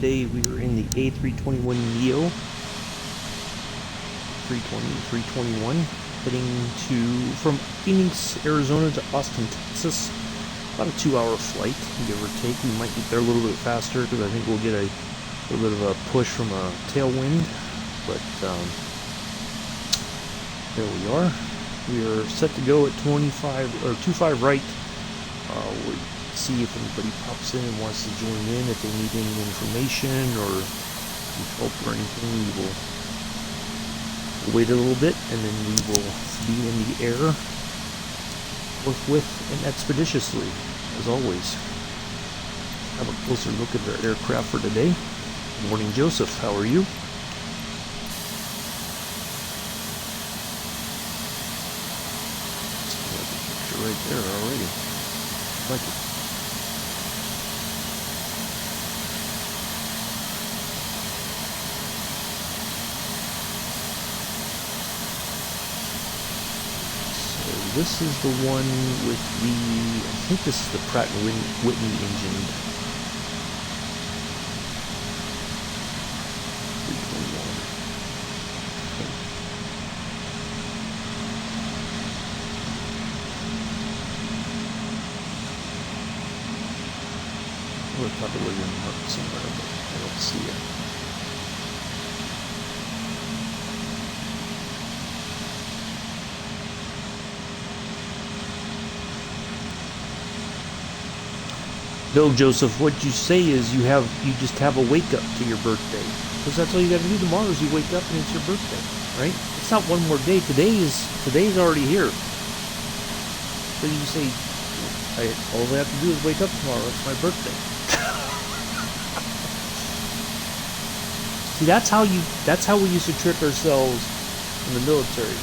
today we are in the A321neo, 321, heading from Phoenix, Arizona to Austin, Texas. About a 2-hour flight, give or take. We might get there a little bit faster because I think we'll get a little bit of a push from a tailwind. But there we are. We are set to go at 25 right. We'll see if anybody pops in and wants to join in. If they need any information or help or anything, we'll wait a little bit and then we will be in the air forthwith and expeditiously, as always. Have a closer look at our aircraft for today. Good morning, Joseph. How are you? Right there already. Like it. So this is the one with the, I think this is the Pratt & Whitney engine. I thought it was in mark somewhere, but I don't see it. No, Joseph, what you say is you just have a wake up to your birthday. Because that's all you got to do tomorrow is you wake up and it's your birthday, right? It's not one more day. Today's already here. So you say, all I have to do is wake up tomorrow. It's my birthday. See, that's how we used to trick ourselves in the military.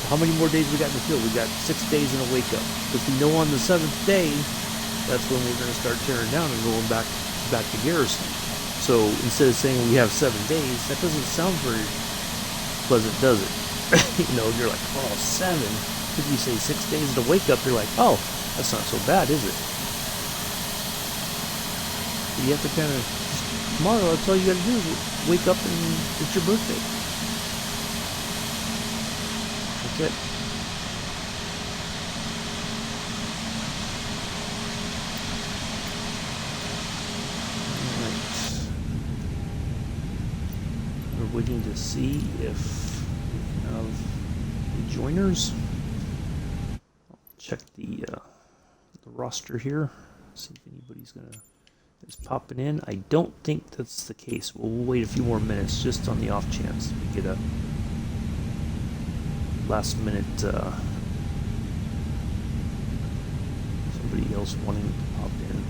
How many more days we got in the field? We got 6 days in a wake up. Because we know on the 7th day, that's when we're going to start tearing down and going back to garrison. So instead of saying we have 7 days, that doesn't sound very pleasant, does it? You're like, oh, 7. If you say 6 days to wake up, you're like, oh, that's not so bad, is it? You have to kind of, tomorrow, that's all you got to do is wake up and it's your birthday. That's it. Alright. We're waiting to see if we have the joiners. I'll check the roster here. See if anybody's is popping in. I don't think that's the case. We'll wait a few more minutes just on the off chance we get a last minute somebody else wanting to pop in.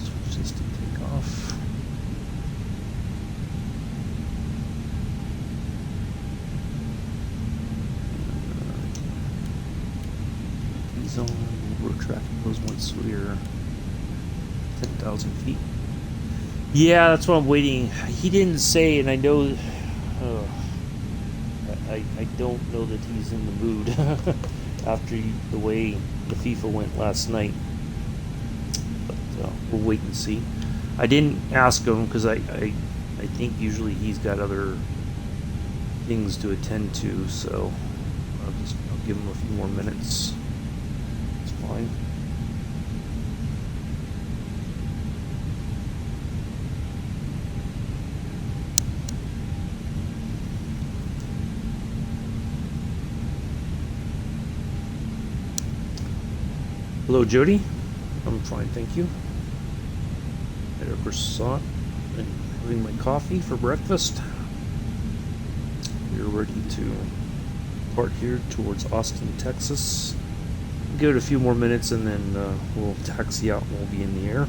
Switch this to take off. We're tracking those once we're 10,000 feet. Yeah, that's what I'm waiting. He didn't say, and I know. I don't know that he's in the mood after the way the FIFA went last night. But we'll wait and see. I didn't ask him because I think usually he's got other things to attend to, so I'll give him a few more minutes. Fine. Hello, Jody. I'm fine, thank you. Had a croissant and having my coffee for breakfast. We're ready to depart here towards Austin, Texas. Give it a few more minutes and then we'll taxi out and we'll be in the air.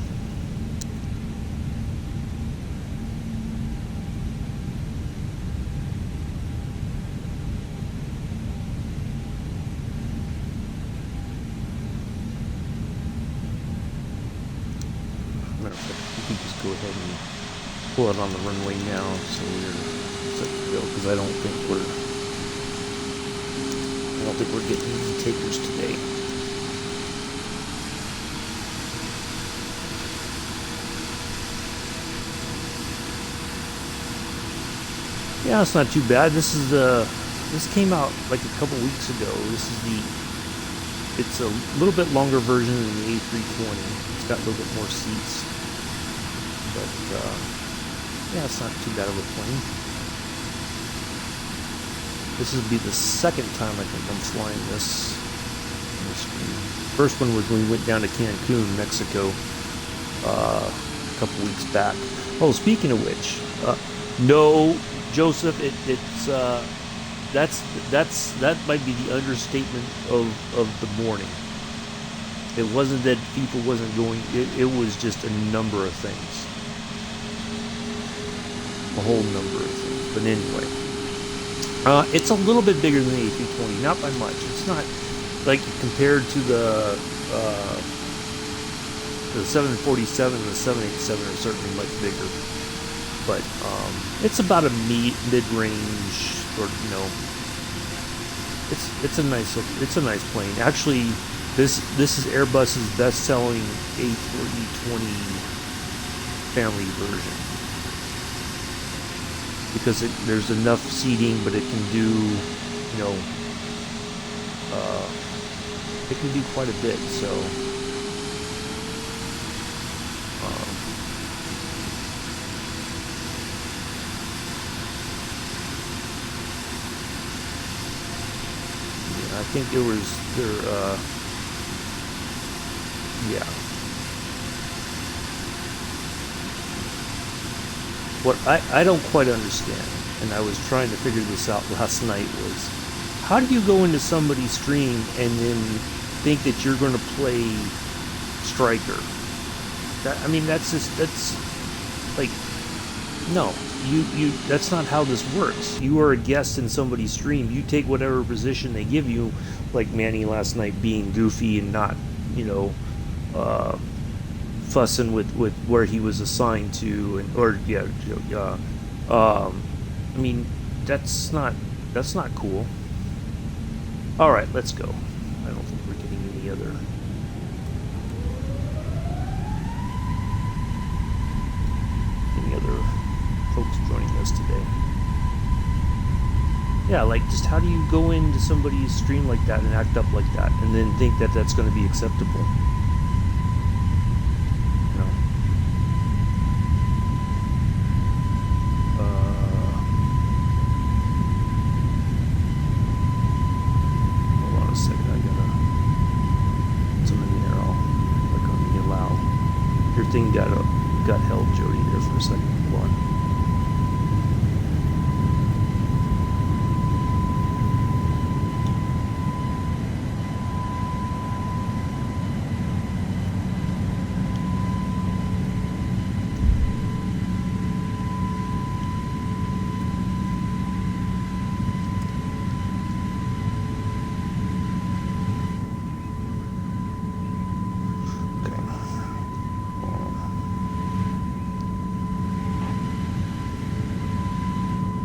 Matter of fact, we can just go ahead and pull it on the runway now so we're set to go because I don't think we're think we're getting easy takers today. Yeah, it's not too bad. This came out like a couple weeks ago. It's a little bit longer version than the A320. It's got a little bit more seats, but yeah, it's not too bad of a plane. This will be the second time I think I'm flying this. First one was when we went down to Cancun, Mexico, a couple weeks back. Oh, speaking of which, no, Joseph, that might be the understatement of the morning. It wasn't that people wasn't going. It was just a number of things, a whole number of things. But anyway, it's a little bit bigger than the A320, not by much. It's not like compared to the 747 and the 787 are certainly much bigger. But it's about a mid-range, or it's a nice plane. Actually, this is Airbus's best-selling A320 family version because there's enough seating, but it can do it can do quite a bit. So. I think it was their, yeah. What I don't quite understand, and I was trying to figure this out last night, was how do you go into somebody's stream and then think that you're going to play Striker? That's like, no. You that's not how this works. You are a guest in somebody's stream. You take whatever position they give you, like Manny last night being goofy and not, fussing with where he was assigned to, that's not cool. All right, let's go. I don't think we're getting any other folks joining us today. Yeah, like, just how do you go into somebody's stream like that and act up like that and then think that that's going to be acceptable? Hold on a second, I gotta something in there. I'll click on the allow. Your thing got held, Jody, there for a second. Hold on.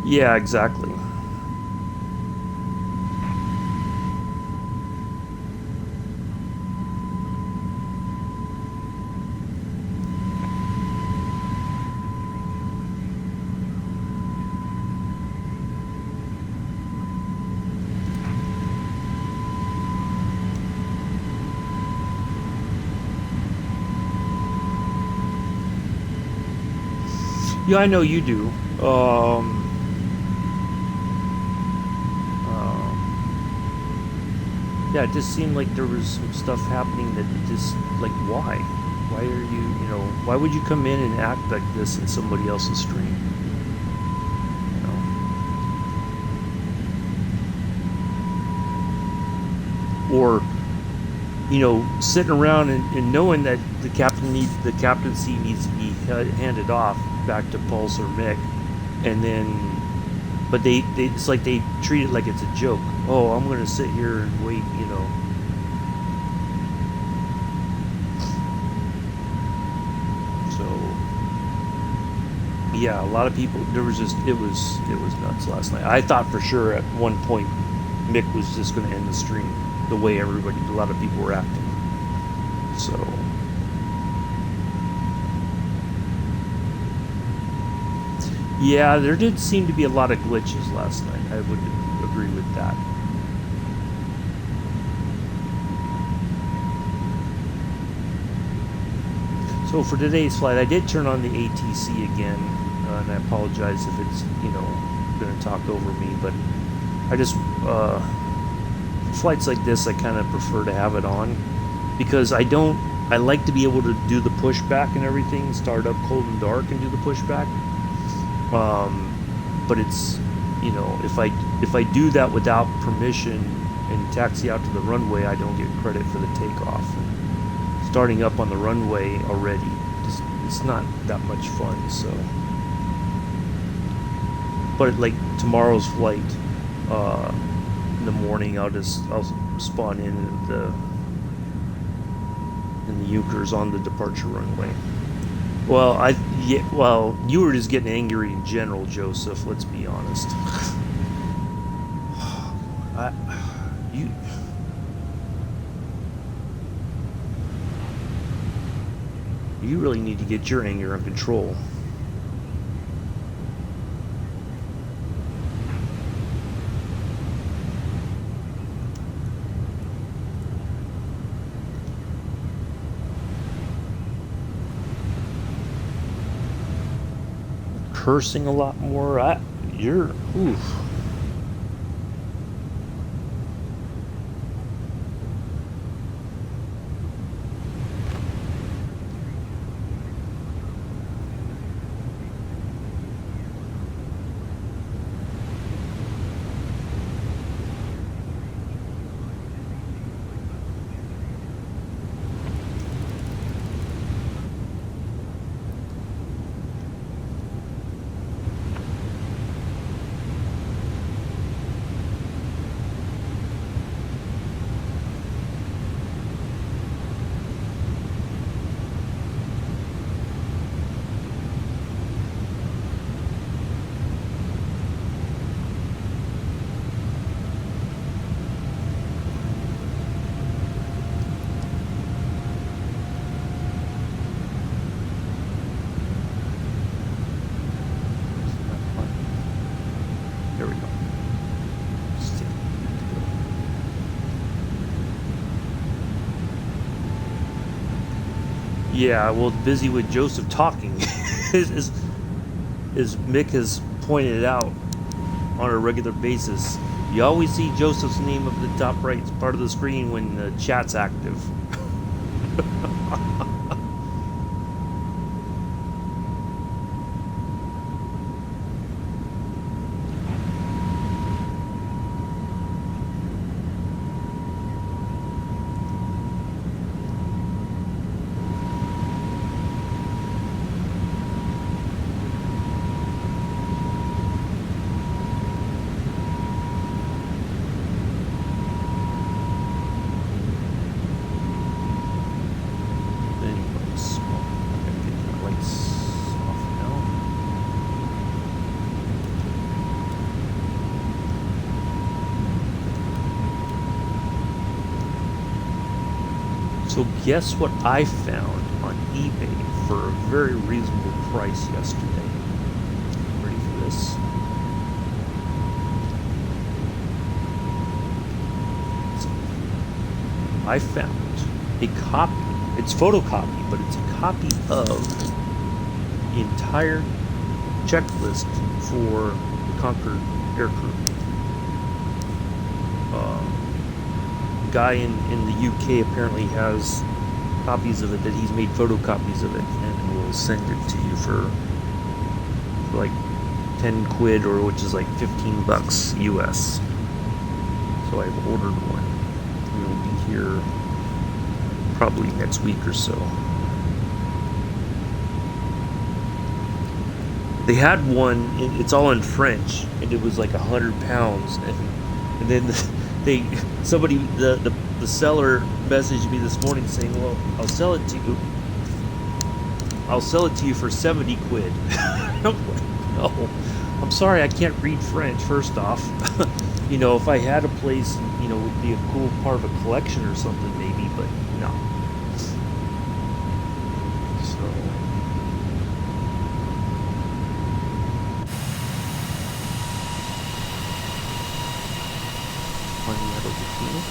Yeah, exactly. Yeah, I know you do. Yeah, it just seemed like there was some stuff happening that just, like, why? Why are you, why would you come in and act like this in somebody else's stream? Or, sitting around and knowing that the captaincy needs to be handed off back to Pulse or Mick, and then, but it's like they treat it like it's a joke. Oh, I'm going to sit here and wait, So, yeah, a lot of people, it was nuts last night. I thought for sure at one point Mick was just going to end the stream the way a lot of people were acting. So, yeah, there did seem to be a lot of glitches last night. I would agree with that. So for today's flight, I did turn on the ATC again, and I apologize if it's, going to talk over me, but I just, flights like this, I kind of prefer to have it on, because I like to be able to do the pushback and everything, start up cold and dark and do the pushback, but it's, if I do that without permission and taxi out to the runway, I don't get credit for the takeoff. Starting up on the runway already, it's not that much fun, so. But like tomorrow's flight, in the morning, I'll spawn in the Junkers on the departure runway. Well, you were just getting angry in general, Joseph. Let's be honest. You really need to get your anger under control. Cursing a lot more. Oof. Yeah, well, busy with Joseph talking, as Mick has pointed out on a regular basis. You always see Joseph's name up the top right part of the screen when the chat's active. So guess what I found on eBay for a very reasonable price yesterday? Ready for this? I found a copy. It's photocopy, but it's a copy of the entire checklist for the Concorde aircrew. Guy in the UK apparently has copies of it that he's made photocopies of it and will send it to you for like 10 quid, or which is like $15 US. So I've ordered one. It will be here probably next week or so. They had one, it's all in French, and it was like 100 pounds, and then the seller messaged me this morning saying, well, I'll sell it to you for 70 quid. No, I'm sorry, I can't read French, first off. You know, if I had a place, you know, it would be a cool part of a collection or something, maybe, but no. So, finding out of the Phoenix.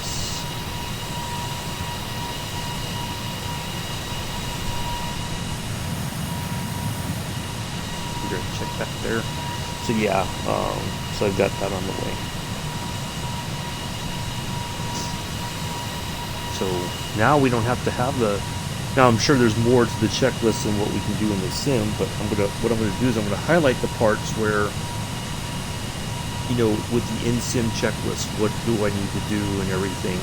We're gonna check back there. So yeah, so I've got that on the way. So now we don't have to have the. Now I'm sure there's more to the checklist than what we can do in the sim, but what I'm gonna do is I'm gonna highlight the parts where, you know, with the in-sim checklist, what do I need to do and everything.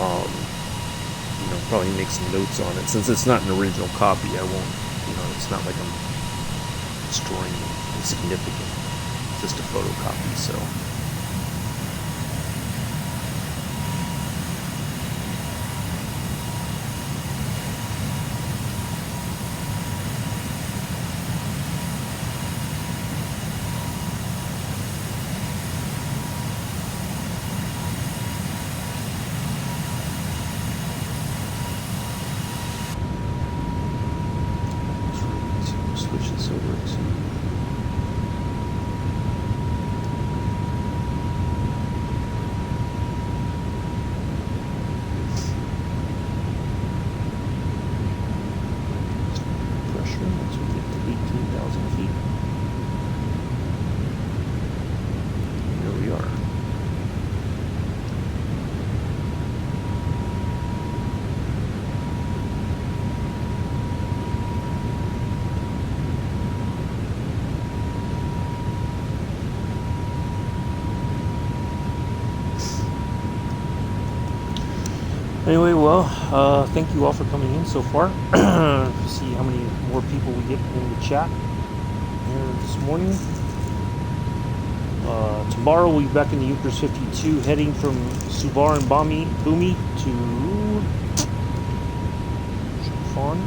You know, probably make some notes on it. Since it's not an original copy, I won't, you know, it's not like I'm destroying insignificant, just a photocopy, so. Switch this over to pressure once we get to 18,000 feet. Here we are. Anyway, well, thank you all for coming in so far. See how many more people we get in the chat here this morning. Tomorrow we'll be back in the Eucharist 52, heading from Subar and Bumi to Chiffon.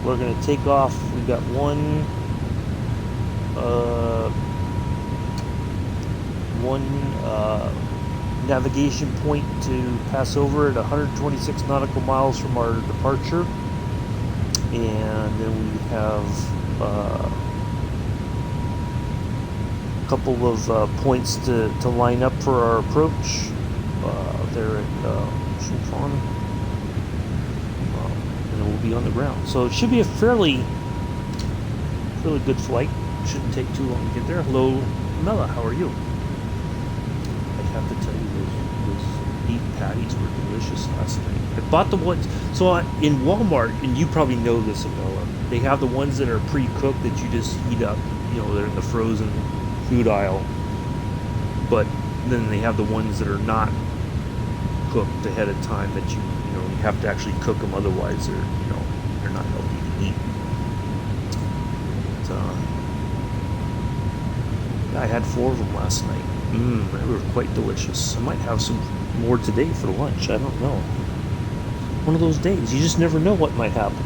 We're going to take off. We've got one navigation point to pass over at 126 nautical miles from our departure, and then we have a couple of points to line up for our approach there at Chiffon, and then we'll be on the ground. So it should be a fairly good flight. Shouldn't take too long to get there. Hello, Mela, how are you? Have to tell you, those beef patties were delicious last night. I bought the ones, so in Walmart, and you probably know this, Amela, they have the ones that are pre-cooked that you just heat up, you know, they're in the frozen food aisle, but then they have the ones that are not cooked ahead of time that you have to actually cook them, otherwise they're not healthy to eat. I had 4 of them last night. They were quite delicious. I might have some more today for lunch. I don't know. One of those days. You just never know what might happen.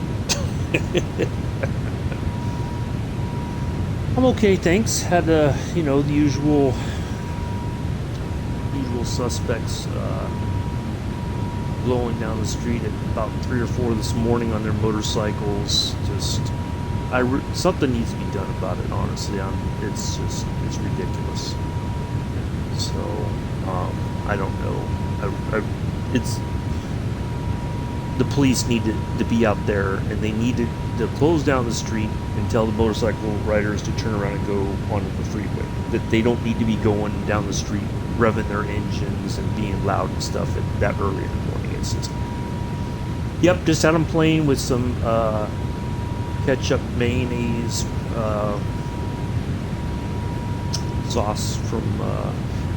I'm okay, thanks. Had the usual suspects blowing down the street at about 3 or 4 this morning on their motorcycles. Something needs to be done about it. Honestly, it's ridiculous. So I don't know. It's the police need to be out there, and they need to close down the street and tell the motorcycle riders to turn around and go onto the freeway. That they don't need to be going down the street revving their engines and being loud and stuff at that early in the morning. It's just, yep, just had them playing with some ketchup, mayonnaise, sauce from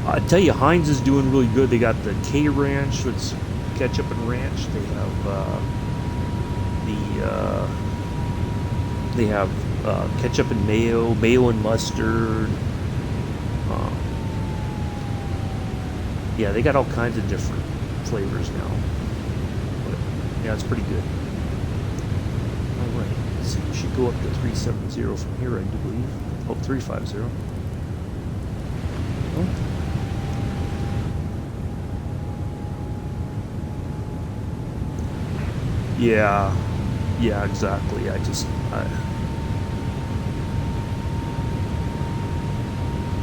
I tell you, Heinz is doing really good. They got the K Ranch with ketchup and ranch. They have ketchup and mayo and mustard. Yeah, they got all kinds of different flavors now. But yeah, it's pretty good. All right. see, we should go up to 370 from here, I do believe. Oh, 350. Oh. Yeah, exactly.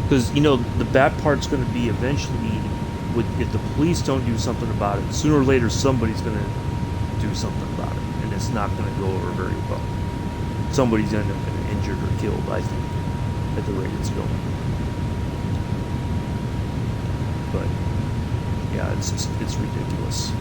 Because, you know, the bad part's going to be eventually, if the police don't do something about it, sooner or later somebody's going to do something about it, and it's not going to go over very well. Somebody's going to end up getting injured or killed, I think, at the rate it's going. But, yeah, it's ridiculous.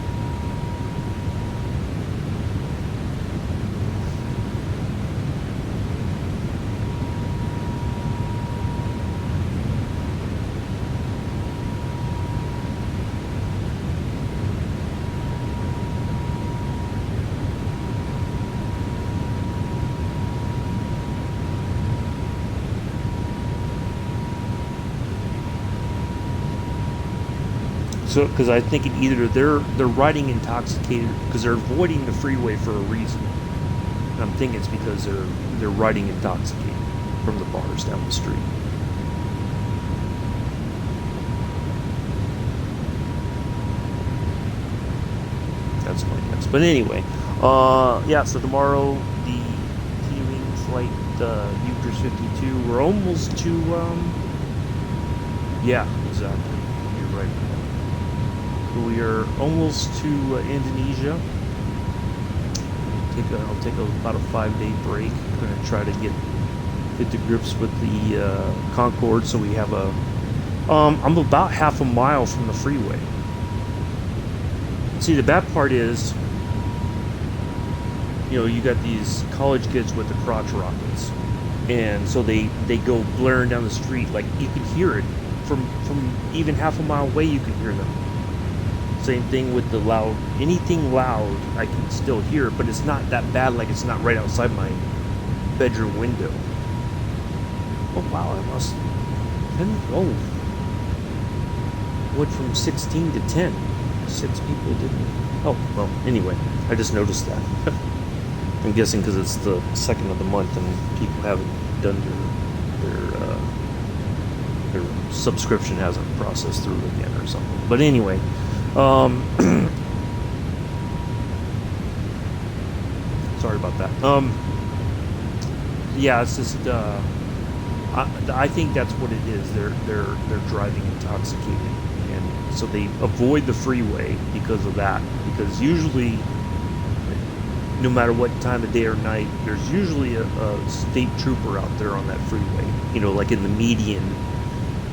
So, because I think either they're riding intoxicated because they're avoiding the freeway for a reason. And I'm thinking it's because they're riding intoxicated from the bars down the street. That's my guess. But anyway, yeah. So tomorrow the continuing flight, Ugress 52. We're almost to. Yeah, exactly. You're right. We are almost to Indonesia. I'll take about a 5-day break. I'm going to try to get to grips with the Concorde, so we have a. I'm about half a mile from the freeway. See, the bad part is, you know, you got these college kids with the crotch rockets, and so they go blaring down the street. Like, you can hear it from even half a mile away. You can hear them. Same thing with the loud. Anything loud, I can still hear it, but it's not that bad. Like, it's not right outside my bedroom window. Oh wow, I must. Went from 16 to 10. 6 people didn't. Oh well. Anyway, I just noticed that. I'm guessing because it's the 2nd of the month and people haven't done their subscription hasn't processed through again or something. But anyway. Sorry about that. Yeah, it's just. I think that's what it is. They're driving intoxicated, and so they avoid the freeway because of that. Because usually, no matter what time of day or night, there's usually a state trooper out there on that freeway. You know, like in the median.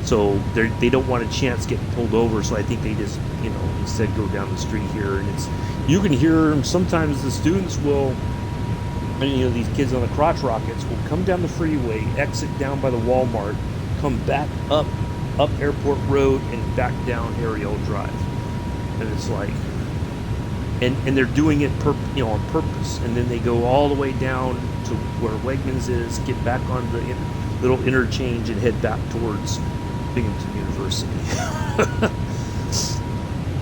So they don't want a chance getting pulled over. So I think they just, you know, instead go down the street here, and you can hear them. Sometimes the students will. And, you know, these kids on the crotch rockets will come down the freeway, exit down by the Walmart, come back up Airport Road and back down Ariel Drive. And it's like, and they're doing it on purpose. And then they go all the way down to where Wegmans is, get back on the little interchange and head back towards Binghamton University.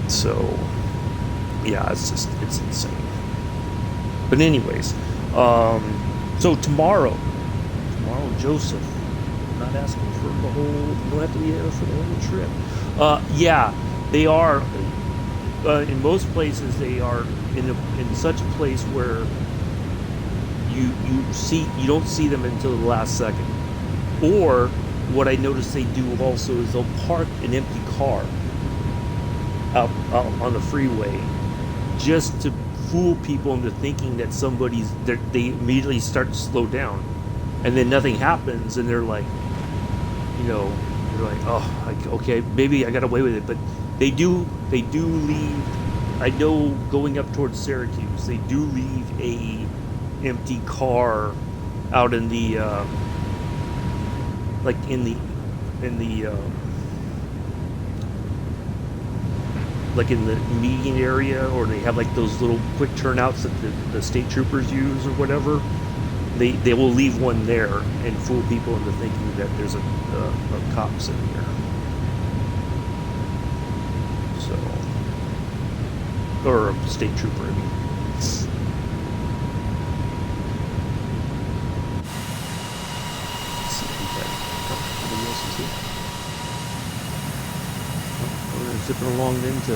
So, yeah, it's insane. But anyways. So tomorrow, Joseph, I'm not asking for the whole, you don't have to be there for the whole trip. Yeah, they are, in most places, they are in such a place where you don't see them until the last second. Or, what I noticed they do also is they'll park an empty car out on the freeway just to fool people into thinking that they immediately start to slow down, and then nothing happens, and they're like, you know, oh, okay, maybe I got away with it. But they do leave. I know going up towards Syracuse, they do leave a empty car out in the like in the median area, or they have like those little quick turnouts that the state troopers use or whatever. They will leave one there and fool people into thinking that there's a cop sitting there. So, or a state trooper, I mean. license here. We're zipping along into,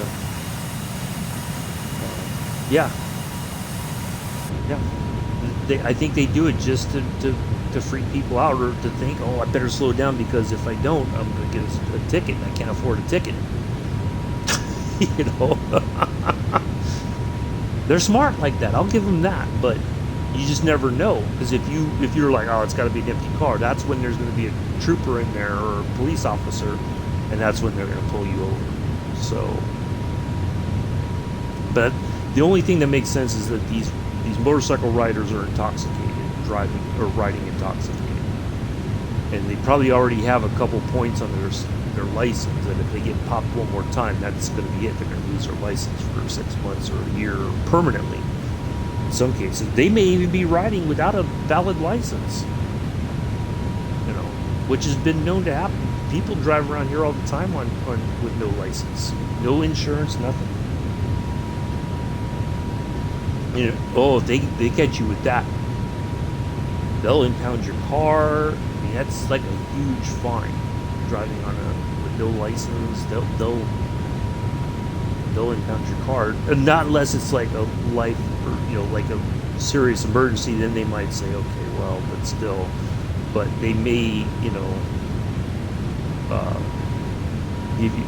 yeah. I think they do it just to freak people out, or to think, oh, I better slow down because if I don't, I'm going to get a ticket and I can't afford a ticket. You know, they're smart like that. I'll give them that, but you just never know, because if you're like, oh, it's got to be an empty car, that's when there's going to be a trooper in there or a police officer, and that's when they're going to pull you over. So, but the only thing that makes sense is that these motorcycle riders are intoxicated, driving or riding intoxicated, and they probably already have a couple points on their license, and if they get popped one more time, that's going to be it. They're going to lose their license for 6 months or a year, or permanently. In some cases, they may even be riding without a valid license. You know, which has been known to happen. People drive around here all the time with no license, no insurance, nothing. You know, oh, if they catch you with that, they'll impound your car. I mean, that's like a huge fine. Driving with no license, they'll impound your car, and not unless it's like a life, or like a serious emergency. Then they might say, okay, well, but still, but they may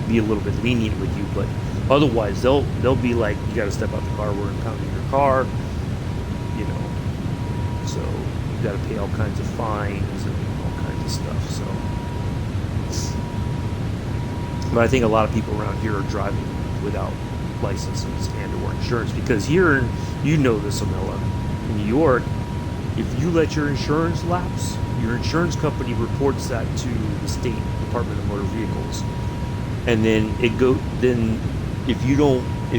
be a little bit lenient with you, but otherwise they'll be like, you got to step out the car, we're impounding your car, so you got to pay all kinds of fines and all kinds of stuff. So, but I think a lot of people around here are driving without licenses and or insurance, because here, this, Amela, in New York, if you let your insurance lapse, your insurance company reports that to the state Department of Motor Vehicles, and then if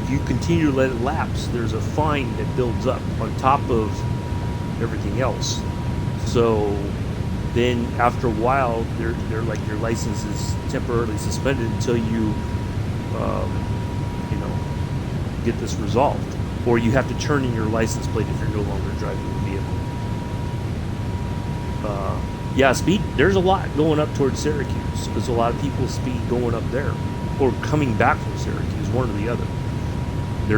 you continue to let it lapse, there's a fine that builds up on top of everything else. So then after a while, they're like, your license is temporarily suspended until you get this resolved, or you have to turn in your license plate if you're no longer driving the vehicle. Speed. There's a lot going up towards Syracuse, because a lot of people speed going up there, or coming back from Syracuse, one or the other. They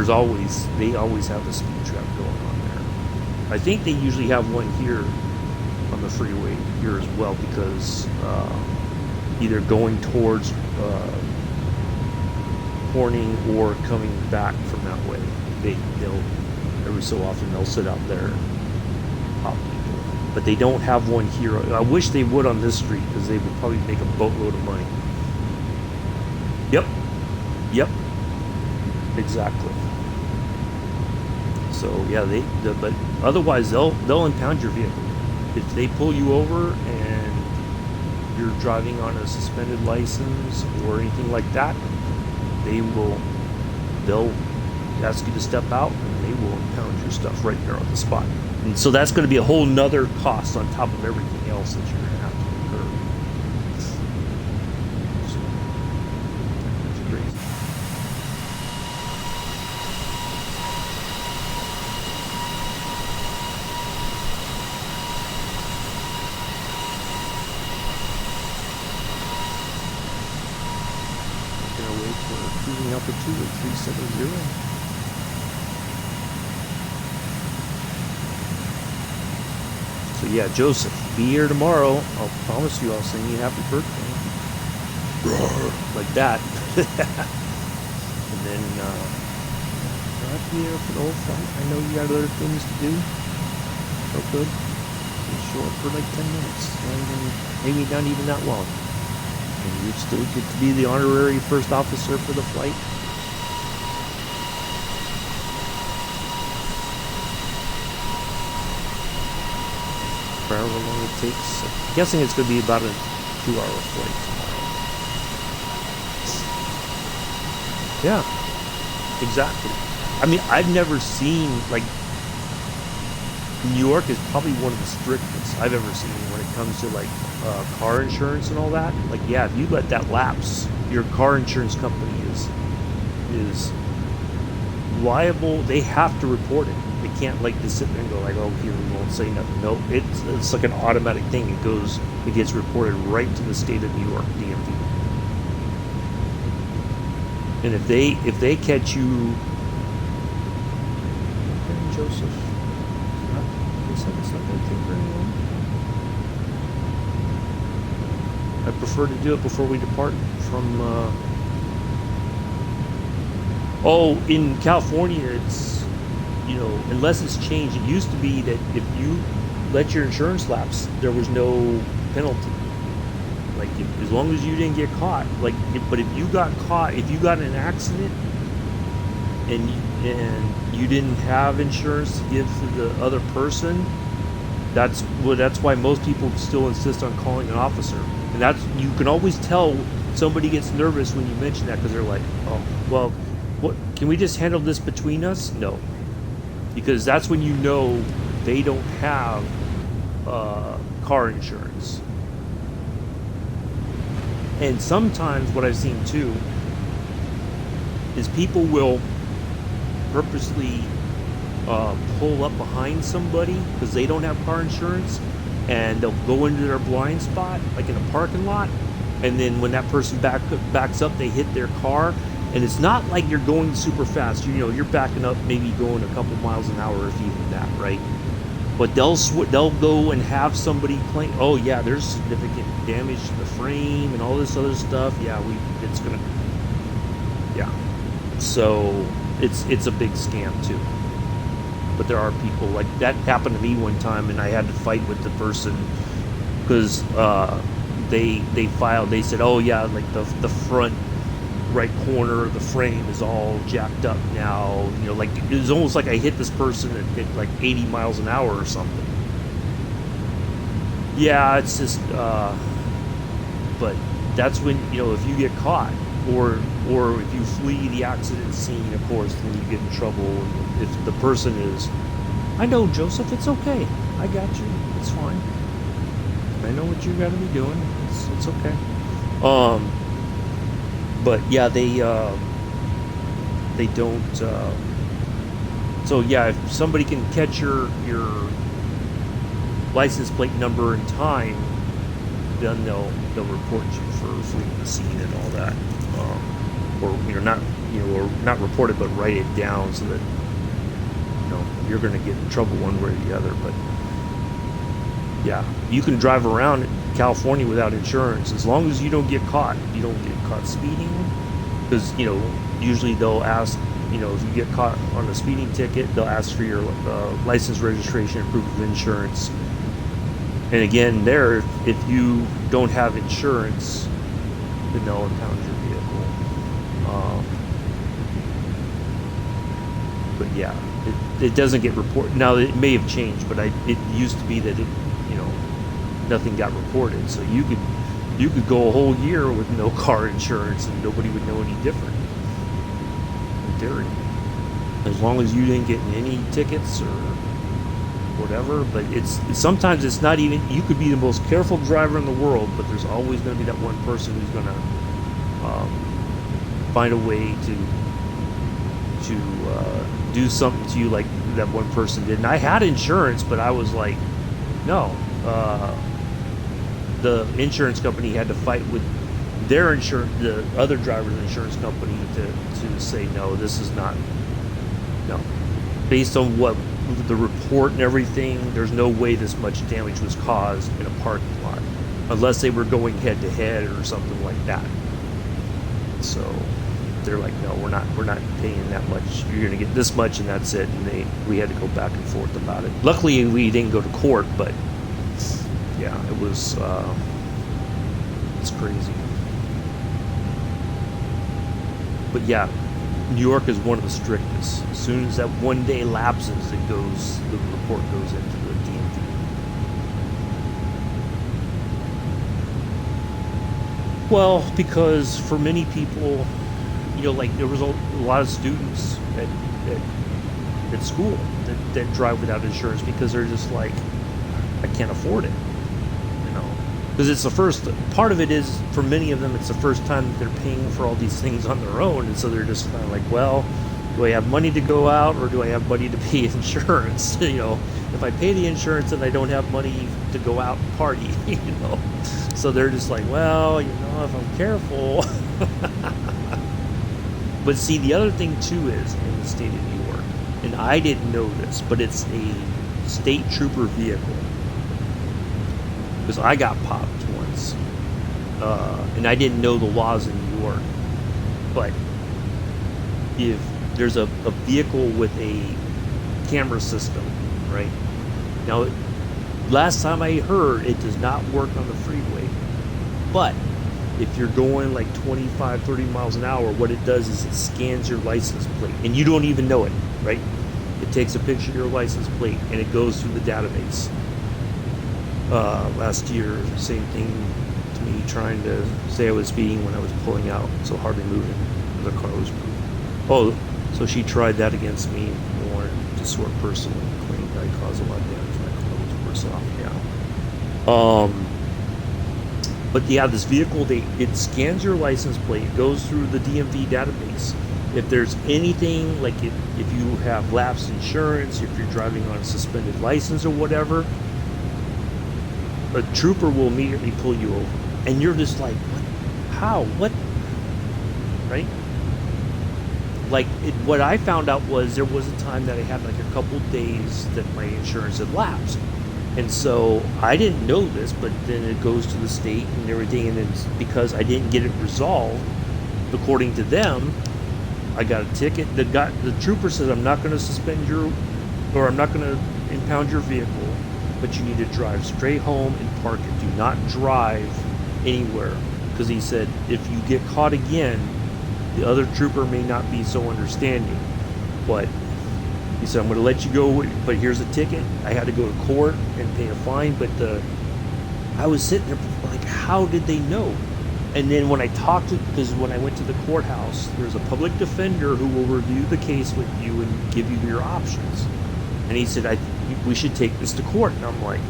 always have a speed trap going on there. I think they usually have one here on the freeway here as well, because either going towards Corning or coming back from that way, they'll every so often they'll sit out there and pop people. But they don't have one here. I wish they would on this street, because they would probably make a boatload of money. Yep, exactly. So yeah, but otherwise they'll impound your vehicle if they pull you over and you're driving on a suspended license or anything like that. They'll ask you to step out, and they will impound your stuff right there on the spot. And so that's going to be a whole nother cost on top of everything else that you're going to have to incur. So, that's crazy. Cruising altitude at 370. So yeah, Joseph, be here tomorrow. I'll promise you I'll sing you happy birthday. Like that. And then you'll have to be here for the whole flight. I know you got other things to do. So good. You show up for like 10 minutes. Maybe not even that long. And you still get to be the honorary first officer for the flight. For however long it takes. I'm guessing it's going to be about a 2-hour flight tomorrow. Yeah, exactly. I mean, I've never seen, like, New York is probably one of the strictest I've ever seen when it comes to, like, car insurance and all that. Like, yeah, if you let that lapse, your car insurance company is liable. They have to report it. They can't like just sit there and go like, oh, here we won't say nothing. No, it's like an automatic thing. It gets reported right to the state of New York DMV. And if they catch you, okay, Joseph, it's not going to take very long. I prefer to do it before we depart from. Oh, in California, it's, unless it's changed. It used to be that if you let your insurance lapse, there was no penalty. Like, as long as you didn't get caught. But if you got caught, if you got in an accident and you didn't have insurance to give to the other person, that's why most people still insist on calling an officer. And you can always tell somebody gets nervous when you mention that, because they're like, oh, well, what, can we just handle this between us? No, because that's when they don't have car insurance. And sometimes what I've seen too is people will purposely pull up behind somebody because they don't have car insurance, and they'll go into their blind spot, like in a parking lot, and then when that person backs up, they hit their car. And it's not like you're going super fast. You're backing up, maybe going a couple miles an hour, if even that, right? But they'll go and have somebody claim, oh yeah, there's significant damage to the frame and all this other stuff. Yeah, it's gonna, yeah. So it's a big scam too. But there are people like that. Happened to me one time, and I had to fight with the person because they said, oh yeah, like the front right corner of the frame is all jacked up now. Like it was almost like I hit this person at like 80 miles an hour or something. Yeah, it's just but that's when, if you get caught or if you flee the accident scene, of course, then you get in trouble. And if the person is, I know, Joseph, it's okay, I got you, it's fine, I know what you got to be doing, it's okay. But yeah, they don't. So yeah, if somebody can catch your license plate number in time, then they'll report you for fleeing the scene and all that, or not report it, but write it down so that you're going to get in trouble one way or the other. But yeah, you can drive around California without insurance as long as you don't get caught. You don't get caught speeding, because usually they'll ask, if you get caught on a speeding ticket, they'll ask for your license, registration, and proof of insurance. And again, if you don't have insurance, then they'll impound your vehicle. But yeah, it doesn't get reported now. It may have changed, but it used to be that nothing got reported, so you could go a whole year with no car insurance and nobody would know any different, in theory, as long as you didn't get in any tickets or whatever. But sometimes it's not even, you could be the most careful driver in the world, but there's always going to be that one person who's going to find a way to do something to you like that one person did. And I had insurance, but I was like, no. The insurance company had to fight with their the other driver's insurance company to say, no, this is not, no. Based on what the report and everything, there's no way this much damage was caused in a parking lot, unless they were going head to head or something like that. So they're like, no, we're not paying that much. You're going to get this much and that's it. And we had to go back and forth about it. Luckily, we didn't go to court, but yeah, it was, it's crazy. But yeah, New York is one of the strictest. As soon as that one day lapses, the report goes into the DMV. Well, because for many people, like there was a lot of students at school that drive without insurance because they're just like, I can't afford it. Because it's the first part of it is, for many of them, it's the first time that they're paying for all these things on their own, and so they're just kind of like, well, Do I have money to go out, or do I have money to pay insurance? You know, if I pay the insurance and I don't have money to go out and party, you know. So they're just like, well, you know, if I'm careful. But see, the other thing too is in the state of New York, and I didn't know this, but it's a state trooper vehicle. Because I got popped once, and I didn't know the laws in New York. But if there's a vehicle with a camera system, right? Now, last time I heard, it does not work on the freeway. But if you're going like 25, 30 miles an hour, what it does is it scans your license plate, and you don't even know it, right? It takes a picture of your license plate, and it goes through the database. Last year, same thing to me, trying to say I was speeding when I was pulling out, so hardly moving. The car was moving. Oh, so she tried that against me and wanted to sort personally claim that I caused a lot of damage. My car was worse off now. But yeah, this vehicle, it scans your license plate, it goes through the DMV database. If there's anything, like if you have lapsed insurance, if you're driving on a suspended license or whatever, a trooper will immediately pull you over. And you're just like, what? How? What? Right? Like, what I found out was there was a time that I had like a couple days that my insurance had lapsed. And so I didn't know this, but then it goes to the state and everything, and it's because I didn't get it resolved, according to them, I got a ticket. The trooper says, I'm not going to suspend I'm not going to impound your vehicle, but you need to drive straight home and park it. Do not drive anywhere. Because he said, if you get caught again, the other trooper may not be so understanding. But he said, I'm going to let you go, but here's a ticket. I had to go to court and pay a fine, but I was sitting there like, how did they know? And then when I talked because when I went to the courthouse, there's a public defender who will review the case with you and give you your options. And he said, we should take this to court. And I'm like,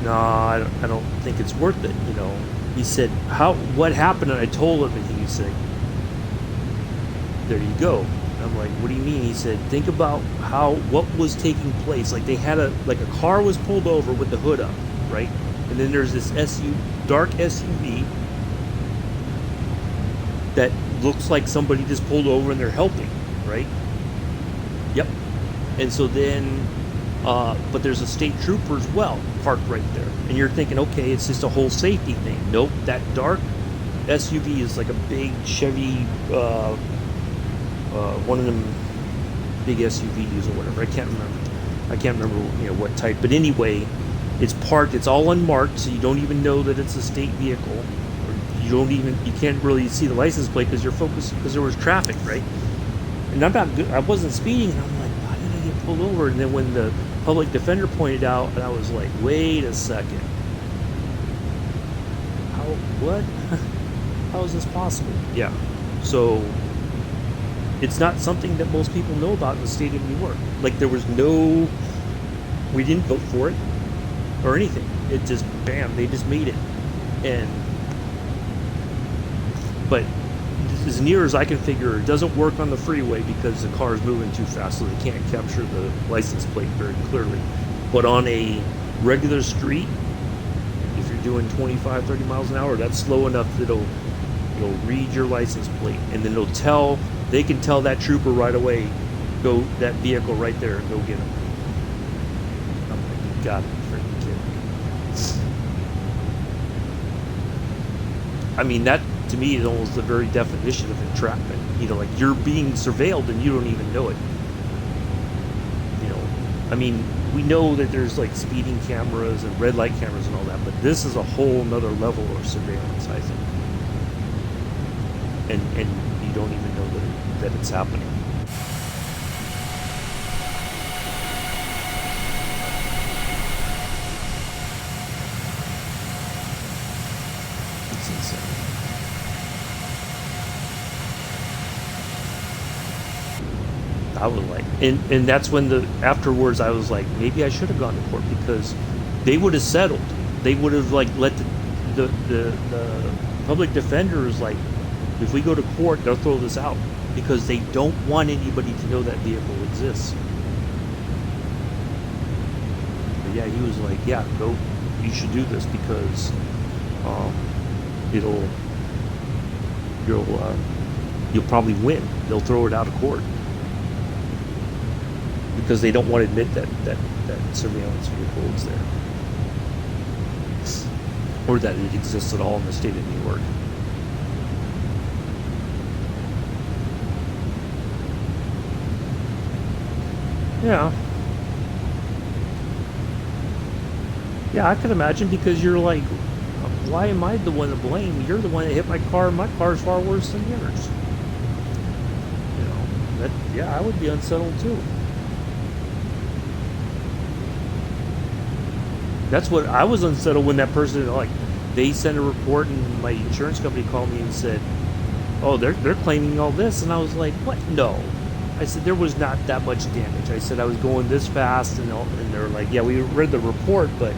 no, I don't think it's worth it, you know. He said, what happened? And I told him, and he said, there you go. And I'm like, what do you mean? He said, think about what was taking place. Like they had a car was pulled over with the hood up, right? And then there's this dark SUV that looks like somebody just pulled over and they're helping, right? Yep. And so then, but there's a state trooper as well parked right there. And you're thinking, okay, it's just a whole safety thing. Nope, that dark SUV is like a big Chevy, one of them big SUVs or whatever. I can't remember, you know, what type. But anyway, it's parked. It's all unmarked, so you don't even know that it's a state vehicle. You can't really see the license plate because you're focused because there was traffic, right? And I wasn't speeding, and I'm like, why did I get pulled over? And then when the public defender pointed out, and I was like, wait a second, what? How is this possible? Yeah, so it's not something that most people know about in the state of New York. Like we didn't vote for it or anything. It just, bam, they just made it. But as near as I can figure, it doesn't work on the freeway because the car is moving too fast, so they can't capture the license plate very clearly. But on a regular street, if you're doing 25, 30 miles an hour, that's slow enough that it'll read your license plate, and then they can tell that trooper right away, go that vehicle right there and go get him. I'm like, you gotta be freaking kidding me. I mean, that to me is almost the very definition of entrapment. You know, like you're being surveilled and you don't even know it. You know, I mean, we know that there's like speeding cameras and red light cameras and all that, but this is a whole nother level of surveillance, I think. And you don't even know that it's happening. It's insane. I was like, and that's when afterwards I was like, maybe I should have gone to court because they would have settled. They would have like let the public defenders like If we go to court, they'll throw this out because they don't want anybody to know that vehicle exists. But yeah, he was like, yeah, go, you should do this because you'll probably win. They'll throw it out of court because they don't want to admit that surveillance vehicle is there, or that it exists at all in the state of New York. Yeah. Yeah, I could imagine because you're like, why am I the one to blame? You're the one that hit my car. My car's far worse than yours. You know, that, yeah, I would be unsettled too. That's what I was unsettled when that person, like, they sent a report and my insurance company called me and said, oh, they're claiming all this. And I was like, what? No. I said, there was not that much damage. I said, I was going this fast, and they're like, yeah, we read the report, but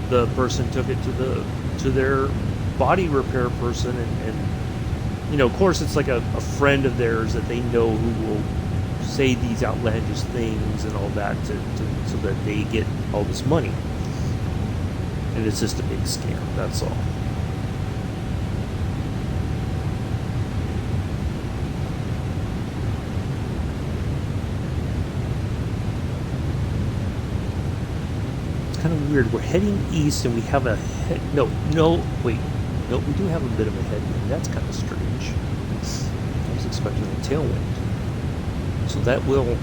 the person took it to their body repair person, and you know, of course, it's like a friend of theirs that they know who will say these outlandish things and all that so that they get all this money. And it's just a big scam, that's all. Kind of weird. We're heading east and we have a we do have a bit of a headwind. That's kind of strange. I was expecting a tailwind. So that will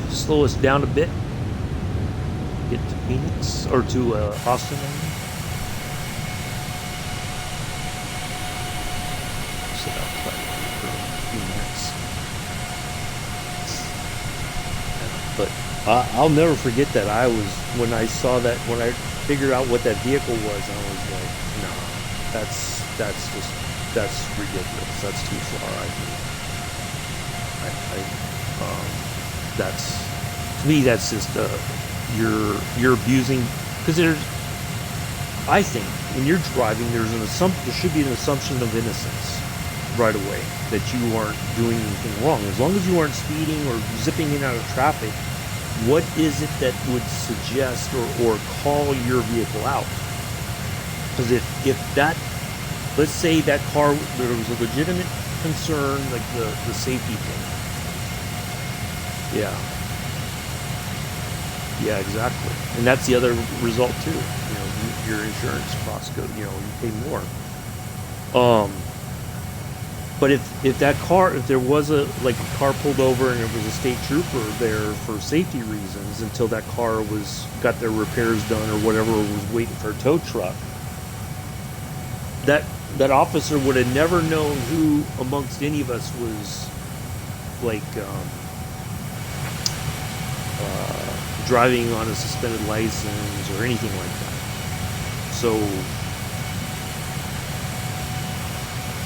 slow us down a bit. Get to Phoenix, or to Austin. Sit outside for a few minutes. But I'll never forget that. When I figured out what that vehicle was, I was like, no, that's ridiculous. That's too far. To me, that's just you're abusing, because I think when you're driving, there should be an assumption of innocence right away, that you aren't doing anything wrong. As long as you aren't speeding or zipping in and out of traffic, what is it that would suggest or call your vehicle out? Because if that, let's say that car, there was a legitimate concern, like the safety thing. Yeah, exactly. And that's the other result too. You know, your insurance costs go, you pay more. But if there was a car pulled over and there was a state trooper there for safety reasons until that car got their repairs done or whatever, was waiting for a tow truck, that officer would have never known who amongst any of us was driving on a suspended license or anything like that. So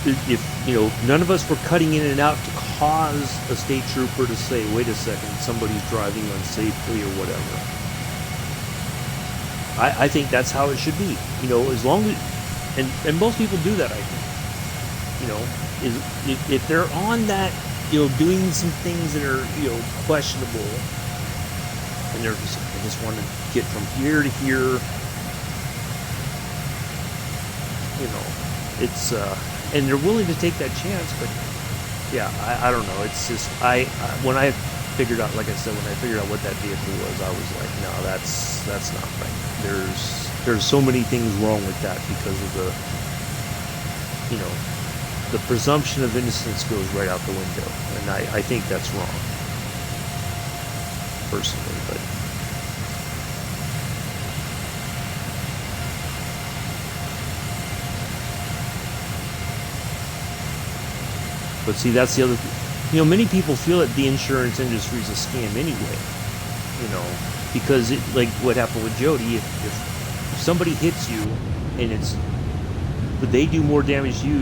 if none of us were cutting in and out to cause a state trooper to say, wait a second, somebody's driving unsafely or whatever, I think that's how it should be. As long as, and most people do that, I think. If they're on that, doing some things that are, questionable, and I just want to get from here to here, it's, and they're willing to take that chance, but yeah, I don't know. It's just, when I figured out, like I said, when I figured out what that vehicle was, I was like, no, that's not right. There's so many things wrong with that because of the presumption of innocence goes right out the window, and I think that's wrong, personally, But see, that's the other thing. Many people feel that the insurance industry is a scam anyway. Because like what happened with Jody, if somebody hits you and but they do more damage to you,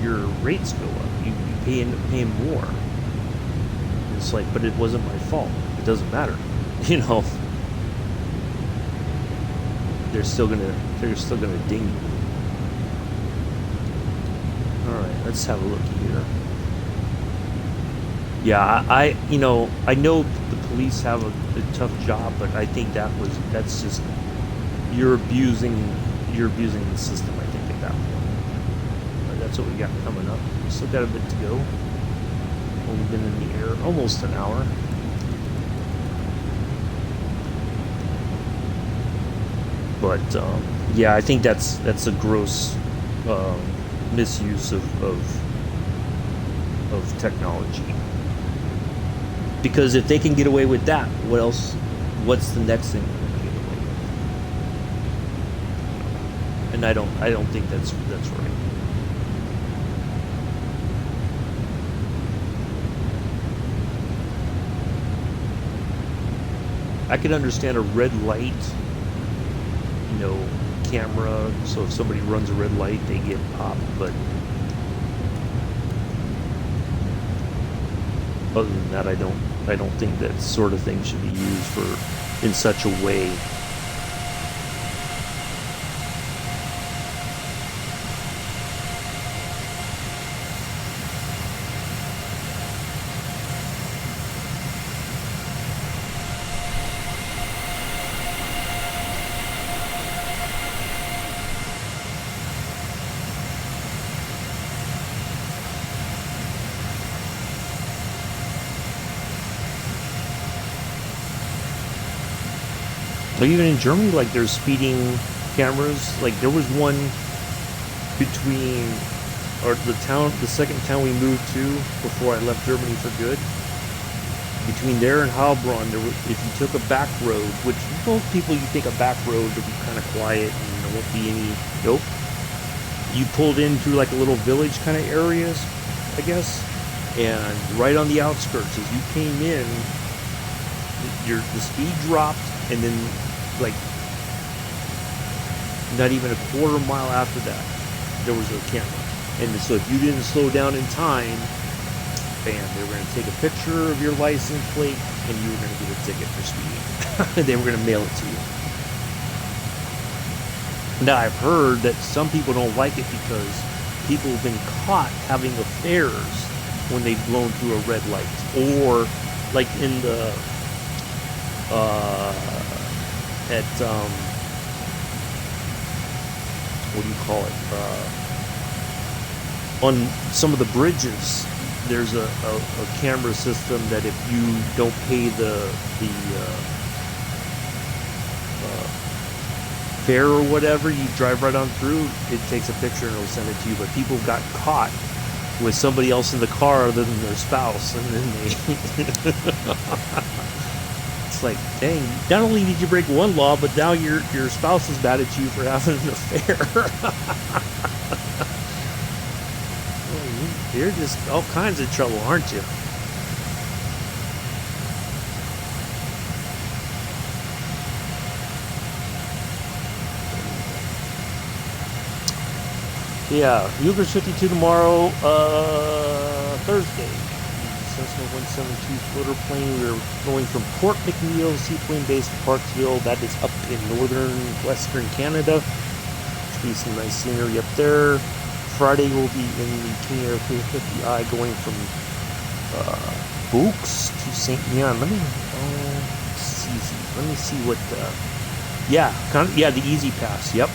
your rates go up. You end up paying more. It's like, but it wasn't my fault. It doesn't matter. they're still gonna ding you. All right, let's have a look here. Yeah, I know the police have a tough job, but I think that's just you're abusing the system. I think at that point. But that's what we got coming up. We still got a bit to go. Only been in the air almost an hour. But yeah, I think that's a gross misuse of technology. Because if they can get away with that, what's the next thing they're gonna get away with? And I don't think that's right. I could understand a red light, camera, so if somebody runs a red light, they get popped, but other than that, I don't think that sort of thing should be used in such a way. But even in Germany, like there's speeding cameras. Like there was one between the second town we moved to before I left Germany for good. Between there and Heilbronn, if you took a back road, which most people you think a back road would be kind of quiet and there won't be any. Nope. You pulled in through like a little village kind of areas, I guess, and right on the outskirts as you came in, the speed dropped. And then, like, not even a quarter mile after that, there was a camera. And so if you didn't slow down in time, bam, they were going to take a picture of your license plate, and you were going to get a ticket for speeding. They were going to mail it to you. Now, I've heard that some people don't like it because people have been caught having affairs when they've blown through a red light. Or, like in the... what do you call it? On some of the bridges, there's a camera system that if you don't pay the fare or whatever, you drive right on through, it takes a picture and it'll send it to you. But people got caught with somebody else in the car other than their spouse, and then they... It's like, dang, not only did you break one law, but now your spouse is mad at you for having an affair. You're just all kinds of trouble, aren't you? Yeah, Uyghur's 52 tomorrow, Thursday. Cessna 172 floater plane. We're going from Port McNeil Seaplane Base to Parksville. That is up in western Canada. Should be some nice scenery up there. Friday we'll be in the King Air 350i going from Books to St. Leon. Let me see what. The Easy Pass. Yep,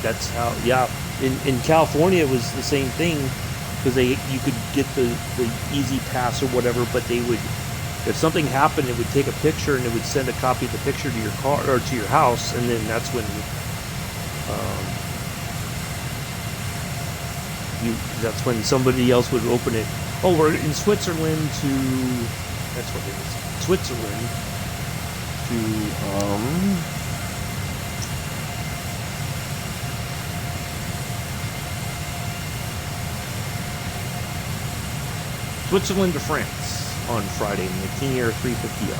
that's how. Yeah, in California it was the same thing. Because you could get the Easy Pass or whatever, but they would, if something happened, it would take a picture and it would send a copy of the picture to your car or to your house, and then that's when somebody else would open it. Oh, we're in Switzerland that's what it is. Switzerland to Switzerland to France on Friday in the King Air 350i.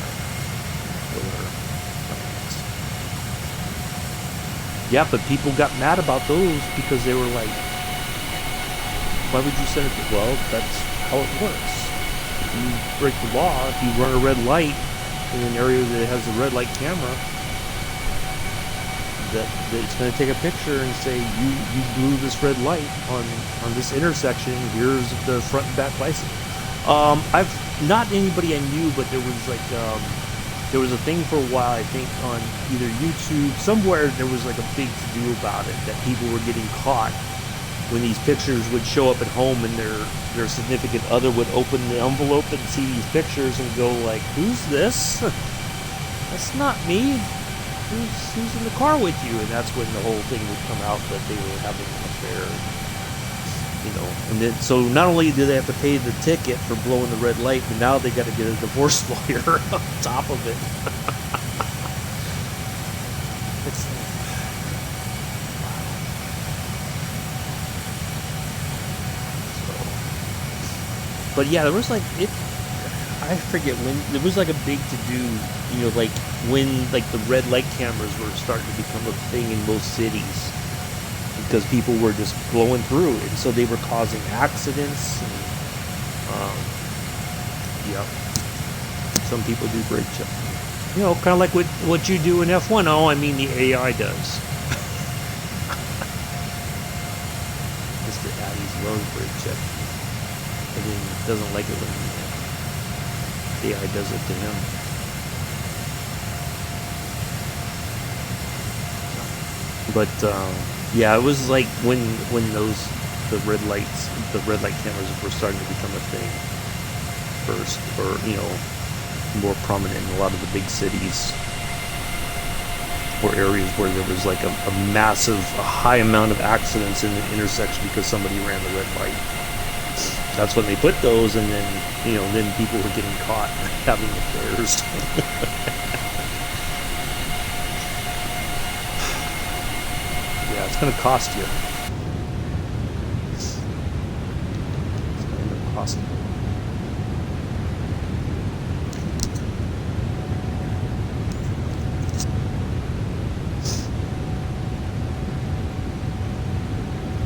Yeah, but people got mad about those because they were like, why would you send it? Well, that's how it works. If you break the law, if you run a red light in an area that has a red light camera, it's going to take a picture and say you blew this red light on this intersection. Here's the front and back license. I've not anybody I knew, but there was like there was a thing for a while, I think, on either YouTube, somewhere there was like a big to-do about it, that people were getting caught when these pictures would show up at home and their significant other would open the envelope and see these pictures and go like, who's this? That's not me. Who's in the car with you? And that's when the whole thing would come out that they were having an affair. You know, and then so not only do they have to pay the ticket for blowing the red light, but now they got to get a divorce lawyer on top of it. It's so, but yeah, there was like I forget when there was like a big to do. You know, like when like the red light cameras were starting to become a thing in most cities. Because people were just blowing through, and so they were causing accidents. And, yeah, some people do brake check. You know, kind of like what you do in F1. Oh, I mean the AI does. Mr. Addy's loves brake check, and then doesn't like it when the AI does it to him. But yeah, it was like when the red light cameras were starting to become a thing first, or you know, more prominent in a lot of the big cities or areas where there was like a high amount of accidents in the intersection because somebody ran the red light. That's when they put those, and then you know, then people were getting caught having affairs. Yeah, it's going to cost you. It's going to cost you.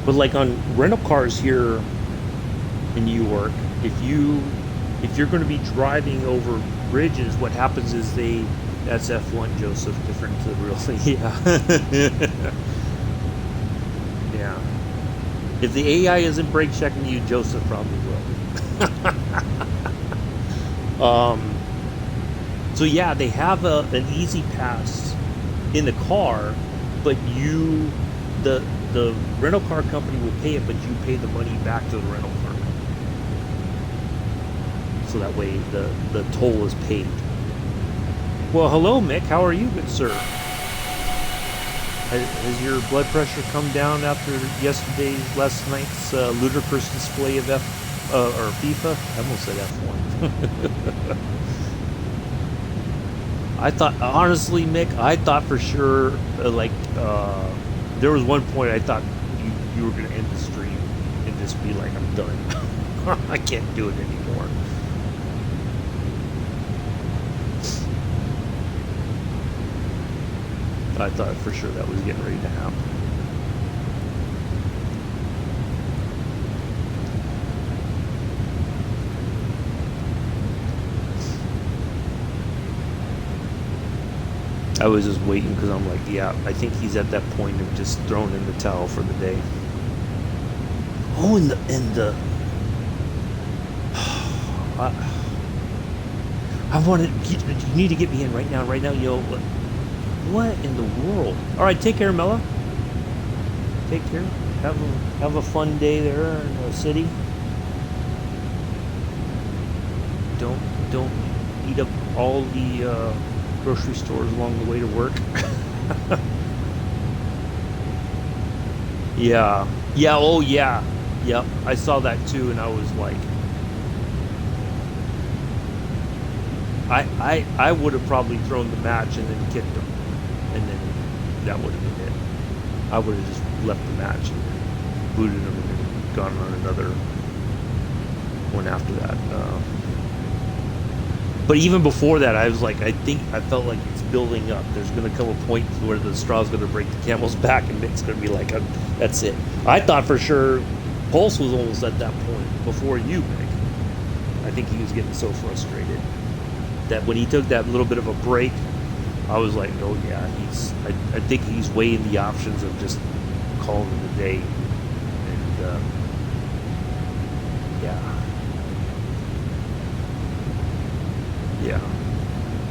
But like on rental cars here in New York, if you're going to be driving over bridges, what happens is that's F1, Joseph, different to the real thing. Yeah. Yeah. If the AI isn't brake checking you, Joseph probably will. So yeah, they have an easy pass in the car, but the rental car company will pay it, but you pay the money back to the rental car company. So that way the toll is paid. Well, hello, Mick. How are you, good sir? Has your blood pressure come down after last night's ludicrous display of FIFA? I almost said F1. I thought, honestly, Mick, I thought for sure, there was one point I thought you were going to end the stream and just be like, I'm done. I can't do it anymore. I thought for sure that was getting ready to happen. I was just waiting because I'm like, yeah, I think he's at that point of just throwing in the towel for the day. Oh, and the I wanted, you need to get me in right now, yo. What in the world? All right, take care, Mella. Take care. Have a fun day there in the city. Don't eat up all the grocery stores along the way to work. Yeah. Oh yeah. Yep. I saw that too, and I was like, I would have probably thrown the match and then kicked him. And then that would have been it. I would have just left the match and booted him and then gone on another one after that. But even before that, I was like, I felt like it's building up. There's going to come a point where the straw's going to break the camel's back, and it's going to be like, that's it. I thought for sure Pulse was almost at that point before you, Mick. I think he was getting so frustrated that when he took that little bit of a break, I was like, oh yeah, I think he's weighing the options of just calling it a day. And yeah,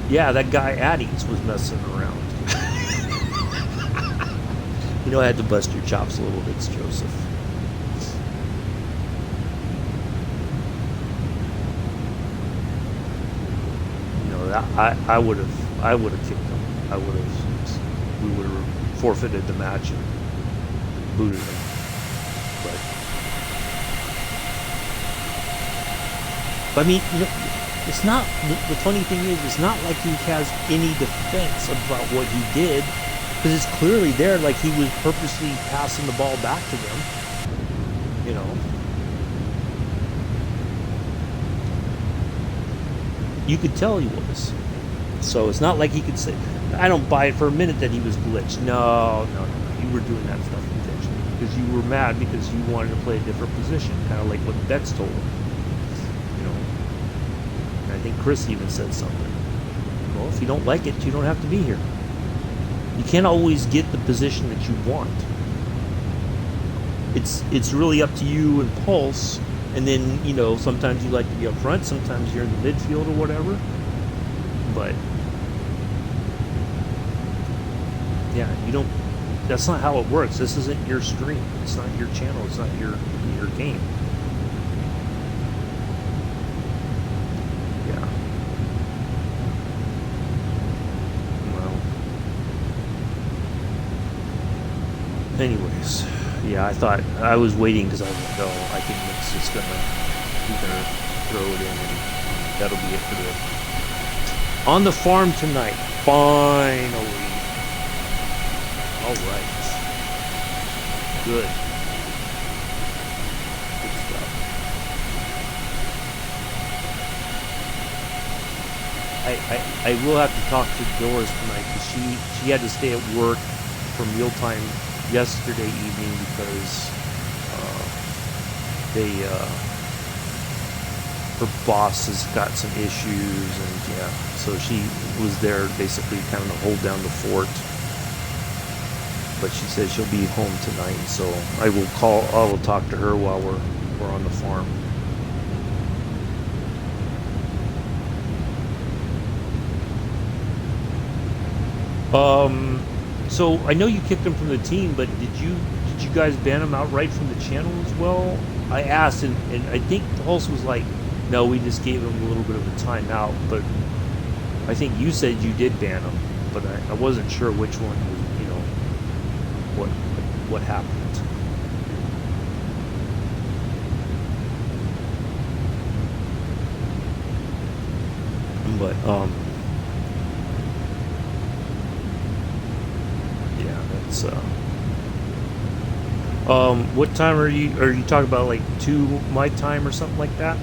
yeah, that guy Addie's was messing around. I had to bust your chops a little bit, Joseph. I would have kicked him. We would have forfeited the match and booted him. But I mean, it's not. The funny thing is, it's not like he has any defense about what he did, because it's clearly there. Like he was purposely passing the ball back to them. You could tell he was. So it's not like he could say, I don't buy it for a minute that he was glitched. No. You were doing that stuff intentionally because you were mad because you wanted to play a different position, kind of like what Betts told him. And I think Chris even said something. Well, if you don't like it, you don't have to be here. You can't always get the position that you want. It's really up to you and Pulse. And then, sometimes you like to be up front, sometimes you're in the midfield or whatever. But, yeah, that's not how it works. This isn't your stream. It's not your channel. It's not your game. Yeah. Well. Anyways. Yeah, I was waiting because I was like, oh, I think Nick's just he's gonna throw it in and that'll be it for the on the farm tonight. Finally. All right. Good. Good stuff. I will have to talk to Doris tonight because she had to stay at work for mealtime yesterday evening because her boss has got some issues, and so she was there basically kind of to hold down the fort. But she said she'll be home tonight, so I will talk to her while we're on the farm. So I know you kicked him from the team, but did you guys ban him outright from the channel as well? I asked, and I think Pulse was like, no, we just gave him a little bit of a timeout. But I think you said you did ban him, but I wasn't sure which one was, what happened. But what time are you talking about, like 2 my time or something like that?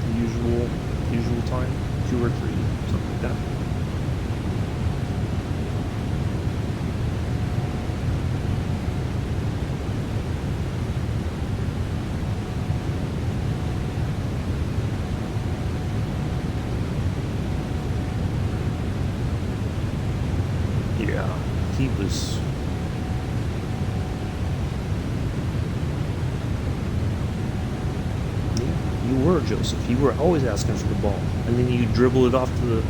The usual time, 2 or 3, something like that. Yeah, he was. You were, Joseph. You were always asking for the ball, and then you dribble it off to the.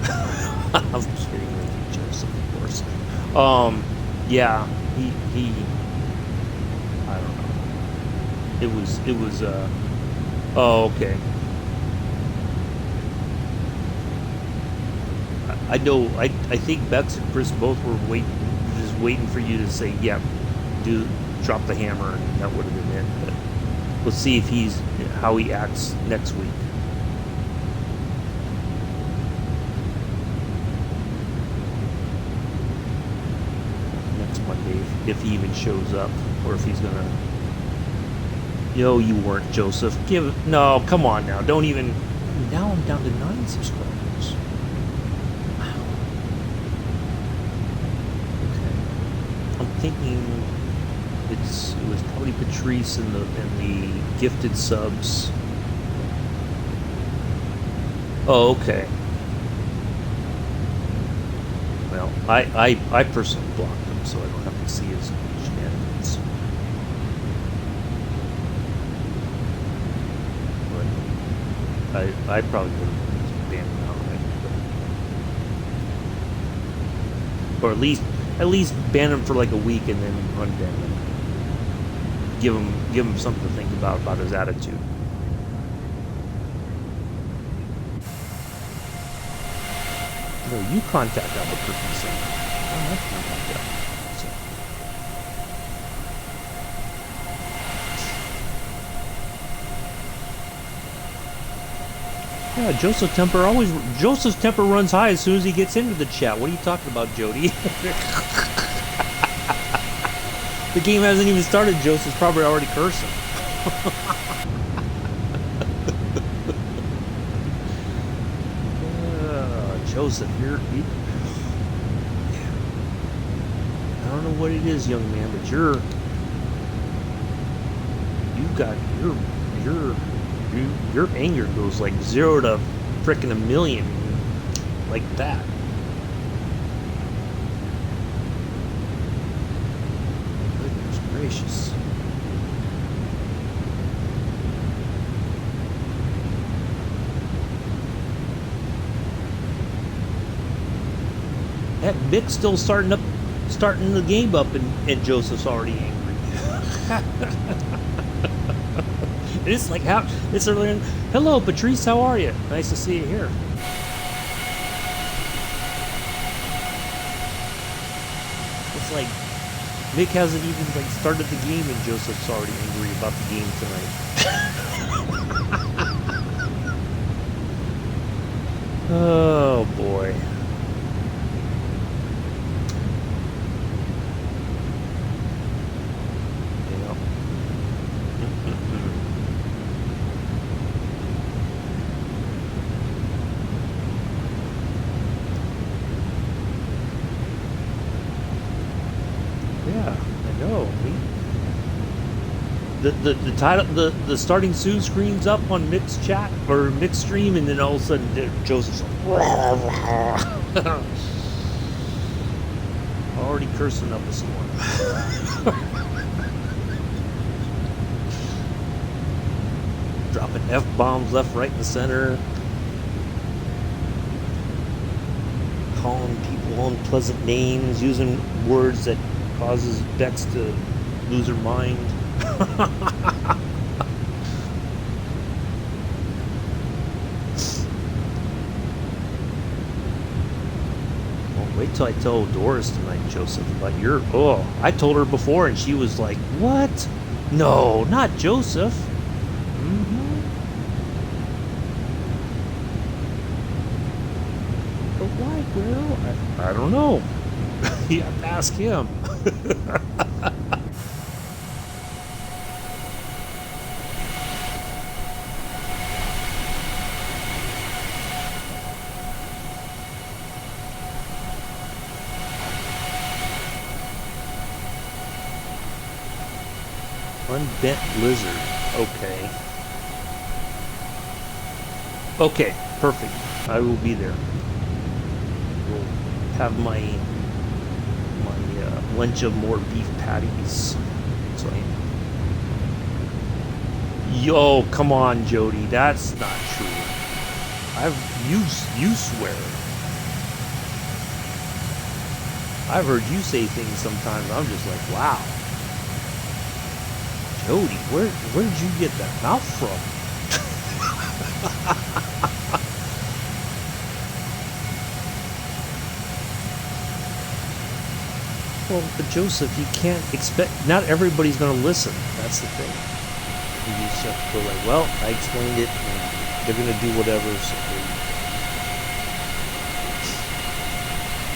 I'm kidding with you, Joseph, of course. Yeah, he. I don't know. It was. Oh, okay. I know. I think Bex and Chris both were waiting for you to say, "Yeah, drop the hammer," and that would have been it. But we'll see if how he acts next week. Next Monday, if he even shows up, or if he's gonna. You weren't, Joseph. No, come on now. Don't even. Now I'm down to 9 subscribers. Wow. Okay. I'm thinking it was probably Patrice and the gifted subs. Oh, okay. Well, I personally blocked him, so I don't have to see his shenanigans. But I probably would have banned him outright. Or at least ban him for like a week and then unban him. Give him something to think about his attitude. No, you contact Albuquerque, so I don't have to contact Albuquerque. Yeah, Joseph's temper runs high as soon as he gets into the chat. What are you talking about, Jody? The game hasn't even started. Joseph's probably already cursing. Joseph, I don't know what it is, young man, but your anger goes like 0 to frickin' 1,000,000 like that. Goodness gracious. That Mick's still starting the game up, and Joseph's already angry. It's like it's early. Hello, Patrice. How are you? Nice to see you here. It's like Mick hasn't even like started the game, and Joseph's already angry about the game tonight. Oh boy. The title, the starting soon screen's up on Mick's chat or Mick's stream, and then all of a sudden Joseph's like, already cursing up a storm. Dropping F-bombs left, right, and center. Calling people unpleasant names, using words that causes Bex to lose her mind. Well, wait till I tell Doris tonight, Joseph, about your... Oh, I told her before, and she was like, what? No, not Joseph. But why, Guerrero? I don't know. You have to ask him. Unbent lizard. Okay. Okay, perfect. I will be there. We'll have my lunch of more beef patties. So yo, come on, Jody. That's not true. You swear. I've heard you say things sometimes. I'm just like, wow. Jody, where did you get that mouth from? Well, but Joseph, you can't expect... Not everybody's going to listen. That's the thing. You just have to go like, well, I explained it, and they're going to do whatever, so...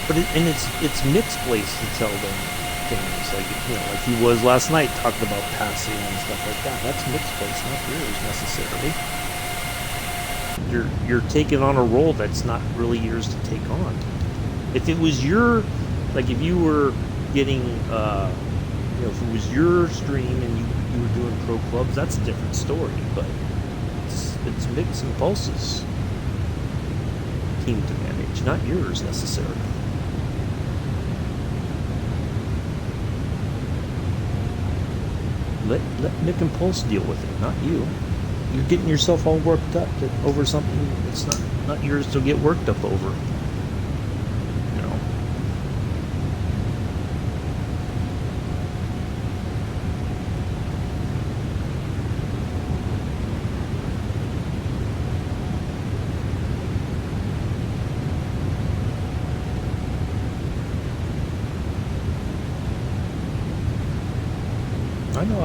But it's Mick's place to tell them things, like, you know, like he was last night talking about passing and stuff like that. That's Mick's place, not yours necessarily. You're taking on a role that's not really yours to take on. If it was your, like, if you were getting, you know, if it was your stream and you were doing pro clubs, that's a different story. But it's Mick's and Pulse's team to manage, not yours necessarily. Let Mick and Pulse deal with it, not you. You're getting yourself all worked up over something that's not yours to get worked up over. You know. I know.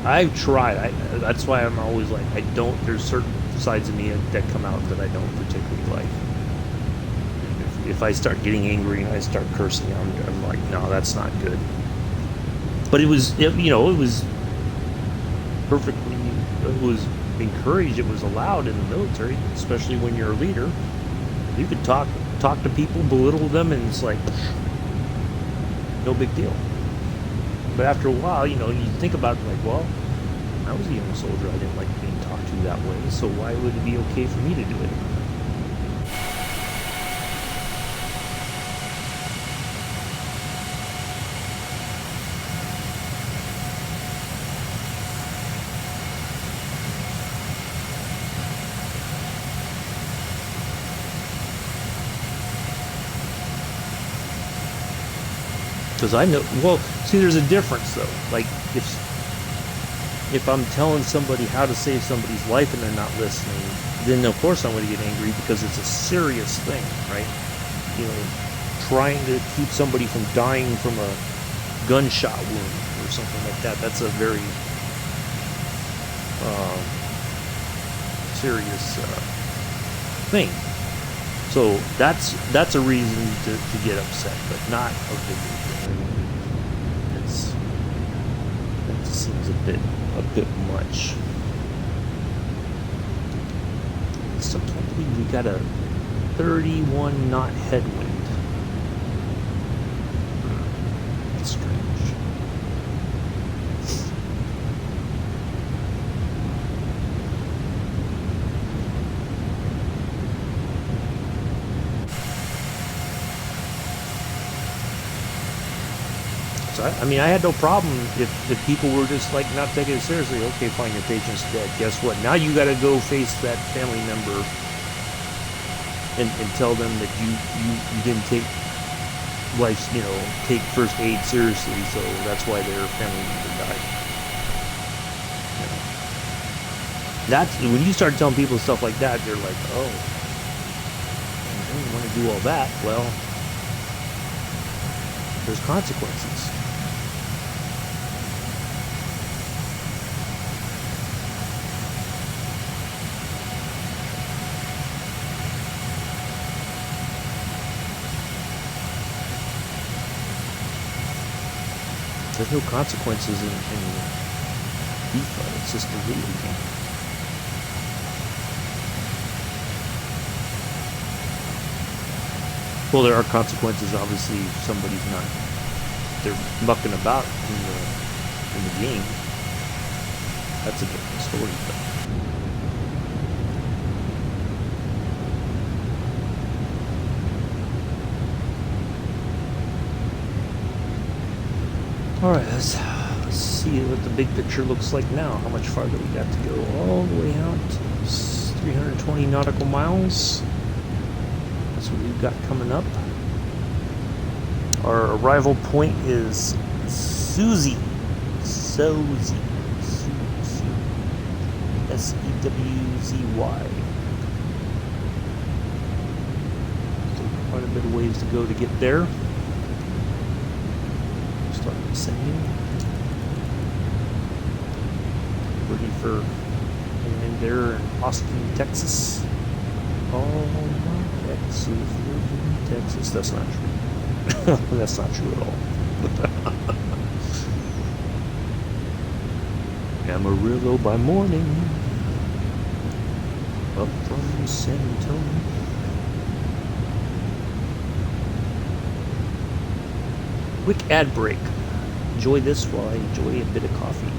I've tried. That's why I'm always like, I don't. There's certain sides of me that come out that I don't particularly like. If I start getting angry and I start cursing, I'm like, no, that's not good. But it was perfectly. It was encouraged. It was allowed in the military, especially when you're a leader. You could talk to people, belittle them, and it's like no big deal. But after a while, you think about it like, well, I was a young soldier. I didn't like being talked to that way, so why would it be okay for me to do it? Because I know, well, see, there's a difference though. Like if I'm telling somebody how to save somebody's life and they're not listening, then of course I'm going to get angry because it's a serious thing, right? Trying to keep somebody from dying from a gunshot wound or something like that. That's a very serious thing. So that's a reason to get upset, but not a big deal. That seems a bit much. I still can't believe we got a 31 knot headwind. That's strange. So I had no problem if people were just like not taking it seriously. Okay, fine, your patient's dead. Guess what? Now you got to go face that family member and tell them that you didn't take life's take first aid seriously. So that's why their family member died. That's when you start telling people stuff like that. They're like, oh, I don't want to do all that. Well, there's consequences. There's no consequences in FIFA. It's just a video game. Well, there are consequences, obviously, if somebody's they're mucking about in the game. That's a different story, but. Alright, let's see what the big picture looks like now. How much farther we got to go? All the way out. 320 nautical miles. That's what we've got coming up. Our arrival point is Suzy. Sewzy. S-E-W-Z-Y. So quite a bit of ways to go to get there. Start descending. Ready for and there in Austin, Texas. Oh my Texas, live in Texas. That's not true. That's not true at all. Amarillo by morning. Up from San Antonio. Quick ad break. Enjoy this while I enjoy a bit of coffee.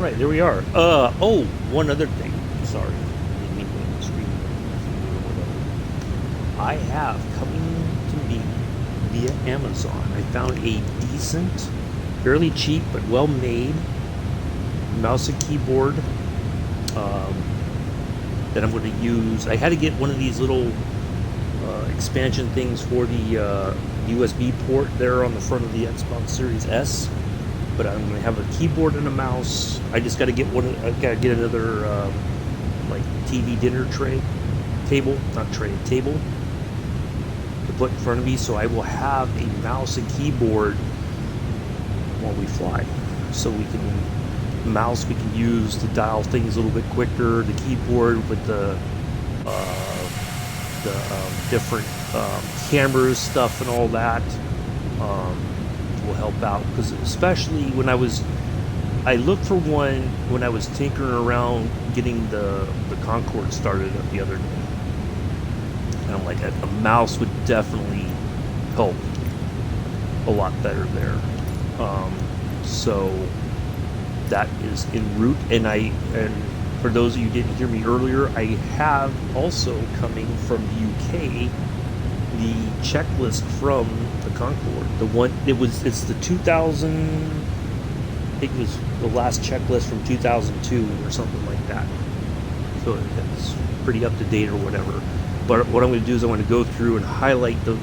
right, there we are. Oh, one other thing. Sorry. Didn't mean to scream or whatever. I have coming to me via Amazon. I found a decent, fairly cheap but well made mouse and keyboard that I'm going to use. I had to get one of these little expansion things for the USB port there on the front of the Xbox Series S. But I'm going to have a keyboard and a mouse. I just got to get one. I got to get another like TV dinner table to put in front of me, so I will have a mouse and keyboard while we fly. So we can use to dial things a little bit quicker. The keyboard with the different cameras stuff and all that will help out, because especially when I looked for one when I was tinkering around getting the Concorde started up the other day, and I'm like, a mouse would definitely help a lot better there. So that is en route, and for those of you who didn't hear me earlier, I have also coming from the UK the checklist from the Concorde. It's the 2000, I think it was the last checklist from 2002 or something like that. So it's pretty up to date or whatever. But what I'm going to do is I'm going to go through and highlight the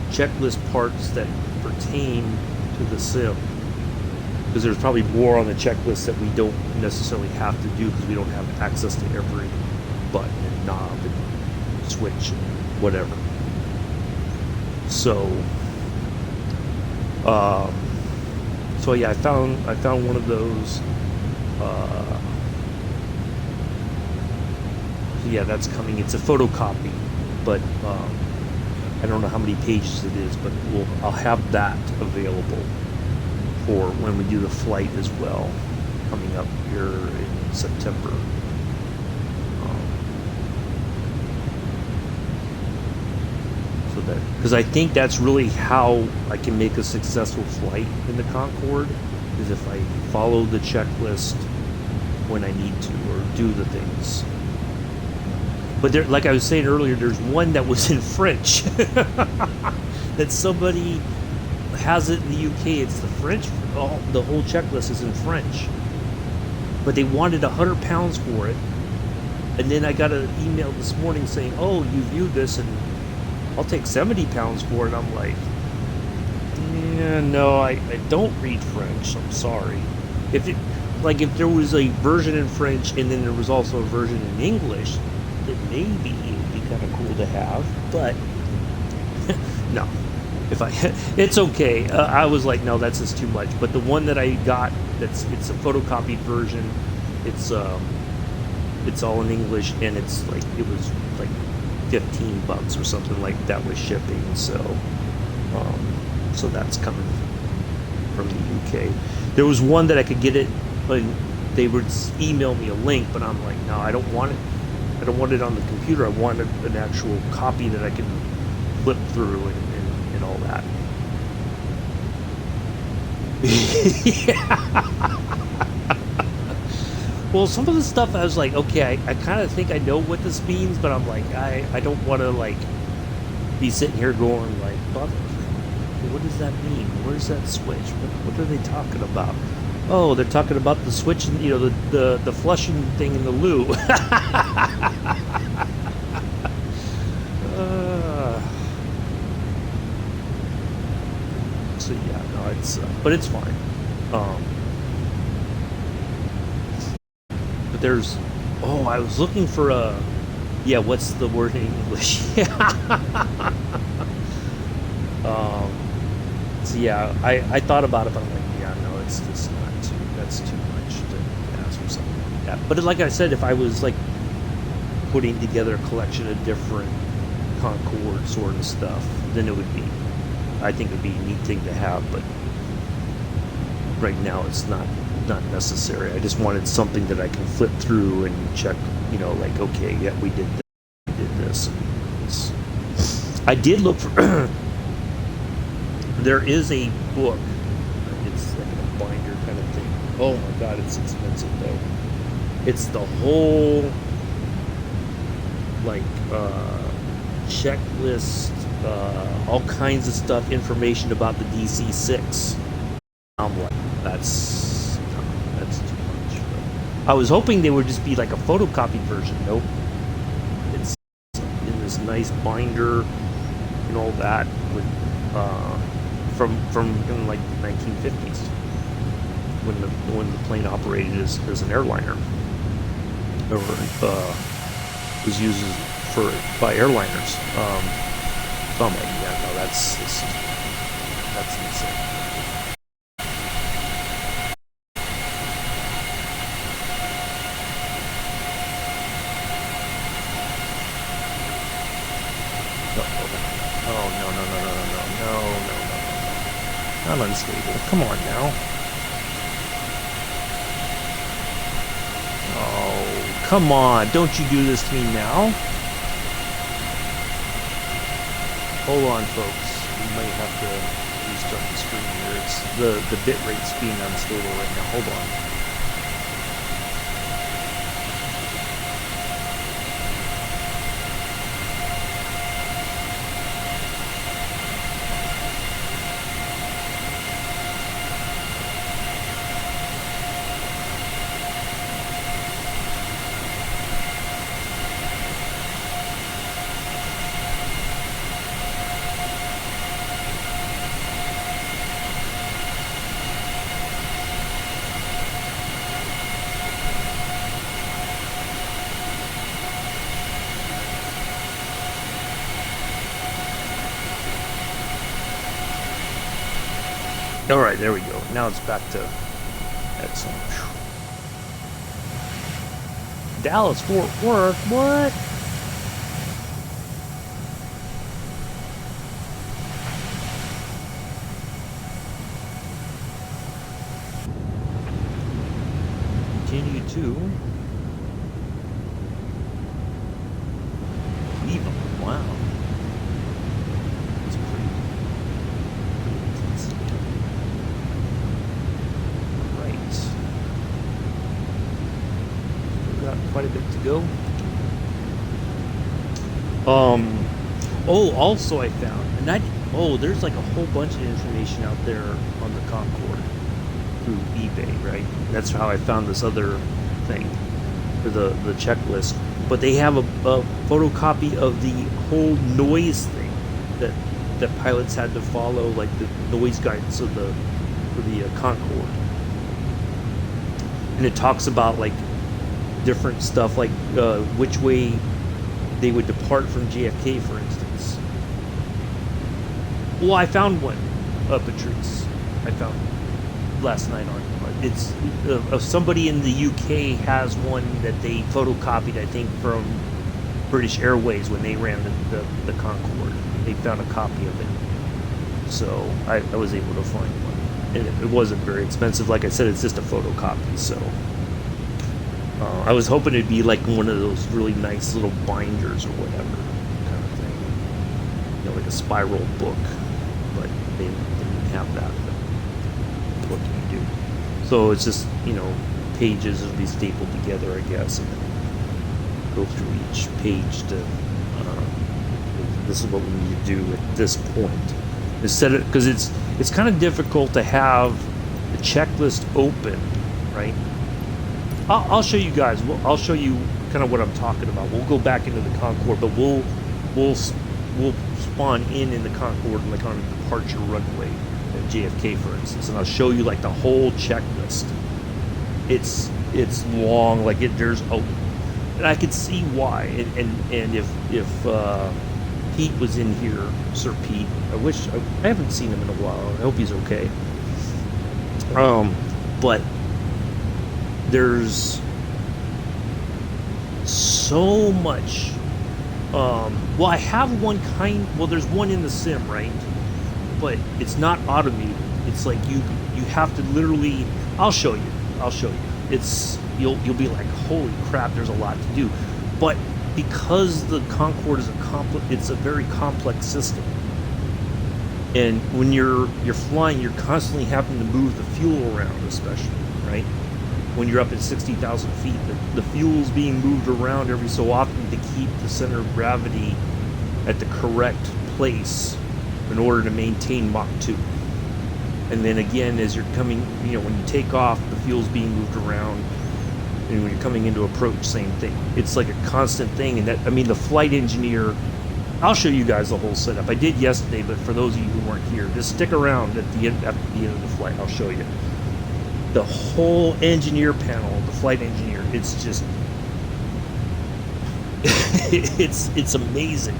checklist parts that pertain to the sim, because there's probably more on the checklist that we don't necessarily have to do because we don't have access to every button and knob and switch and whatever. So yeah, I found one of those. Yeah, that's coming. It's a photocopy, but I don't know how many pages it is, but I'll have that available for when we do the flight as well, coming up here in September. So that, because I think that's really how I can make a successful flight in the Concorde, is if I follow the checklist when I need to, or do the things. But there, like I was saying earlier, there's one that was in French that somebody has it in the UK. It's the French. The whole checklist is in French, but they wanted 100 pounds for it. And then I got an email this morning saying, "Oh, you viewed this, and I'll take 70 pounds for it." I'm like, "Yeah, no, I don't read French. I'm sorry." If there was a version in French and then there was also a version in English, then maybe it would be kind of cool to have. But no. It's okay. I was like, no, that's just too much. But the one that I got, it's a photocopied version. It's all in English, and it was like $15 or something like that with shipping. So that's coming from the UK. There was one that I could get it, but they would email me a link, but I'm like, no, I don't want it. I don't want it on the computer. I want an actual copy that I can flip through and all that. Well, some of the stuff I was like, okay, I kind of think I know what this means, but I'm like, I don't want to like be sitting here going like, what does that mean? Where's that switch? What are they talking about? Oh, they're talking about the switch, the flushing thing in the loo. So yeah, no, but it's fine. But there's, I was looking for what's the word in English? So yeah, I thought about it, but I'm like, yeah, no, it's just that's too much to ask for something like that. But like I said, if I was like putting together a collection of different Concorde sort of stuff, then I think it would be a neat thing to have, but right now it's not necessary. I just wanted something that I can flip through and check, like, okay, yeah, we did this. I did look for, there is a book, it's like a binder kind of thing, Oh my god, it's expensive though. It's the whole like checklist, all kinds of stuff, information about the DC-6. I'm like, that's too much. I was hoping they would just be like a photocopied version. Nope. It's in this nice binder and all that with from in like the 1950s when the plane operated as an airliner, or was used by airliners. Oh my, yeah, no, that's insane. Oh no, not unstable. Come on now. Oh, come on! Don't you do this to me now? Hold on, folks. We might have to restart the screen here. It's the bit rate's being unstable right now. Hold on. All right, there we go. Now it's back to excellent. Dallas, Fort Worth, what? Continue to leave them. Wow. Quite a bit to go. Oh, also I found, there's like a whole bunch of information out there on the Concorde through eBay, right? That's how I found this other thing for the checklist. But they have a photocopy of the whole noise thing that pilots had to follow, like the noise guidance of the Concorde, and it talks about like different stuff, like which way they would depart from JFK, for instance. Well, I found one, Patrice. I found last night on it's somebody in the UK has one that they photocopied, I think, from British Airways when they ran the Concorde. They found a copy of it, so I was able to find one, and it wasn't very expensive. Like I said, it's just a photocopy, so. I was hoping it'd be like one of those really nice little binders or whatever kind of thing, like a spiral book, but they didn't have that. But what can you do? So it's just, pages will be stapled together, I guess, and then go through each page to. This is what we need to do at this point. Instead of, because it's kind of difficult to have the checklist open, right? I'll show you guys. I'll show you kind of what I'm talking about. We'll go back into the Concorde, but we'll spawn in the Concorde, like on a departure runway at JFK, for instance, and I'll show you like the whole checklist. It's long, like there's and I could see why. And if Pete was in here, Sir Pete, I haven't seen him in a while. I hope he's okay. But there's so much. I have one there's one in the sim, right? But it's not automated. It's like you have to literally. I'll show you. It's you'll be like, holy crap, there's a lot to do. But because the Concorde is it's a very complex system, and when you're flying, you're constantly having to move the fuel around, especially, right? When you're up at 60,000 feet, the fuel's being moved around every so often to keep the center of gravity at the correct place in order to maintain Mach 2. And then again, as you're coming, when you take off, the fuel's being moved around. And when you're coming into approach, same thing. It's like a constant thing. And the flight engineer, I'll show you guys the whole setup. I did yesterday, but for those of you who weren't here, just stick around after the end of the flight. I'll show you. The whole engineer panel, the flight engineer, it's just, it's amazing.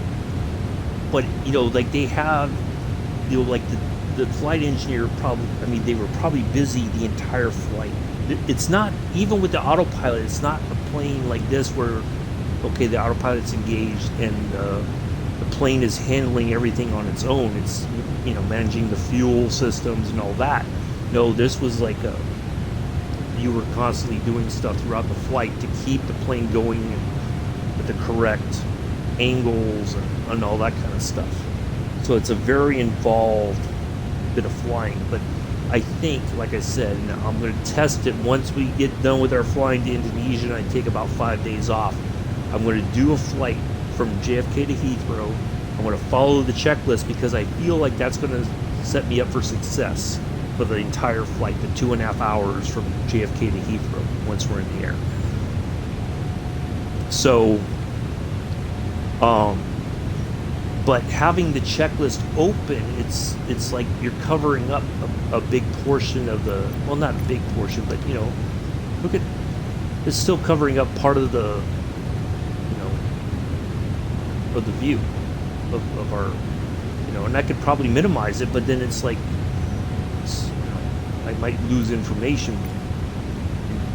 But, like they have, like the flight engineer probably, they were probably busy the entire flight. It's not, even with the autopilot, it's not a plane like this where, okay, the autopilot's engaged and the plane is handling everything on its own. It's, managing the fuel systems and all that. No, this was like you were constantly doing stuff throughout the flight to keep the plane going with the correct angles and all that kind of stuff. So it's a very involved bit of flying, but I think, like I said, I'm going to test it once we get done with our flying to Indonesia and I take about 5 days off. I'm going to do a flight from JFK to Heathrow. I'm going to follow the checklist because I feel like that's going to set me up for success for the entire flight, the 2.5 hours from JFK to Heathrow once we're in the air. So, but having the checklist open, it's like you're covering up a big portion of the, well, not a big portion, but look at, it's still covering up part of the, of the view of our, and I could probably minimize it, but then it's like, I might lose information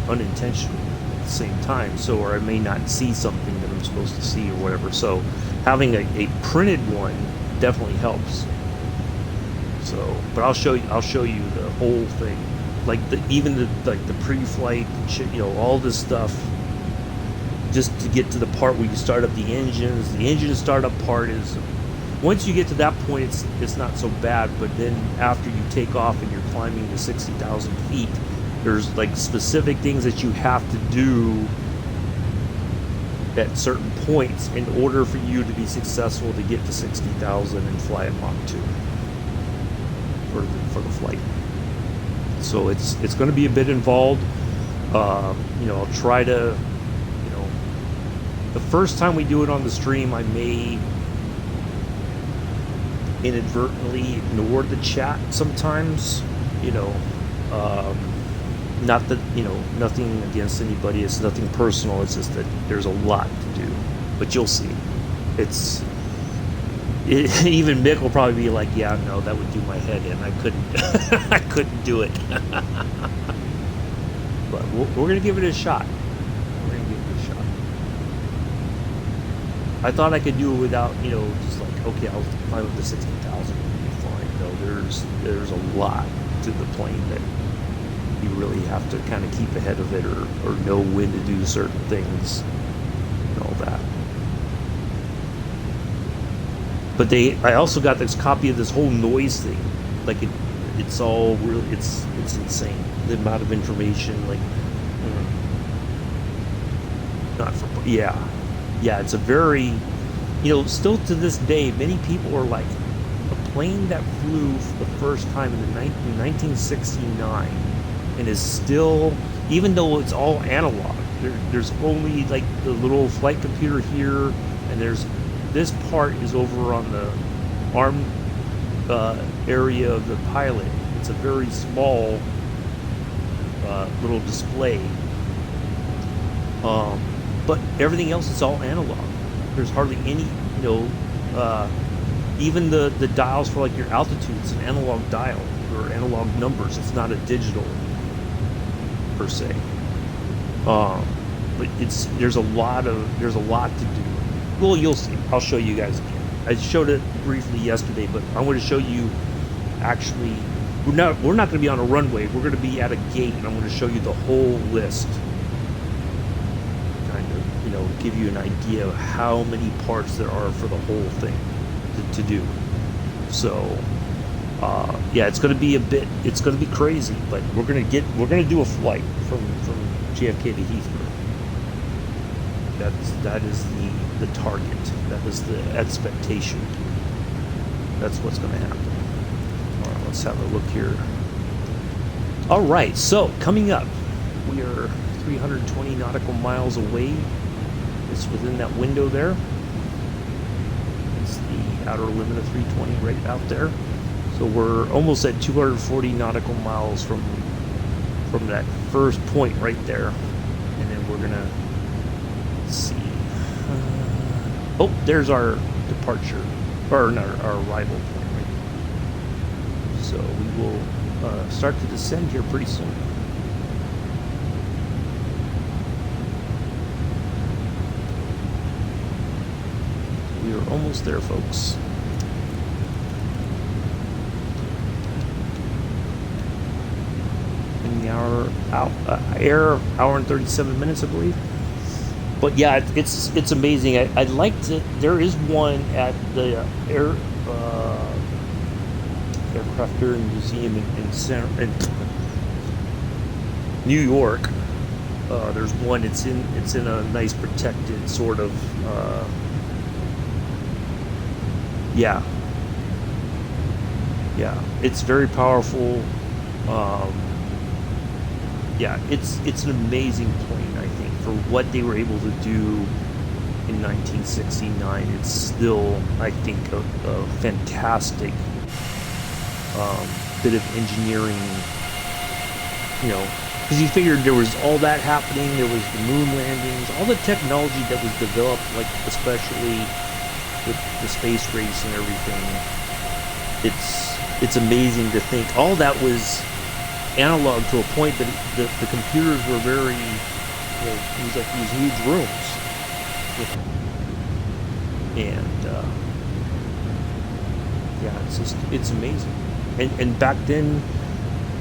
unintentionally at the same time, or I may not see something that I'm supposed to see or whatever. So having a printed one definitely helps. So, but I'll show you the whole thing, like even the pre-flight, all this stuff, just to get to the part where you start up the engines. The engine startup part is, once you get to that point, it's not so bad. But then after you take off and you're climbing to 60,000 feet, there's like specific things that you have to do at certain points in order for you to be successful to get to 60,000 and fly at Mach 2 for the flight. So it's going to be a bit involved. I'll try to, the first time we do it on the stream, I may inadvertently ignore the chat sometimes. Not that, nothing against anybody. It's nothing personal. It's just that there's a lot to do. But you'll see. Even Mick will probably be like, yeah, no, that would do my head in. I couldn't do it. But we're going to give it a shot. I thought I could do it without, just like, okay, I'll climb up to 60,000 and be fine. No, there's a lot to the plane that you really have to kind of keep ahead of it or know when to do certain things and all that. But I also got this copy of this whole noise thing. Like it's all really, it's insane. The amount of information, like, yeah, it's a very, still to this day, many people are like, a plane that flew for the first time in 1969 and is still, even though it's all analog, there's only like the little flight computer here, and this part is over on the arm area of the pilot. It's a very small little display. But everything else is all analog. There's hardly any, even the dials for like your altitude, it's an analog dial or analog numbers. It's not a digital per se. But there's a lot to do. Well, you'll see. I'll show you guys again. I showed it briefly yesterday, but I want to show you actually. We're not going to be on a runway. We're going to be at a gate, and I'm going to show you the whole list. Give you an idea of how many parts there are for the whole thing to do. So Yeah, it's going to be it's going to be crazy, but we're going to do a flight from JFK to Heathrow. That is the target. That is the expectation. That's what's going to happen. All right, let's have a look here. All right, so coming up, we are 320 nautical miles away. It's within that window there. It's the outer limit of 320 right out there. So we're almost at 240 nautical miles from that first point right there. And then we're gonna see. Oh, there's our departure, or not our arrival point right there. So we will start to descend here pretty soon. We are almost there, folks. In the hour and 37 minutes, I believe. But yeah, it's amazing. I'd like to. There is one at the Aircraft Museum in New York. There's one. It's in a nice protected sort of. Yeah, it's very powerful. Yeah, it's an amazing plane. I think for what they were able to do in 1969, it's still, I think, a fantastic bit of engineering. You know, because you figured there was all that happening. There was the moon landings, all the technology that was developed, like especially with the space race and everything. It's amazing to think all that was analog to a point, but the computers were very, it was like these huge rooms, and yeah, it's amazing. And back then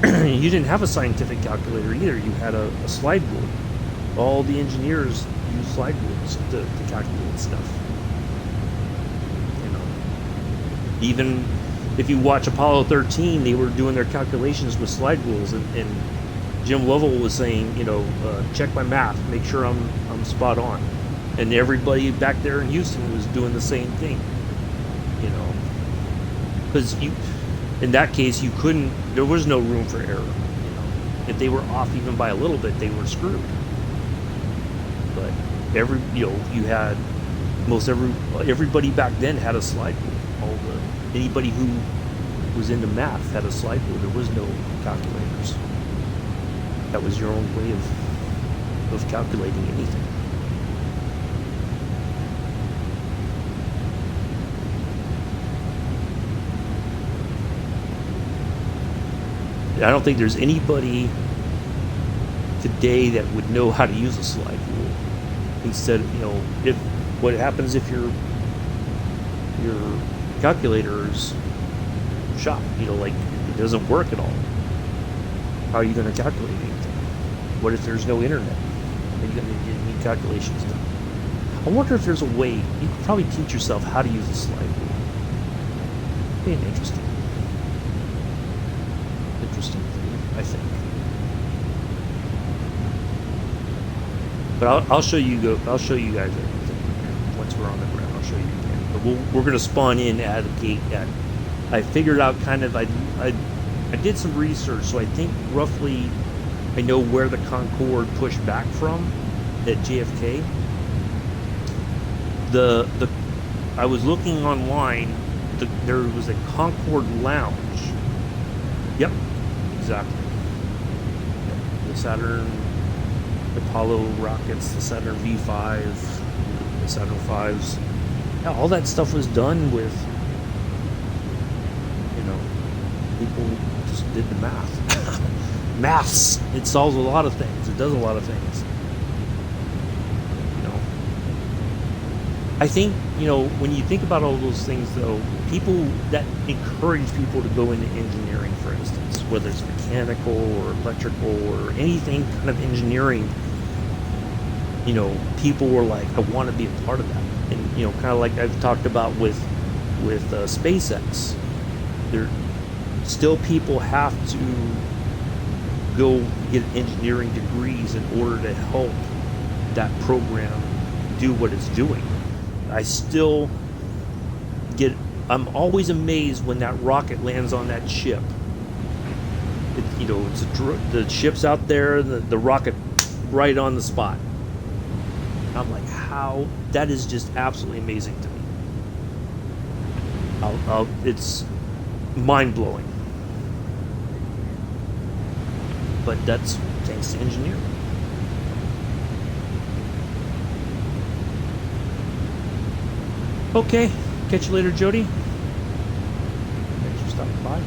you didn't have a scientific calculator either. You had a slide rule. All the engineers used slide rules to calculate stuff. Even if you watch Apollo 13, they were doing their calculations with slide rules, and Jim Lovell was saying, check my math, make sure I'm spot on. And everybody back there in Houston was doing the same thing, because in that case, there was no room for error. If they were off even by a little bit, they were screwed. But you had everybody back then had a slide rule. Anybody who was into math had a slide rule. There was no calculators. That was your own way of calculating anything. I don't think there's anybody today that would know how to use a slide rule. Instead, if what happens if your calculator's shot, like it doesn't work at all. How are you going to calculate anything? What if there's no internet? Are you going to need calculations done? I wonder if there's a way you could probably teach yourself how to use a slide rule. Be an interesting thing, I think. But I'll show you guys everything once we're on the ground. I'll show you. We're going to spawn in at a gate that I figured out I did some research, so I think roughly I know where the Concorde pushed back from at JFK. I was looking online, there was a Concorde lounge. Yep, exactly. The Saturn, the Apollo rockets, the Saturn V5, the Saturn V's. Yeah, all that stuff was done with, people just did the math. Maths. It solves a lot of things. It does a lot of things. I think, when you think about all those things, though, people that encourage people to go into engineering, for instance, whether it's mechanical or electrical or anything kind of engineering, people were like, I want to be a part of that. And, kind of like I've talked about with SpaceX. still people have to go get engineering degrees in order to help that program do what it's doing. I'm always amazed when that rocket lands on that ship. The ship's out there, the rocket right on the spot. I'm like, how? That is just absolutely amazing to me. It's mind-blowing. But that's thanks to engineering. Okay, catch you later, Jody. Thanks for stopping by.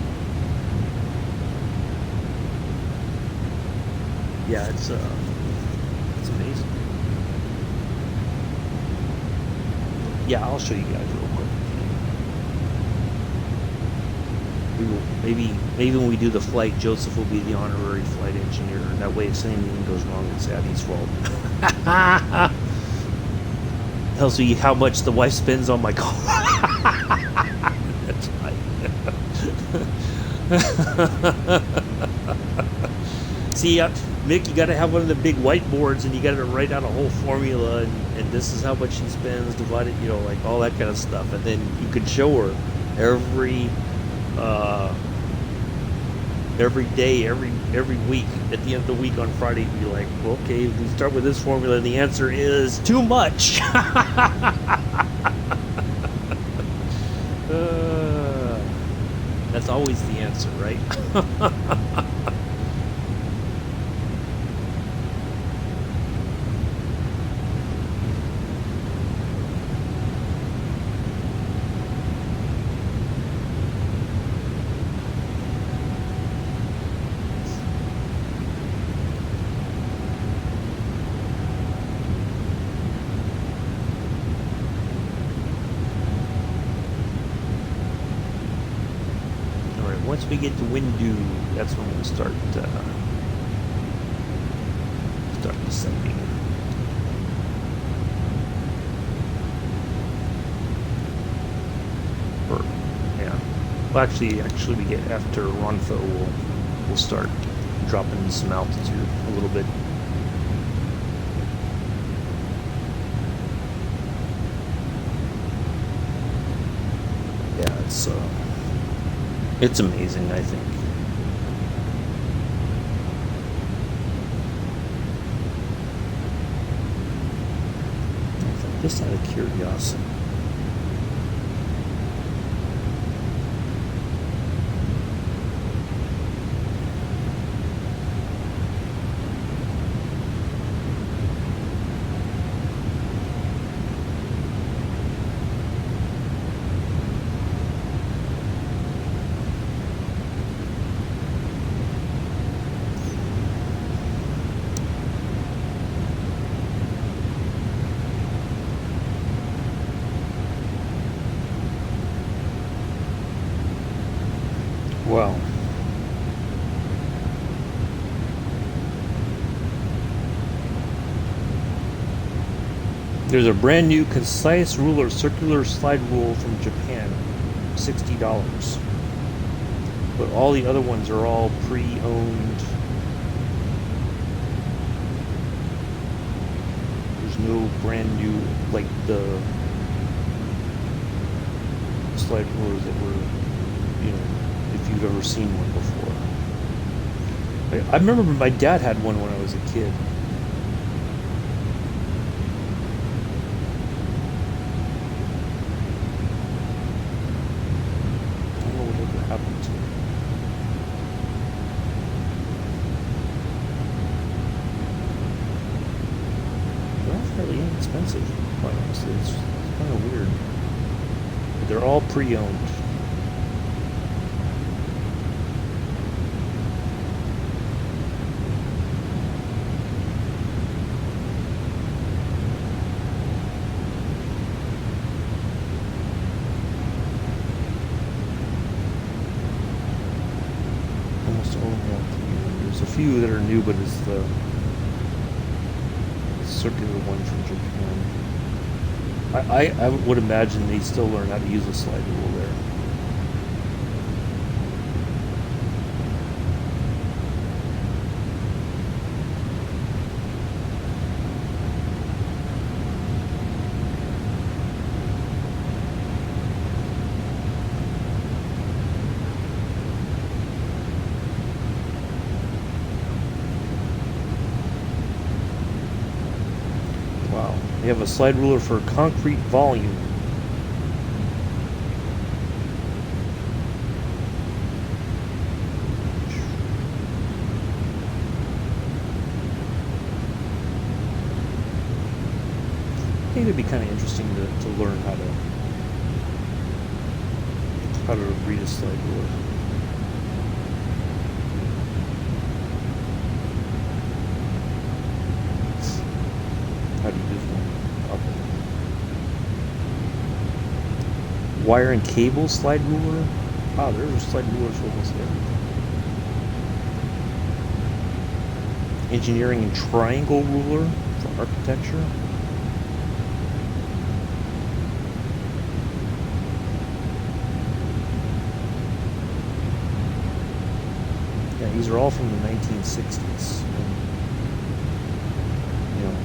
Yeah, it's amazing. Yeah, I'll show you guys real quick. We will maybe when we do the flight, Joseph will be the honorary flight engineer, and that way if anything goes wrong, it's Abby's fault. Tells you how much the wife spends on my car. That's right. See, Mick, you got to have one of the big whiteboards, and you got to write out a whole formula, and this is how much she spends divided, like all that kind of stuff, and then you could show her every day, every week. At the end of the week on Friday, you'd be like, well, okay, we start with this formula, and the answer is too much. That's always the answer, right? Once we get to Windu, that's when we'll start descending. Well, actually, we get after Ronfo, we'll start dropping some altitude a little bit. Yeah, it's amazing, I think. Just out of curiosity. Wow. There's a brand new concise ruler, circular slide rule from Japan, $60. But all the other ones are all pre-owned. There's no brand new, like the slide rulers that were, if you've ever seen one before. I remember my dad had one when I was a kid. I don't know whatever happened to it. They're all fairly inexpensive, quite honestly. It's kind of weird. But they're all pre-owned. There's a few that are new, but it's the circular one from Japan. I would imagine they still learn how to use a slide rule there. We have a slide ruler for concrete volume. I think it'd be kind of interesting to learn how to read a slide ruler. How do you use one? Okay. Wire and cable slide ruler. Wow, there's slide rulers for almost everything. Engineering and triangle ruler for architecture. Yeah, these are all from the 1960s. And, you know,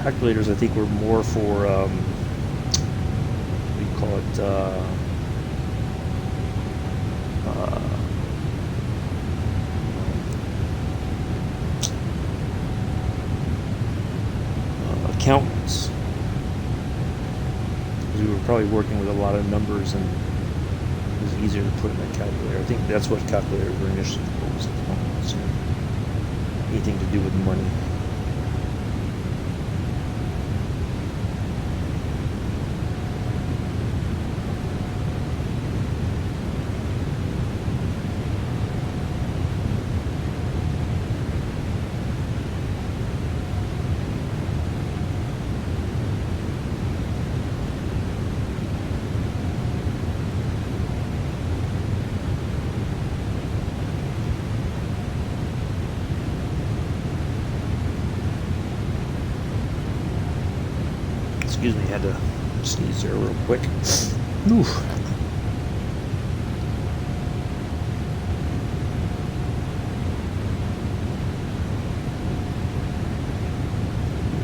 calculators, I think, were more for what do you call it? Accountants. Because we were probably working with a lot of numbers, and it was easier to put in a calculator. I think that's what calculators were initially proposed. So anything to do with money. Excuse me, had to sneeze there real quick. Oof.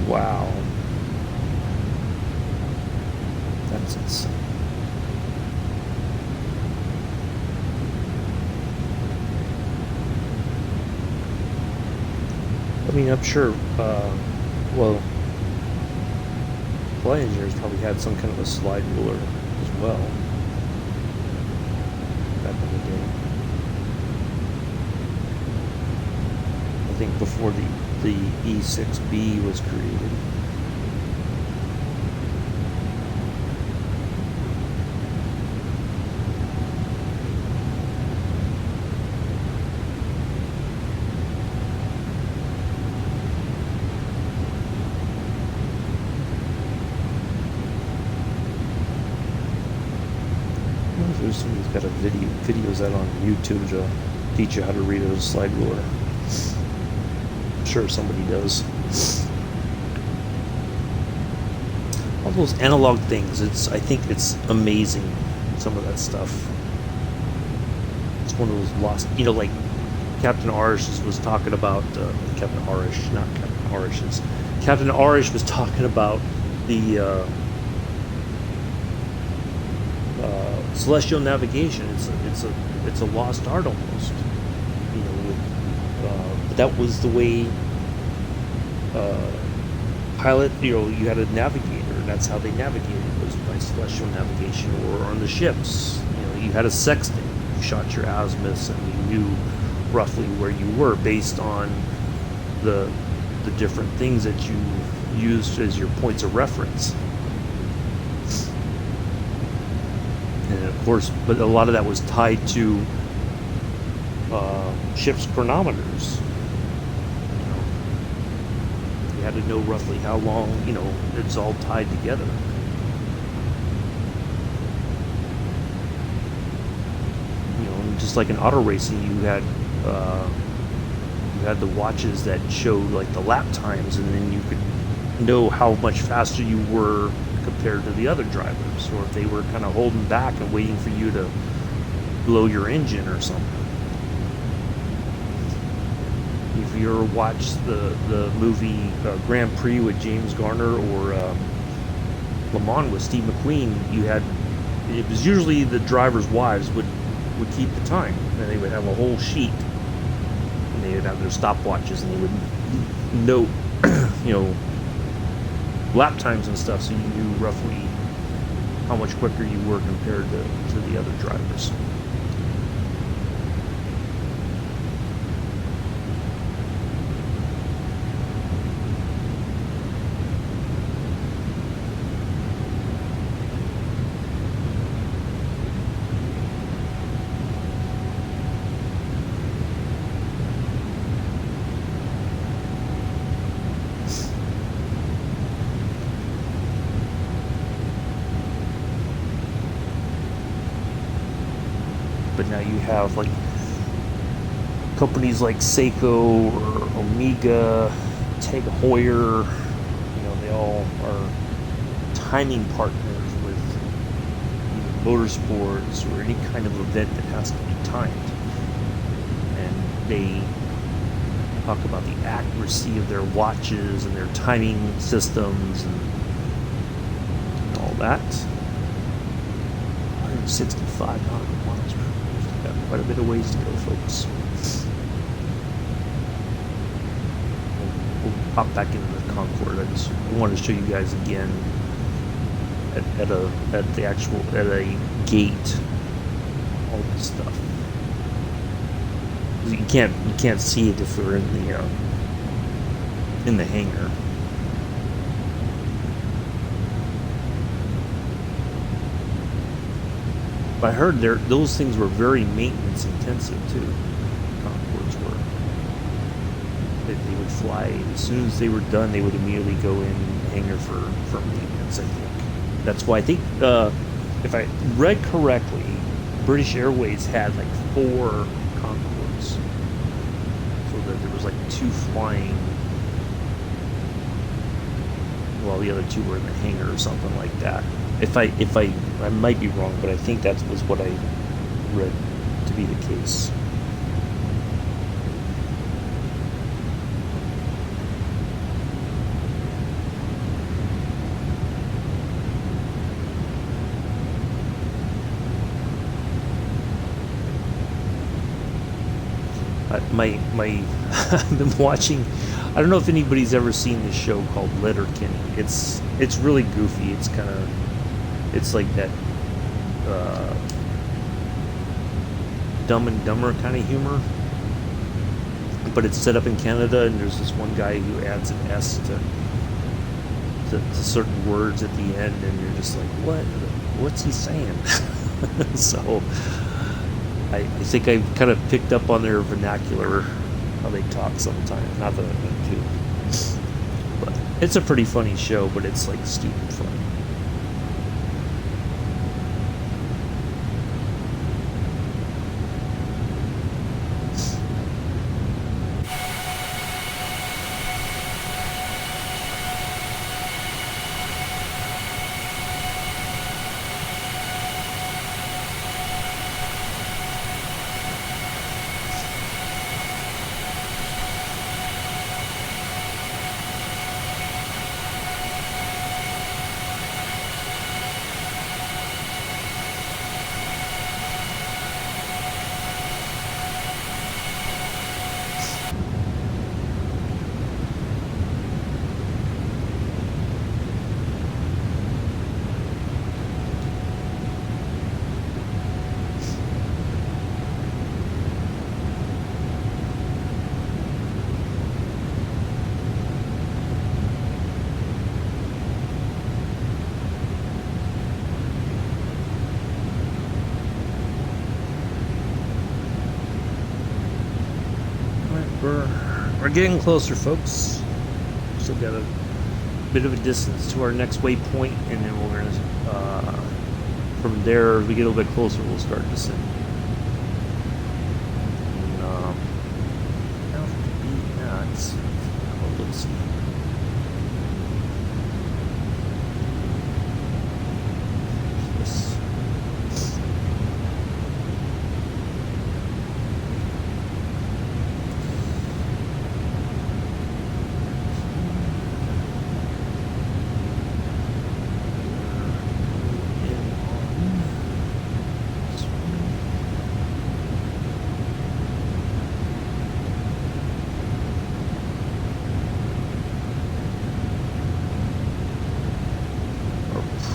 Wow. That's insane. I mean, I'm sure, well, flight engineers probably had some kind of a slide ruler as well back in the day. I think before the E6B was created. Somebody's got a videos out on YouTube to teach you how to read a slide ruler. I'm sure somebody does. All those analog things, I think it's amazing, some of that stuff. It's one of those lost, like Captain Arish was talking about, Captain Arish, not Captain Arish's. Captain Arish was talking about the celestial navigation. It's a lost art almost, but that was the way pilot, you had a navigator, and that's how they navigated, was by celestial navigation, or on the ships, you had a sextant. You shot your azimuths and you knew roughly where you were based on the different things that you used as your points of reference. And of course, but a lot of that was tied to ships' chronometers. You had to know roughly how long, it's all tied together. Just like in auto racing, you had the watches that showed like the lap times, and then you could know how much faster you were compared to the other drivers, or if they were kind of holding back and waiting for you to blow your engine or something. If you ever watched the movie Grand Prix with James Garner, or Le Mans with Steve McQueen, it was usually the drivers' wives would keep the time, and they would have a whole sheet, and they would have their stopwatches, and they would note you know, lap times and stuff, so you knew roughly how much quicker you were compared to the other drivers. But now you have like companies like Seiko or Omega, Tag Heuer, you know, they all are timing partners with either motorsports or any kind of event that has to be timed. And they talk about the accuracy of their watches and their timing systems and all that. 165 nautical miles. Got quite a bit of ways to go, folks. We'll pop back into the Concorde. I just wanted to show you guys again at a gate all this stuff. You can't see it if we're in the hangar. I heard those things were very maintenance intensive too. Concords were. They would fly as soon as they were done. They would immediately go in hangar for maintenance. I think that's why I think if I read correctly, British Airways had like 4 Concords, so that there was like 2 flying, while the other 2 were in the hangar or something like that. If I might be wrong, but I think that was what I read to be the case. I've been watching. I don't know if anybody's ever seen this show called Letterkenny. It's really goofy. It's like that Dumb and Dumber kind of humor, but it's set up in Canada, and there's this one guy who adds an S to certain words at the end, and you're just like, what's he saying? So I think I kind of picked up on their vernacular, how they talk sometimes. Not that I mean to, but it's a pretty funny show, but it's like stupid funny. We're getting closer, folks. Still got a bit of a distance to our next waypoint, and then we're gonna from there, as we get a little bit closer, we'll start descending. And now to be nuts. Let's see.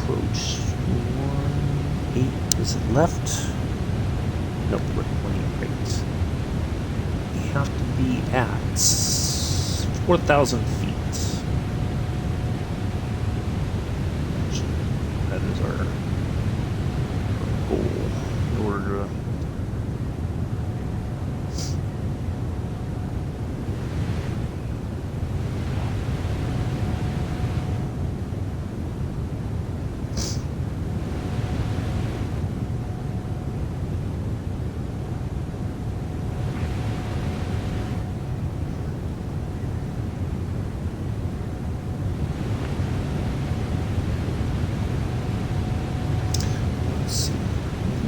approach. 18, is it left? Nope, we're 20 right. We have to be at 4,000 feet. That is our goal in order to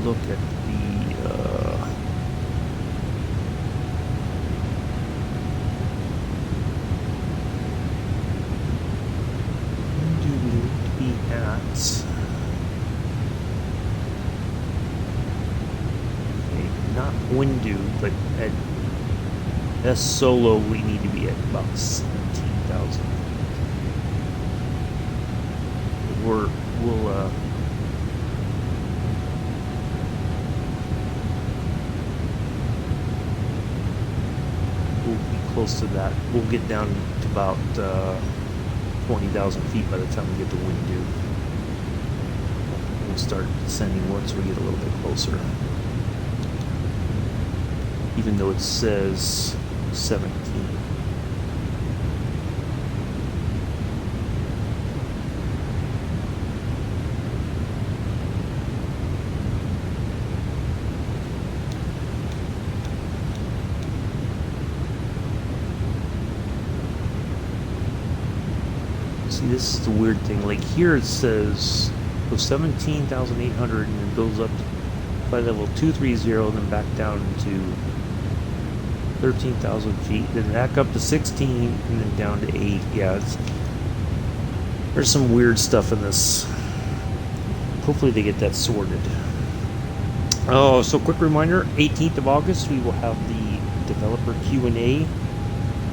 look at the when do we need to be at? Okay, not Windu, but at S Solo we need to be at about 17,000. We'll close to that. We'll get down to about 20,000 feet by the time we get to Windu. We'll start descending once we get a little bit closer. Even though it says 17. See, this is the weird thing. Like here it says 17,800 and then builds up to flight level 230, then back down to 13,000 feet, then back up to 16, and then down to 8. Yeah, there's some weird stuff in this. Hopefully they get that sorted. Oh, so quick reminder, 18th of August we will have the developer Q&A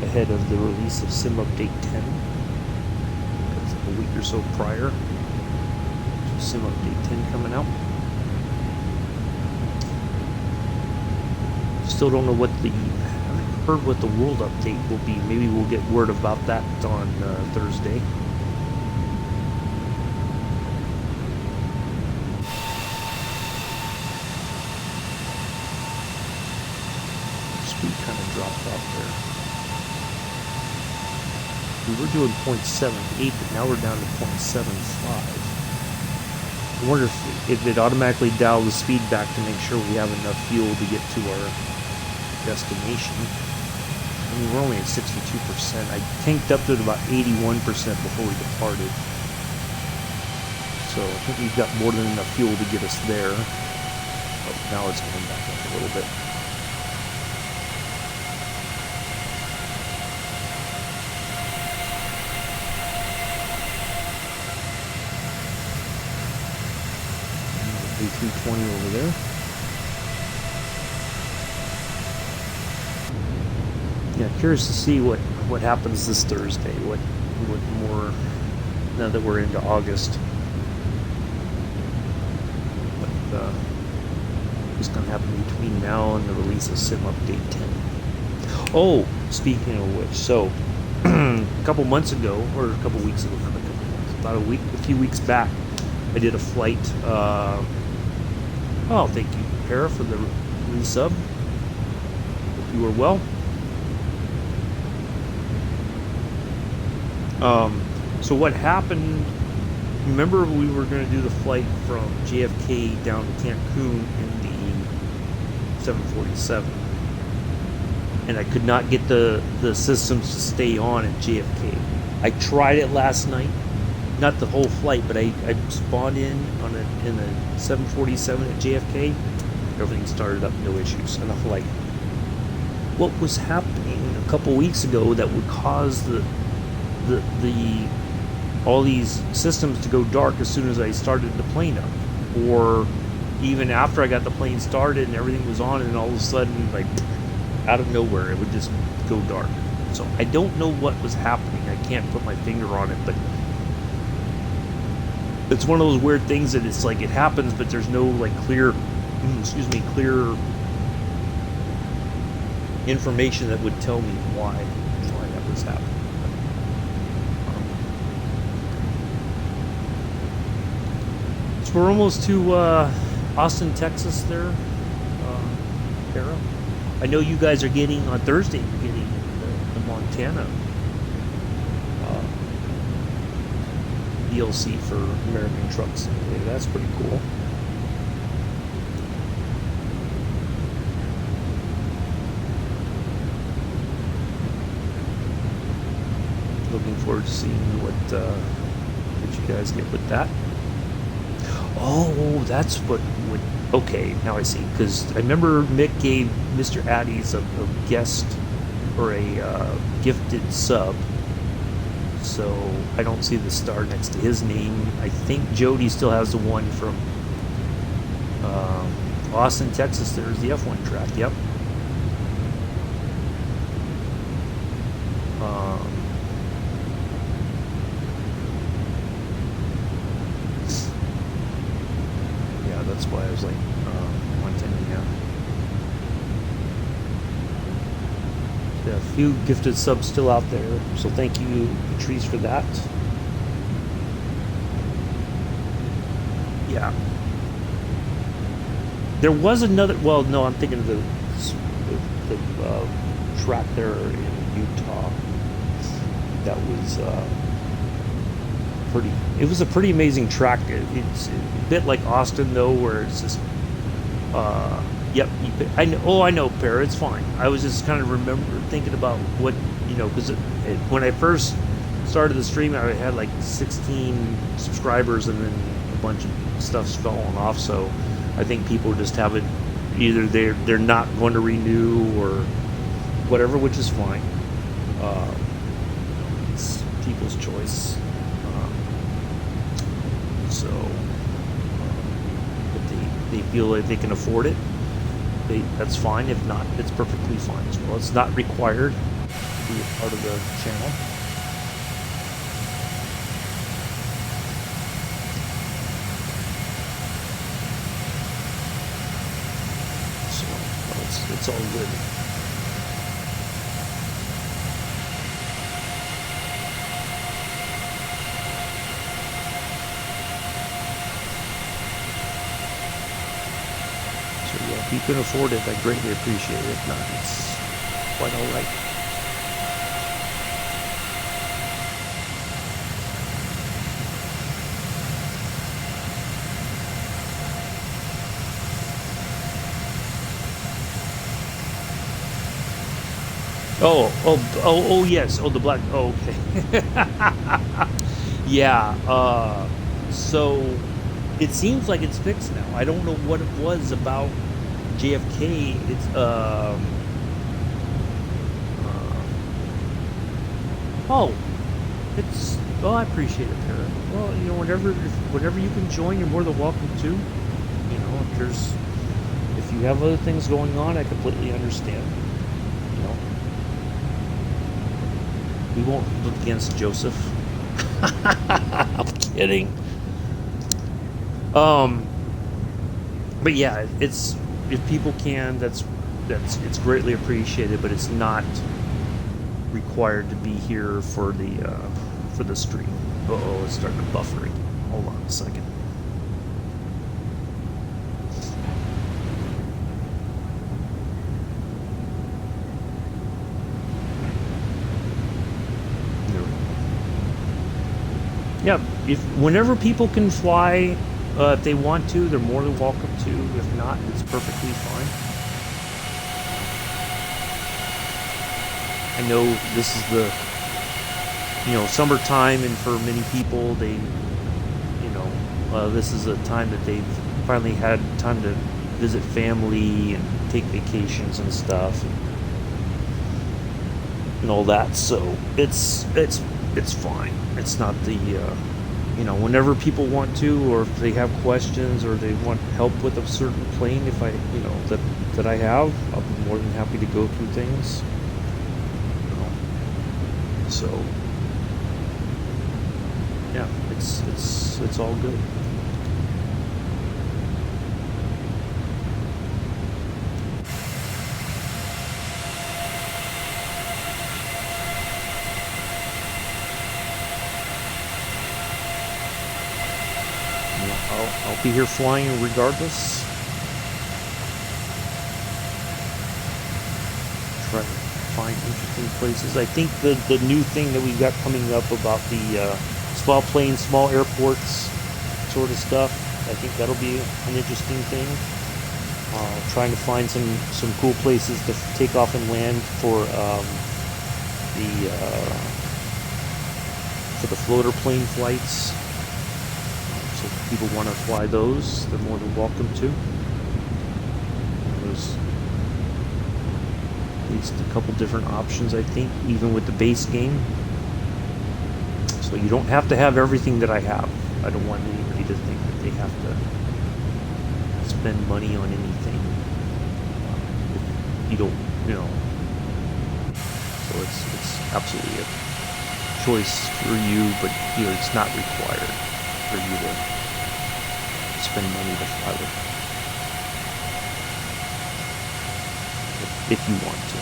ahead of the release of Sim Update 10. A week or so prior to Sim Update 10 coming out. Still don't know what I haven't heard what the world update will be. Maybe we'll get word about that on Thursday. Speed kind of dropped off there. We were doing 0.78, but now we're down to 0.75. I wonder if it automatically dialed the speed back to make sure we have enough fuel to get to our destination. I mean, we're only at 62%. I tanked up to about 81% before we departed. So I think we've got more than enough fuel to get us there. Oh, now it's going back up a little bit. A320 over there. Yeah, curious to see what happens this Thursday. What more now that we're into August. What's going to happen between now and the release of Sim Update 10? Oh, speaking of which, so a couple months ago, or a couple weeks ago, not a couple months, about a few weeks back, I did a flight. Oh, thank you, Para, for the resub. Hope you were well. So what happened, remember we were going to do the flight from JFK down to Cancun in the 747. And I could not get the systems to stay on at JFK. I tried it last night. Not the whole flight, but I spawned in a 747 at JFK. Everything started up, no issues. And I'm like, what was happening a couple weeks ago that would cause all these systems to go dark as soon as I started the plane up, or even after I got the plane started and everything was on, and all of a sudden, like out of nowhere, it would just go dark. So I don't know what was happening. I can't put my finger on it, but it's one of those weird things that it's like it happens, but there's no like clear, clear information that would tell me why that was happening. So we're almost to Austin, Texas there, Tara. I know you guys are getting, on Thursday, you're getting the Montana DLC for American Truck Simulator. That's pretty cool. Looking forward to seeing what you guys get with that. Oh, that's what would. Okay, now I see. Because I remember Mick gave Mr. Addy's a guest or a gifted sub. So I don't see the star next to his name. I think Jody still has the one from Austin, Texas. There's the F1 track. Yep. Yeah, that's why I was like, Montana, yeah. A few gifted subs still out there, so thank you, Patrice, for that. Yeah. There was another, well, no, I'm thinking of the track there in Utah. That was pretty, it was a pretty amazing track. It's a bit like Austin, though, where it's just, yep, I know, Para, it's fine. I was just kind of thinking about what, because when I first started the stream, I had like 16 subscribers, and then a bunch of stuff's fallen off, so I think people just have it, either they're not going to renew or whatever, which is fine. It's people's choice. If they feel like they can afford it, that's fine. If not, it's perfectly fine as well. It's not required to be a part of the channel. So it's all good. If you can afford it, I greatly appreciate it. If not, it's quite all right. Oh, yes. Oh, the black. Oh, okay. Yeah. So it seems like it's fixed now. I don't know what it was about JFK. It's I appreciate it, Para. Well, whenever you can join, you're more than welcome to. If you have other things going on, I completely understand. We won't look against Joseph. I'm kidding. But yeah, it's, if people can, it's greatly appreciated, but it's not required to be here for the stream. Uh-oh, it's starting to buffer again. Hold on a second. Yeah, whenever people can fly, if they want to, they're more than welcome to. If not, it's perfectly fine. I know this is the, summertime, and for many people, they, this is a time that they've finally had time to visit family and take vacations and stuff, and all that. So it's fine. It's not the, whenever people want to, or if they have questions, or they want help with a certain plane, if I, that I have, I'll be more than happy to go through things. So, yeah, it's all good. I'll be here flying regardless. Try to find interesting places. I think the new thing that we've got coming up about the small planes, small airports sort of stuff, I think that'll be an interesting thing. Trying to find some cool places to take off and land for the floater plane flights. So if people want to fly those, they're more than welcome to. There's at least a couple different options, I think, even with the base game. So you don't have to have everything that I have. I don't want anybody to think that they have to spend money on anything. If you don't, you know. So it's absolutely a choice for you, but you know, it's not required for you to spend money to fly with, if you want to.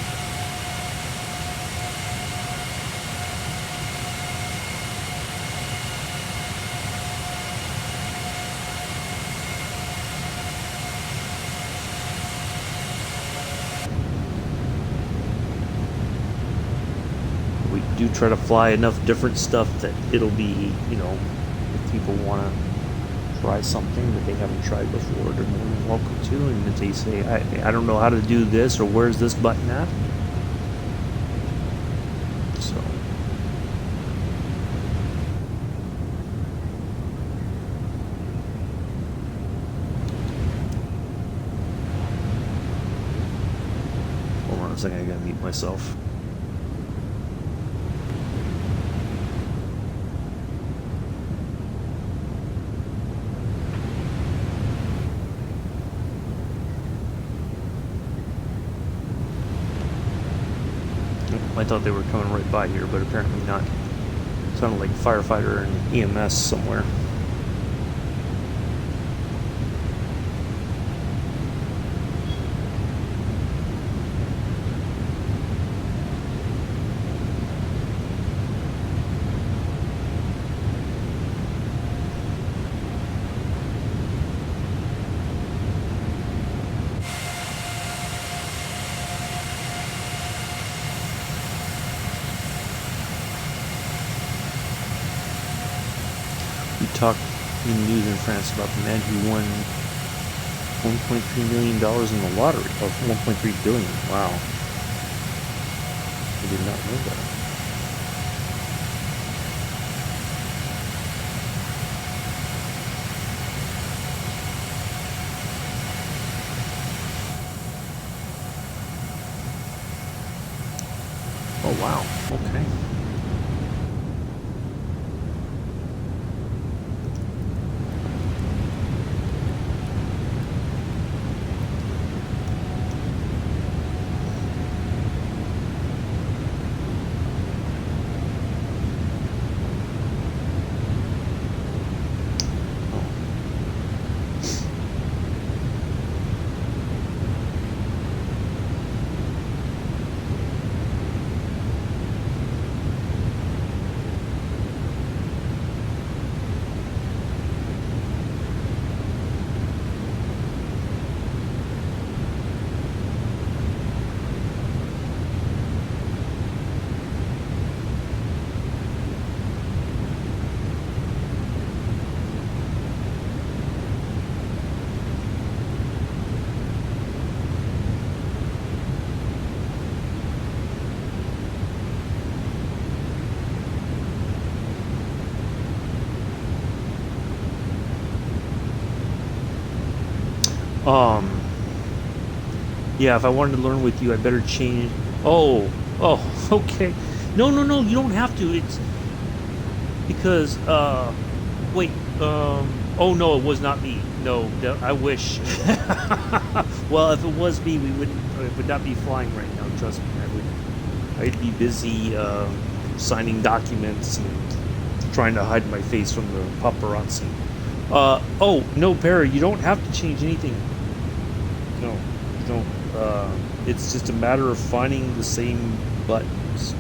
We do try to fly enough different stuff that it'll be, you know, if people want to try something that they haven't tried before, they're more than welcome to. And if they say, I don't know how to do this, or where's this button at? So hold on a second, I gotta mute myself. I thought they were coming right by here, but apparently not. Sounded like a firefighter and EMS somewhere. We talked in the news in France about the man who won $1.3 million in the lottery, or $1.3 billion. Wow. I did not know that. Oh, wow. Okay. Yeah, if I wanted to learn with you, I better change. Oh, okay. No, you don't have to. It's because, wait, oh no, it was not me. No, I wish. Well, if it was me, it would not be flying right now, trust me. I'd be busy, signing documents and trying to hide my face from the paparazzi. Oh, no, Perry, you don't have to change anything. No, you don't. It's just a matter of finding the same buttons.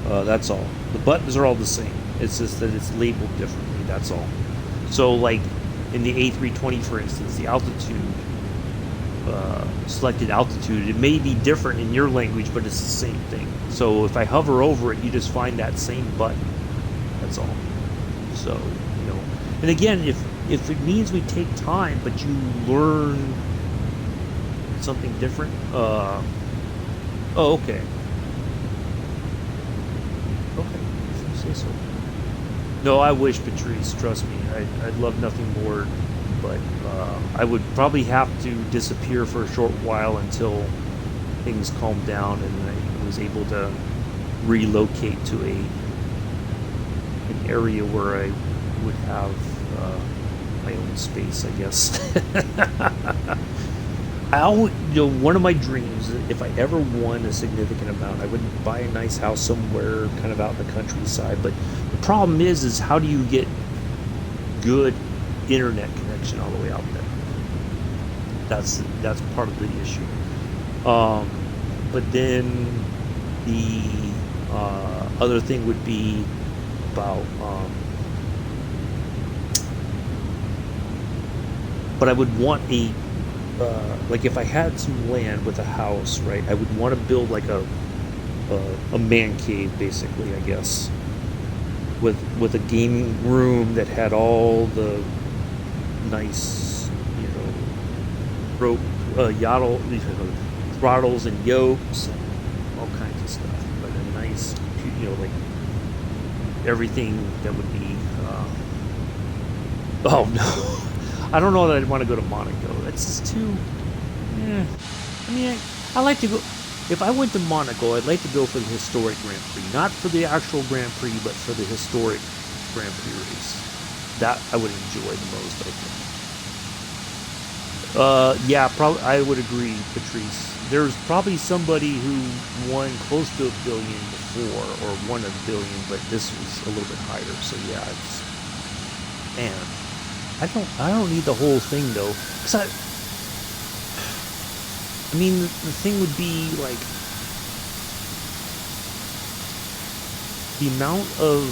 That's all. The buttons are all the same. It's just that it's labeled differently, that's all. So, like, in the A320, for instance, the altitude, selected altitude, it may be different in your language, but it's the same thing. So if I hover over it, you just find that same button. That's all. So, you know. And again, if it means we take time, but you learn something different, oh, okay. Okay, if you say so. No, I wish, Patrice, trust me. I'd love nothing more, but I would probably have to disappear for a short while until things calmed down and I was able to relocate to an area where I would have my own space, I guess. I always, you know, one of my dreams, if I ever won a significant amount, I would buy a nice house somewhere kind of out in the countryside. But the problem is how do you get good internet connection all the way out there? That's part of the issue. But then the other thing would be about, but I would want like if I had some land with a house, right, I would want to build like a man cave, basically, I guess, with a gaming room that had all the nice, you know, rope, throttles and yokes and all kinds of stuff, but a nice, you know, like everything that would be, oh no. I don't know that I'd want to go to Monaco. That's just too. I mean, I like to go. If I went to Monaco, I'd like to go for the historic Grand Prix, not for the actual Grand Prix, but for the historic Grand Prix race. That I would enjoy the most, I think. Yeah, probably. I would agree, Patrice. There's probably somebody who won close to $1 billion before, or won $1 billion, but this was a little bit higher. So yeah, it's man. I don't need the whole thing though, because I mean the thing would be like the amount of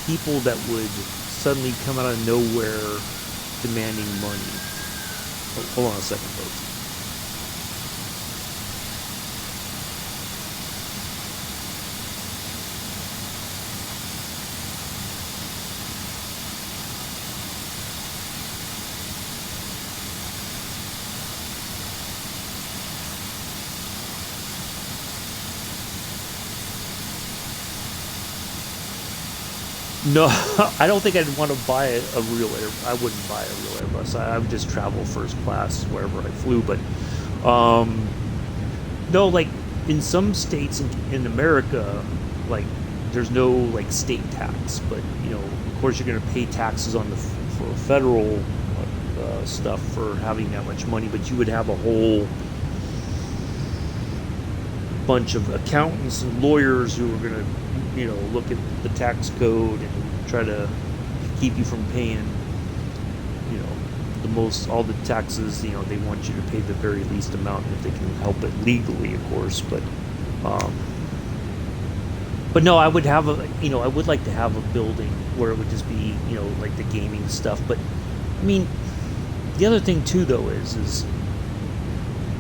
people that would suddenly come out of nowhere demanding money. Oh, hold on a second, folks. No, I don't think I'd want to buy a real air. I wouldn't buy a real Airbus. I would just travel first class wherever I flew. But no, like in some states in America, like there's no like state tax. But you know, of course, you're going to pay taxes on for federal stuff for having that much money. But you would have a whole bunch of accountants and lawyers who are going to, you know, look at the tax code and try to keep you from paying, you know, all the taxes. You know, they want you to pay the very least amount if they can help it legally, of course. But no, I would have I would like to have a building where it would just be, you know, like the gaming stuff. But I mean, the other thing too, though, is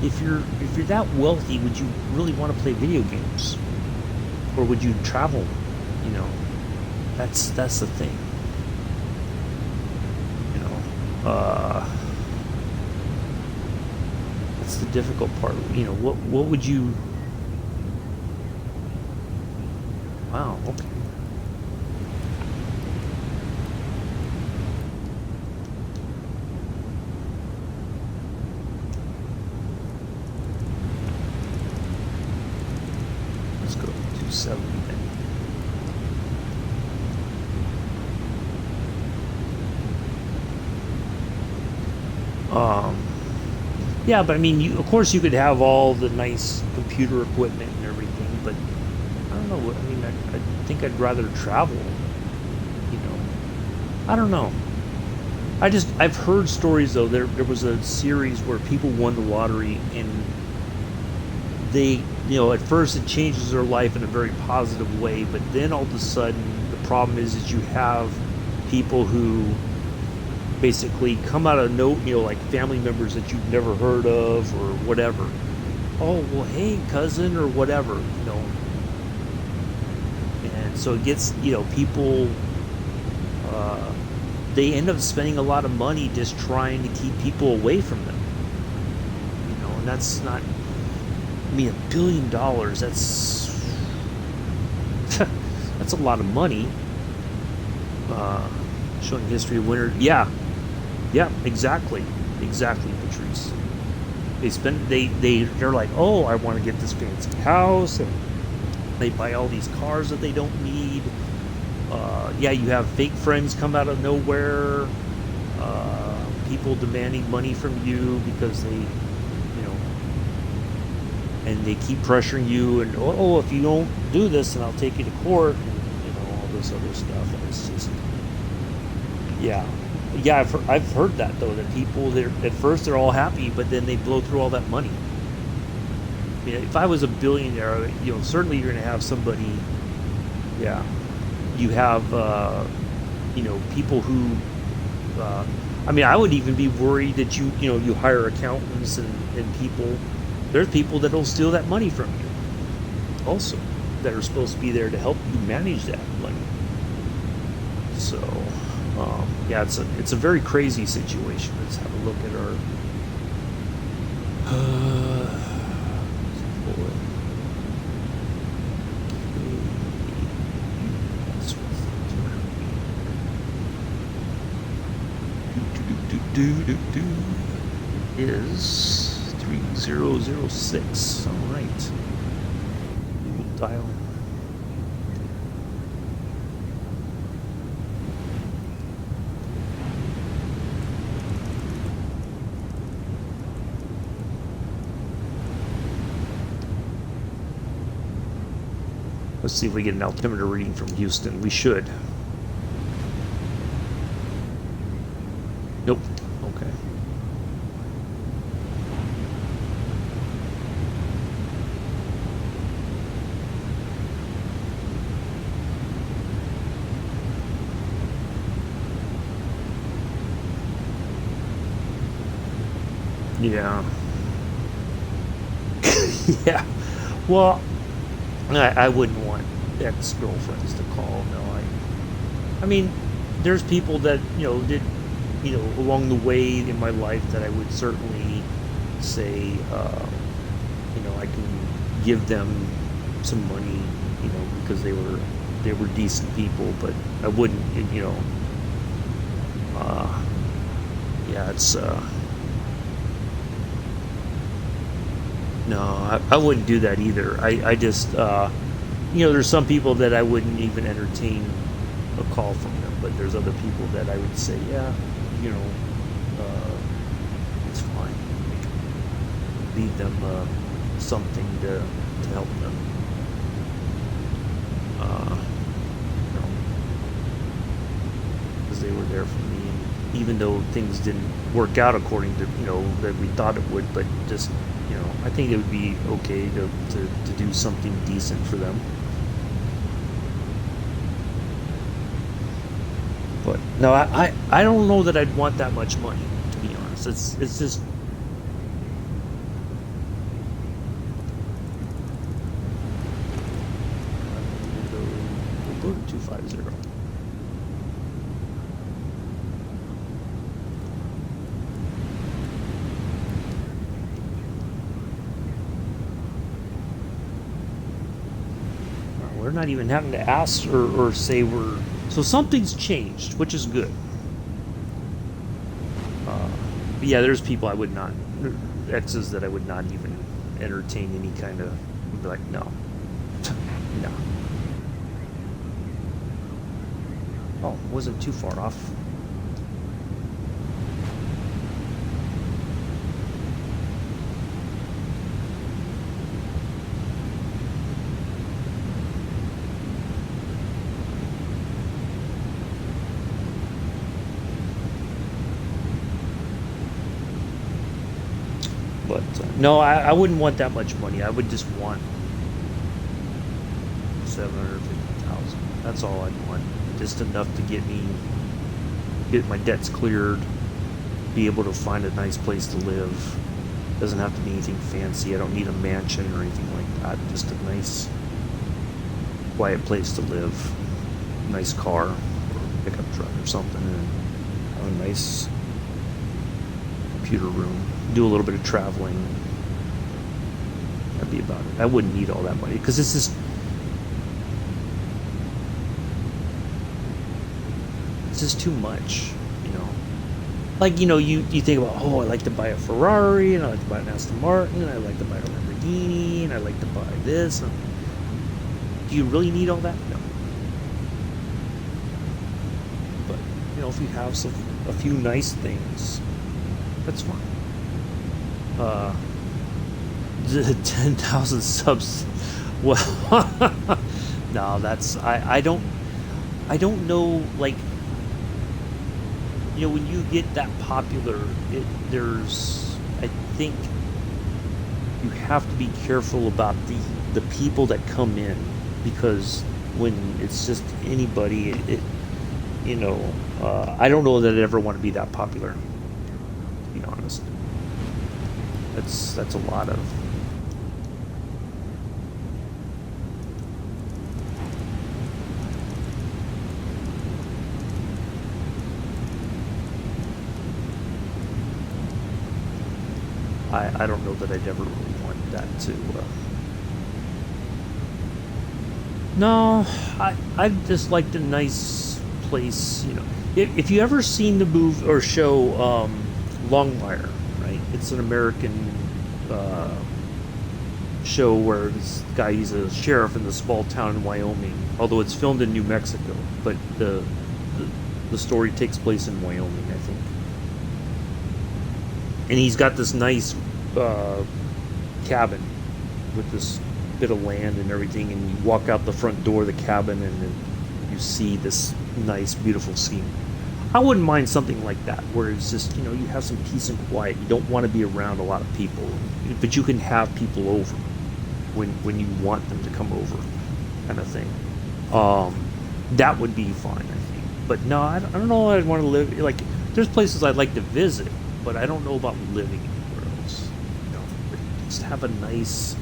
if you're that wealthy, would you really want to play video games? Or would you travel? You know, that's the thing. You know, that's the difficult part. You know, what would you? Wow. Okay. Let's go 270 then. Yeah, but I mean, of course you could have all the nice computer equipment and everything, but I don't know. I mean, I think I'd rather travel. You know, I don't know. I've heard stories though. There was a series where people won the lottery and they, at first it changes their life in a very positive way, but then all of a sudden the problem is you have people who basically come out of like family members that you've never heard of or whatever. Oh, well, hey, cousin or whatever, and so it gets, people, they end up spending a lot of money just trying to keep people away from them, and that's not, I mean, $1 billion, that's that's a lot of money. Showing history of winter. Yeah, exactly, Patrice. They're like, oh, I want to get this fancy house, and they buy all these cars that they don't need. You have fake friends come out of nowhere. People demanding money from you because they, and they keep pressuring you, and oh, if you don't do this, then I'll take you to court, and all this other stuff. And it's just, I've heard that though, that people, at first they're all happy, but then they blow through all that money. I mean, if I was a billionaire, certainly you're going to have somebody. Yeah, you have people who. I mean, I would even be worried that you hire accountants and people. There's people that will steal that money from you, also, that are supposed to be there to help you manage that money. So, it's a very crazy situation. Let's have a look at our. Is 3006. All right. Google dial. Let's see if we get an altimeter reading from Houston. We should. Nope. Okay. Yeah. Yeah. Well, I wouldn't want ex-girlfriends to call. No, I mean, there's people that did along the way in my life that I would certainly say, I can give them some money, because they were decent people, but I wouldn't, it's no, I wouldn't do that either. I just, there's some people that I wouldn't even entertain a call from them, but there's other people that I would say, it's fine. Leave them something to help them. Because they were there for me, and even though things didn't work out according to that we thought it would, but just I think it would be okay to do something decent for them. But no, I don't know that I'd want that much money, to be honest. It's just. We'll go to 250. We're not even having to ask or say we're. So something's changed, which is good. But yeah, there's people I would not, exes that I would not even entertain any kind of, be like, no. No. Oh, wasn't too far off. But no, I wouldn't want that much money. I would just want 750,000. That's all I'd want. Just enough to get my debts cleared, be able to find a nice place to live. Doesn't have to be anything fancy. I don't need a mansion or anything like that. Just a nice, quiet place to live. Nice car, or pickup truck or something, and have a nice computer room. Do a little bit of traveling. That'd be about it. I wouldn't need all that money because it's just too much, you know. Like, you know, you think about, oh, I like to buy a Ferrari, and I like to buy an Aston Martin, and I like to buy a Lamborghini, and I like to buy this. Do you really need all that? No. But, you know, if you have a few nice things, that's fine. The 10,000 subs. Well, no, that's I don't know, like, you know, when you get that popular, I think you have to be careful about the people that come in, because when it's just anybody, you know, I don't know that I'd ever want to be that popular, to be honest. That's a lot of. I don't know that I'd ever really want that to. No, I just liked a nice place, you know. If you ever seen the movie or show Longmire, right? It's an American show where this guy, he's a sheriff in the small town in Wyoming, although it's filmed in New Mexico, but the story takes place in Wyoming, I think. And he's got this nice cabin with this bit of land and everything, and you walk out the front door of the cabin and then you see this nice, beautiful scene. I wouldn't mind something like that, where it's just, you know, you have some peace and quiet. You don't want to be around a lot of people, but you can have people over when you want them to come over, kind of thing. That would be fine, I think. But no, I don't know. I'd want to live, like, there's places I'd like to visit, but I don't know about living anywhere else. You know, just have a nice,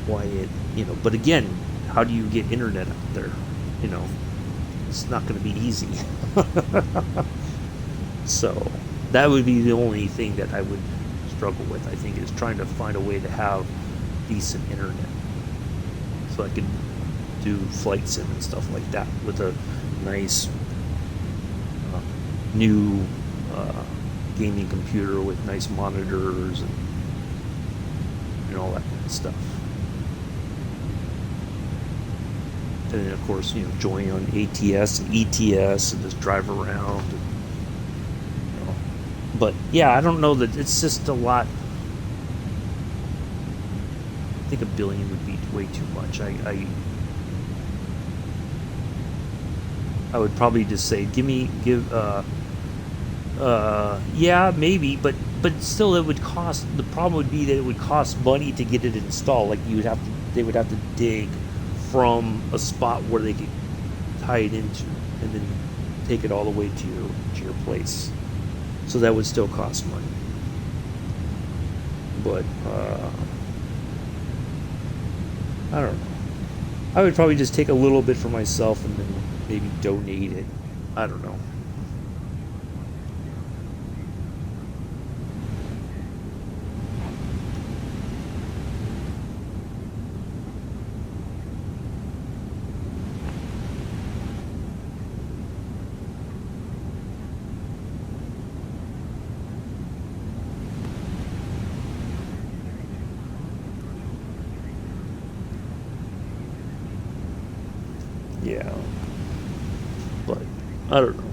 quiet, you know. But again, how do you get internet out there? You know, it's not going to be easy. So that would be the only thing that I would struggle with, I think, is trying to find a way to have decent internet, so I could do flight sim and stuff like that with a nice new gaming computer with nice monitors and all that kind of stuff. And then, of course, you know, join on ATS and ETS and just drive around. And, you know. But yeah, I don't know, that it's just a lot. I think $1 billion would be way too much. I would probably just say, yeah, maybe, but still, it would cost. The problem would be that it would cost money to get it installed. Like, they would have to dig from a spot where they could tie it into, and then take it all the way to your place. So that would still cost money. But I don't know. I would probably just take a little bit for myself and then maybe donate it. I don't know. Yeah, but I don't know.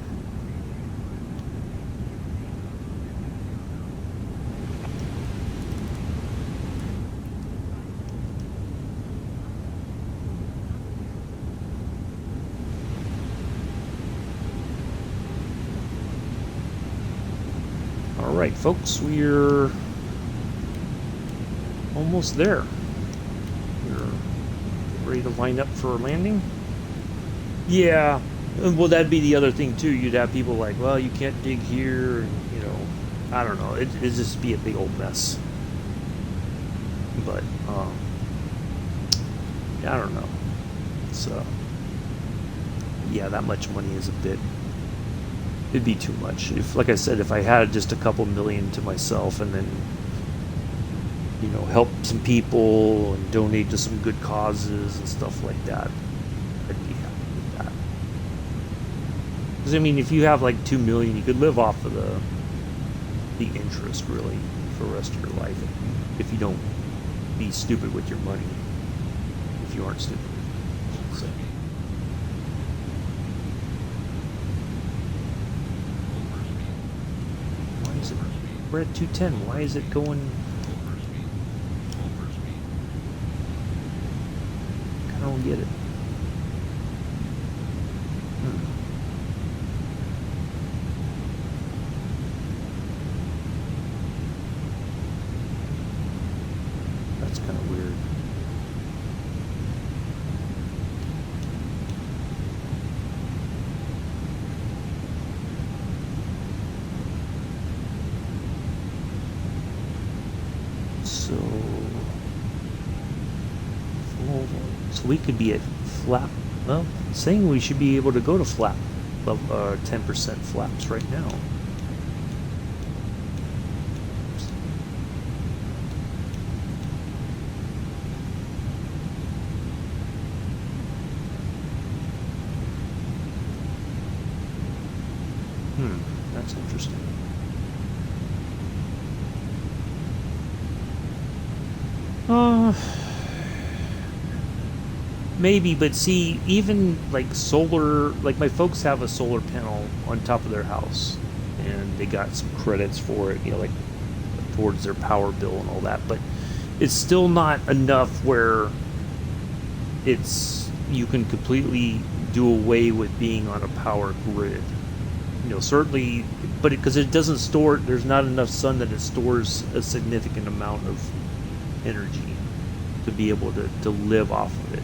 All right, folks, we're almost there. We're ready to line up for landing. Yeah, well, that'd be the other thing too. You'd have people like, well, you can't dig here, and I don't know. It'd just be a big old mess. But yeah, I don't know. So yeah, that much money is a bit. It'd be too much. If, like I said, if I had just a couple million to myself, and then help some people and donate to some good causes and stuff like that, I'd be happy with that. Because I mean, if you have like 2 million, you could live off of the interest really for the rest of your life if you don't be stupid with your money. If you aren't stupid. So. Why is it? We're at 210. Why is it going? I don't get it. That's kind of weird. So we could be at flap. Well, saying we should be able to go to flap, 10% flaps right now. That's interesting. Maybe, but see, even like solar, like my folks have a solar panel on top of their house, and they got some credits for it, like towards their power bill and all that, but it's still not enough where you can completely do away with being on a power grid. Certainly, but because it doesn't store, there's not enough sun that it stores a significant amount of energy to be able to live off of it.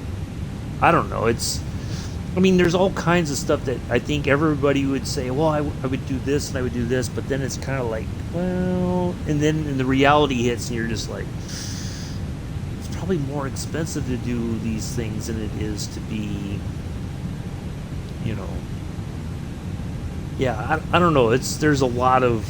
I don't know. There's all kinds of stuff that I think everybody would say, well, I would do this and I would do this, but then it's kind of like, well, and then the reality hits and you're just like, it's probably more expensive to do these things than it is to be, yeah, I don't know. There's a lot of,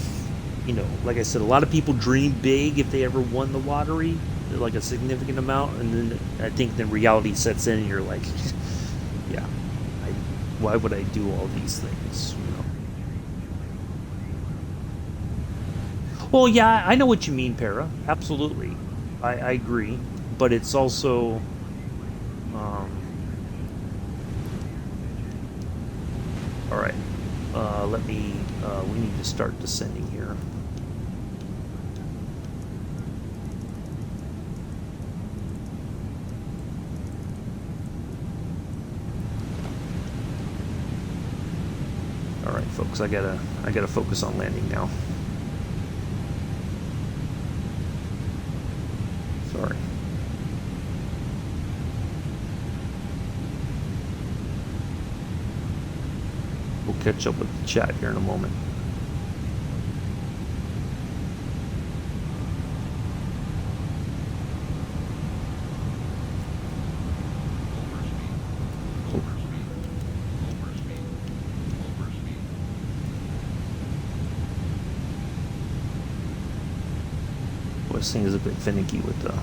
like I said, a lot of people dream big if they ever won the lottery, like a significant amount, and then I think the reality sets in and you're like, yeah, why would I do all these things? Well, yeah, I know what you mean, Para. Absolutely, I agree, but it's also, all right. We need to start descending here. All right, folks, I gotta focus on landing now. Sorry. We'll catch up with the chat here in a moment. This thing is a bit finicky with the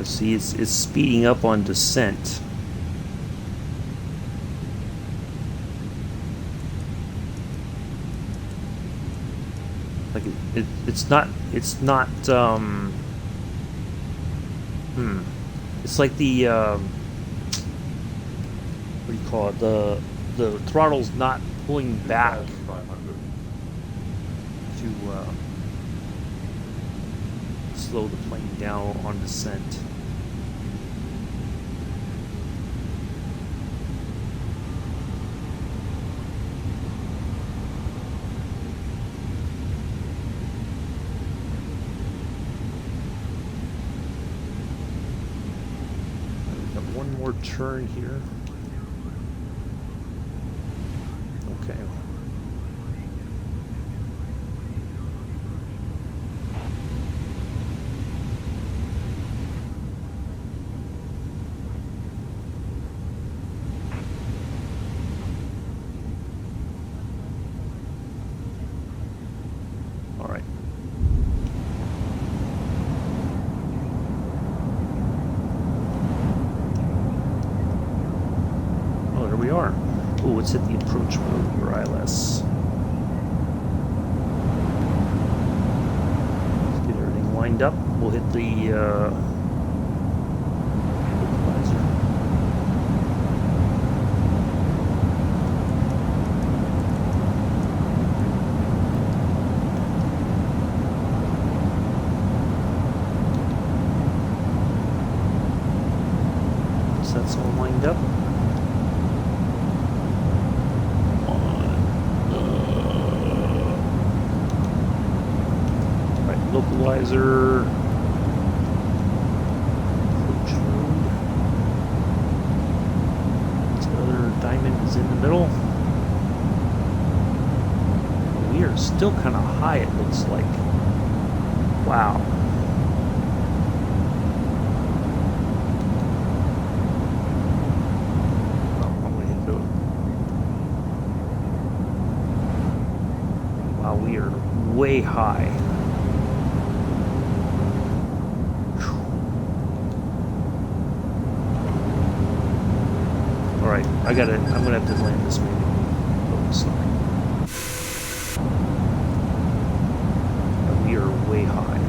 See, it's speeding up on descent. Like it's not it's like the what do you call it, the throttle's not pulling back to slow the plane down on descent. One more turn here. Okay. All right. We are. Oh, let's hit the approach mode for ILS. Let's get everything lined up. We'll hit the equalizer. So that's all lined up. Localizer. Approach mode. This other diamond is in the middle. We are still kind of high, it looks like. Wow. Wow, we are way high. Alright, I'm gonna have to land this maybe. Oh, sorry. We are way high.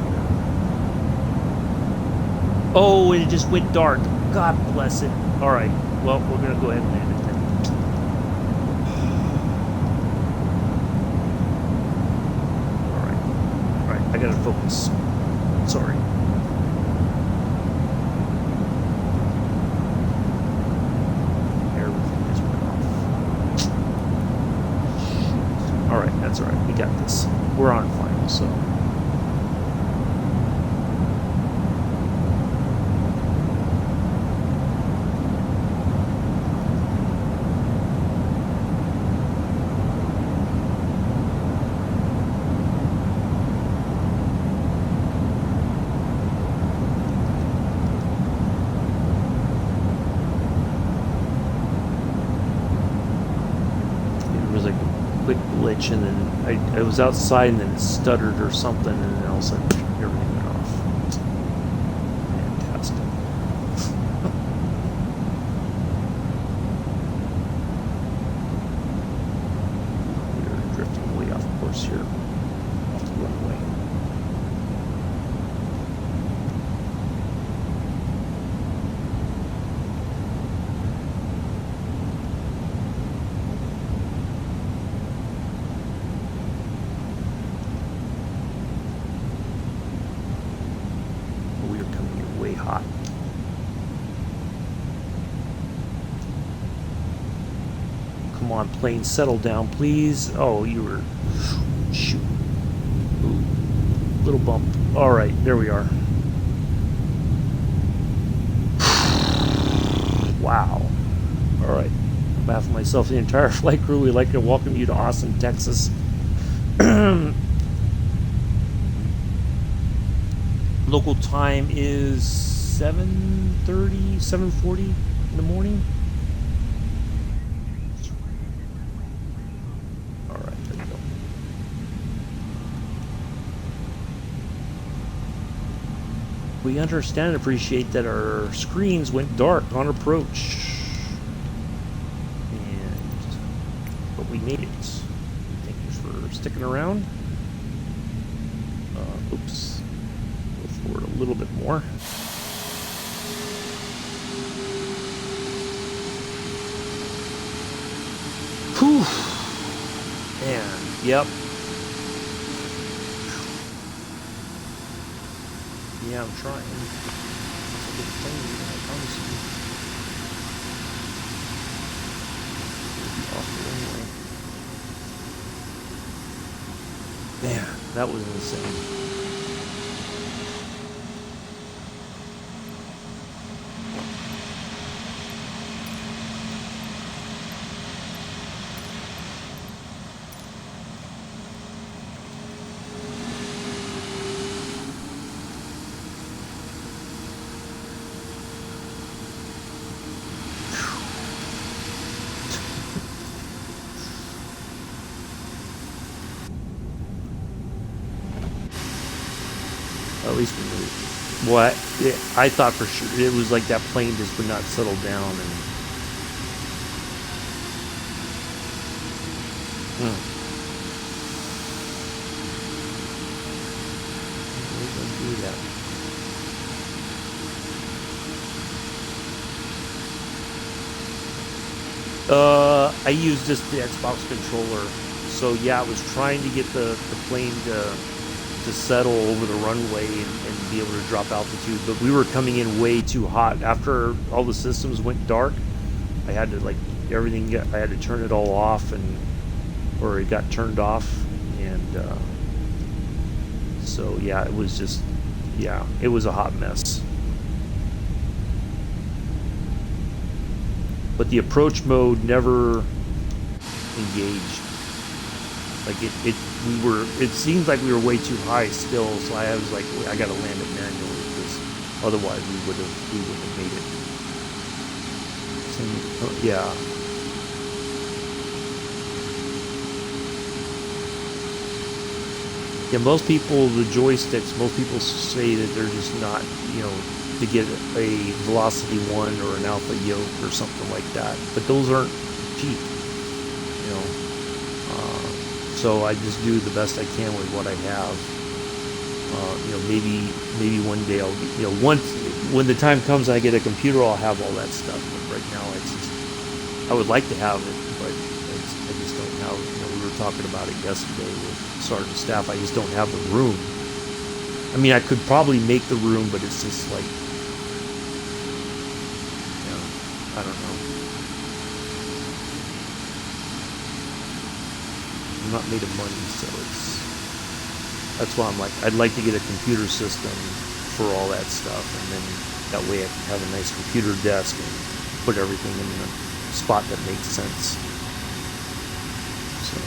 Oh, and it just went dark. God bless it. Alright, well, we're gonna go ahead and land it then. Alright, I gotta focus. Sorry. That's alright, we got this. We're on final, so. It was like a quick glitch, and then I was outside and then it stuttered or something, and then all of a sudden everything went off. Fantastic. We're drifting way off course here, off the runway. Hot. Come on, plane, settle down, please. Oh, you were... Shoot. Ooh. Little bump. Alright, there we are. Wow. Alright. On behalf of myself and the entire flight crew, we'd like to welcome you to Austin, Texas. Local time is 7:30, 7:40 in the morning. All right, there we go. we understand and appreciate that our screens went dark on approach. But we made it. Thank you for sticking around. Oops. Go forward a little bit more. Whew. Man, yep. Yeah, I'm trying. It's a good thing, I promise you. It'll be awful anyway. Man, that was insane. At least we moved. Well, I thought for sure it was like that plane just would not settle down and. We're gonna do that. I used just the Xbox controller, so yeah, I was trying to get the plane to settle over the runway and be able to drop altitude, but we were coming in way too hot. After all the systems went dark, I had to I had to turn it all off, or it got turned off, and so yeah, it was just, yeah, it was a hot mess. But the approach mode never engaged. Like it seemed like we were way too high still, so I was like, I gotta land it manually, because otherwise we wouldn't have made it. Yeah. Yeah, most people, the joysticks, most people say that they're just not, to get a Velocity 1 or an Alpha Yoke or something like that. But those aren't cheap, so I just do the best I can with what I have. Maybe one day I'll, when the time comes and I get a computer, I'll have all that stuff. But right now, it's just, I would like to have it, but I just don't have. We were talking about it yesterday with Sergeant Staff. I just don't have the room. I mean, I could probably make the room, but it's just like, I don't know. I'm not made of money, so that's why I'm like, I'd like to get a computer system for all that stuff, and then that way I can have a nice computer desk and put everything in a spot that makes sense. So.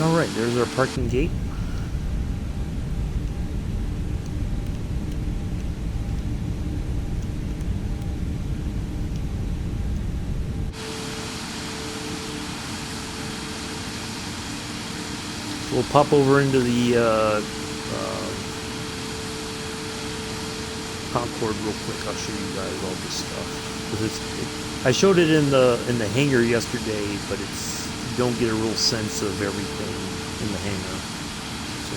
Alright, there's our parking gate. So we'll pop over into the Concorde real quick. I'll show you guys all this stuff. I showed it in the hangar yesterday, but you don't get a real sense of everything in the hangar. So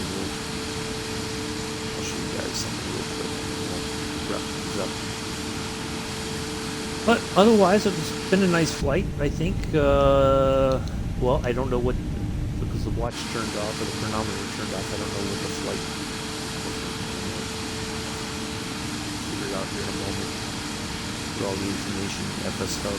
I'll show you guys something real quick, and then we'll wrap things up. But otherwise, it's been a nice flight, I think. Well, I don't know what, because the watch turned off, or the chronometer turned off. I don't know what the flight. Figure it out here in a moment. Put all the information in FS Hub.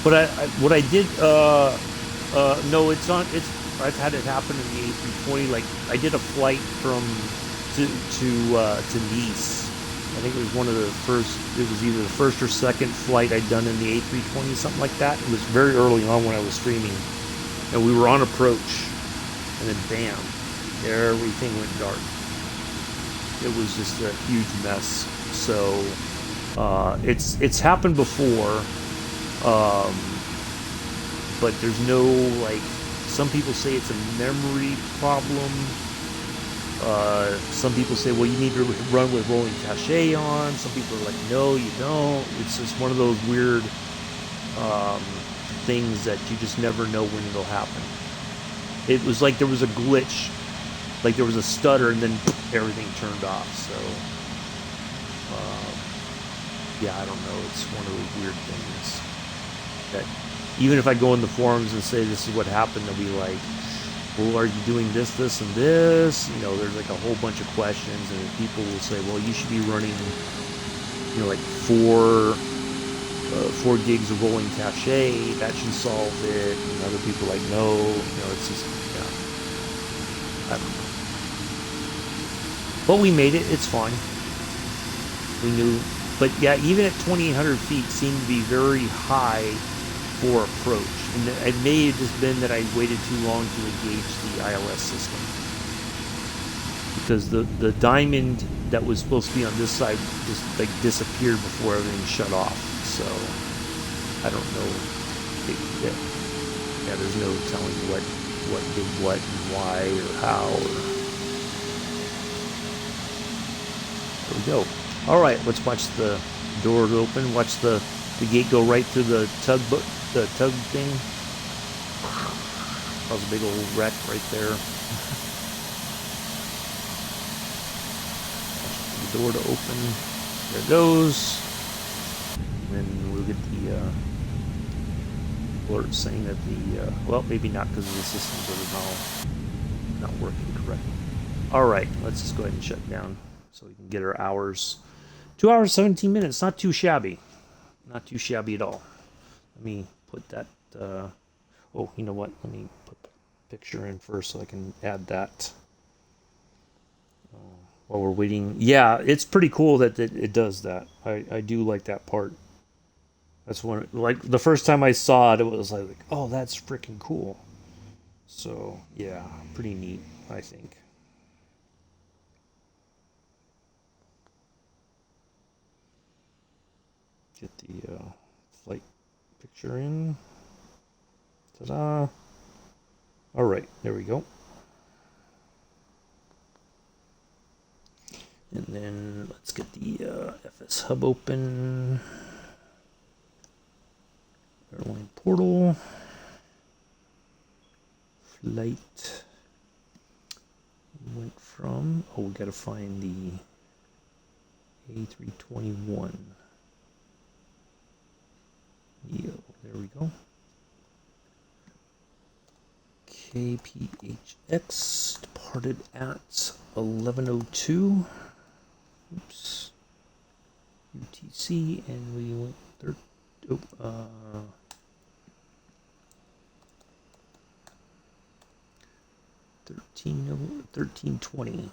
But what I did, no, it's on. It's I've had it happen in the A320. Like I did a flight from to Nice. I think it was one of the first. It was either the first or second flight I'd done in the A320, something like that. It was very early on when I was streaming, and we were on approach, and then bam, everything went dark. It was just a huge mess. So it's happened before, but there's no like. Some people say it's a memory problem. Some people say, well, you need to run with rolling cache on. Some people are like, no, you don't. It's just one of those weird things that you just never know when it'll happen. It was like there was a glitch, like there was a stutter, and then everything turned off. So, yeah, I don't know. It's one of those weird things that even if I go in the forums and say this is what happened, they'll be like, well, are you doing this, this, and this? You know, there's like a whole bunch of questions, and people will say, well, you should be running, you know, like four gigs of rolling cache. That should solve it. And other people are like, no, you know, it's just, yeah, I don't know. But we made it. It's fine. We knew, but yeah, even at 2,800 feet, seemed to be very high for approach. And it may have just been that I waited too long to engage the ILS system, because the diamond that was supposed to be on this side just like disappeared before everything shut off. So I don't know. Yeah, there's no telling what did what and why or how. There we go. All right, let's watch the door open. Watch the gate go right through the tugboat. The tug thing. That was a big old wreck right there. The door to open. There it goes. And then we'll get the alert saying that the well, maybe not, because the systems are not working correctly. All right, let's just go ahead and shut down so we can get our hours. 2 hours 17 minutes. Not too shabby. Not too shabby at all. Let me put that, oh, you know what? Let me put the picture in first so I can add that while we're waiting. Yeah, it's pretty cool that it does that. I do like that part. That's one, like, the first time I saw it, it was like, oh, that's freaking cool. So, yeah, pretty neat, I think. Get the flight picture in. Ta-da! All right, there we go. And then let's get the FS Hub open. Airline portal. Flight. Went from. Oh, we gotta find the A321neo. There we go. KPHX departed at 11:02. Oops. UTC, and we went 1320.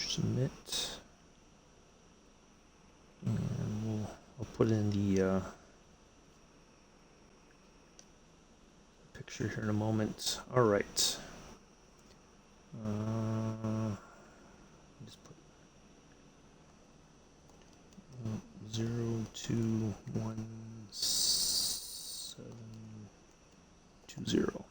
Submit, and I'll put in the picture here in a moment. All right. Just put 021720.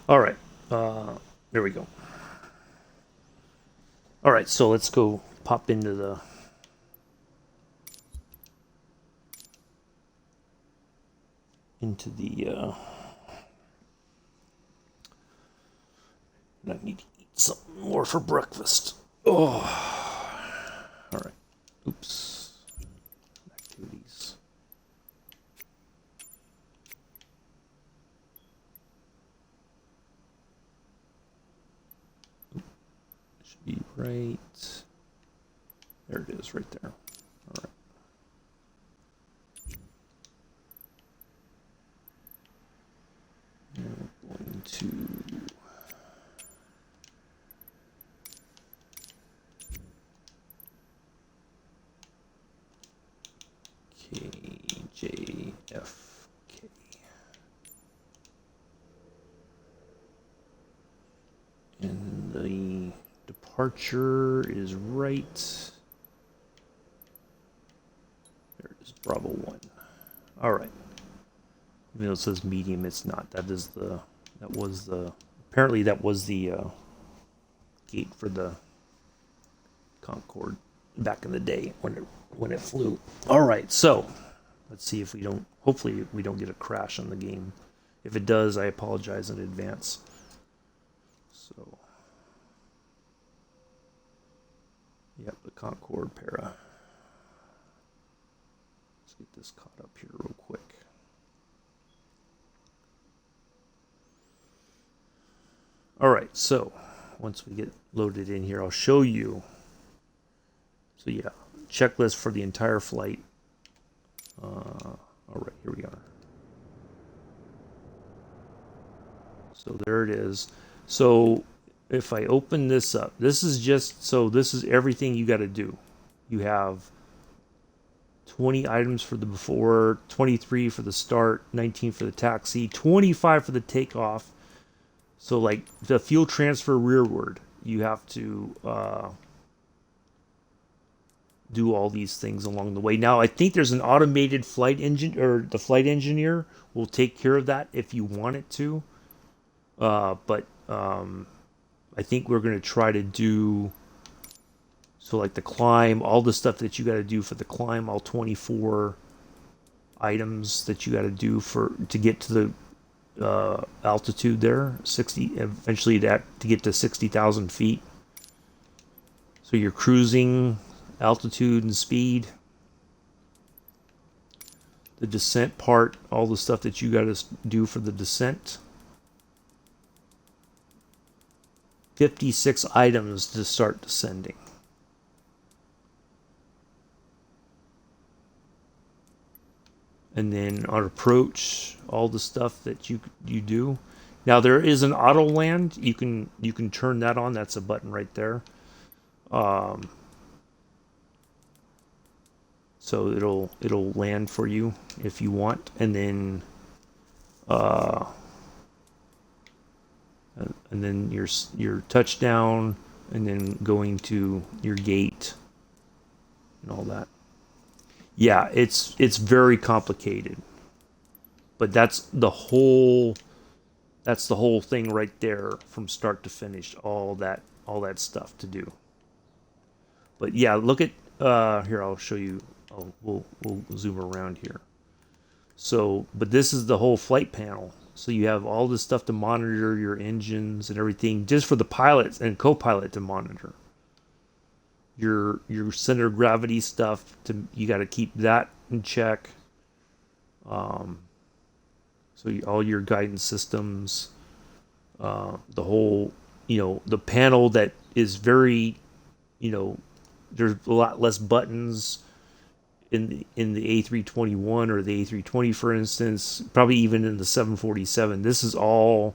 All right, there we go. All right, so let's go pop into the I need to eat something more for breakfast. Oh. Oops. Activities. Should be right. There it is, right there. All right. And we're going to KJFK. And the departure is right. There it is, Bravo 1. All right. Even though it says medium, it's not. Apparently that was the gate for the Concorde back in the day when it flew. All right, so let's see if hopefully we don't get a crash on the game. If it does, I apologize in advance. So, yep, the Concorde para. Let's get this caught up here real quick. All right, so once we get loaded in here, I'll show you. So yeah, checklist for the entire flight. All right, here we are. So there it is. So if I open this up, this is everything you got to do. You have 20 items for the before, 23 for the start, 19 for the taxi, 25 for the takeoff. So like the fuel transfer rearward, you have to do all these things along the way. Now I think there's an automated flight engine, or the flight engineer will take care of that if you want it to. But I think we're going to try to do so like the climb, all the stuff that you got to do for the climb, all 24 items that you got to do to get to the altitude there, 60, eventually to get to 60,000 feet. So you're cruising altitude and speed. The descent part, all the stuff that you got to do for the descent. 56 items to start descending. And then on approach, all the stuff that you do. Now there is an auto land. You can turn that on. That's a button right there. So it'll land for you if you want, and then your touchdown, and then going to your gate and all that. Yeah, it's very complicated, but that's the whole thing right there from start to finish. All that stuff to do. But yeah, look at here. I'll show you. We'll zoom around here. So, but this is the whole flight panel. So you have all this stuff to monitor your engines and everything, just for the pilots and co-pilot to monitor. Your center of gravity stuff, you got to keep that in check. So all your guidance systems, the whole, the panel that is very, there's a lot less buttons in the A321 or the A320, for instance, probably even in the 747. This is all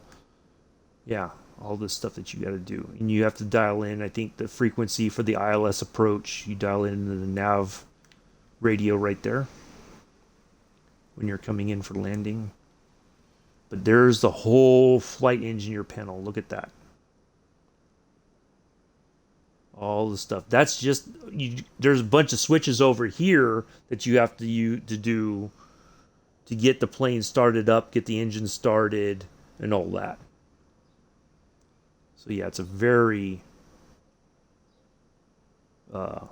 this stuff that you got to do. And you have to dial in, I think, the frequency for the ILS approach. You dial in the nav radio right there when you're coming in for landing. But there's the whole flight engineer panel. Look at that. All the stuff. That's just there's a bunch of switches over here that you have to do to get the plane started up, get the engine started, and all that. So yeah, it's a very long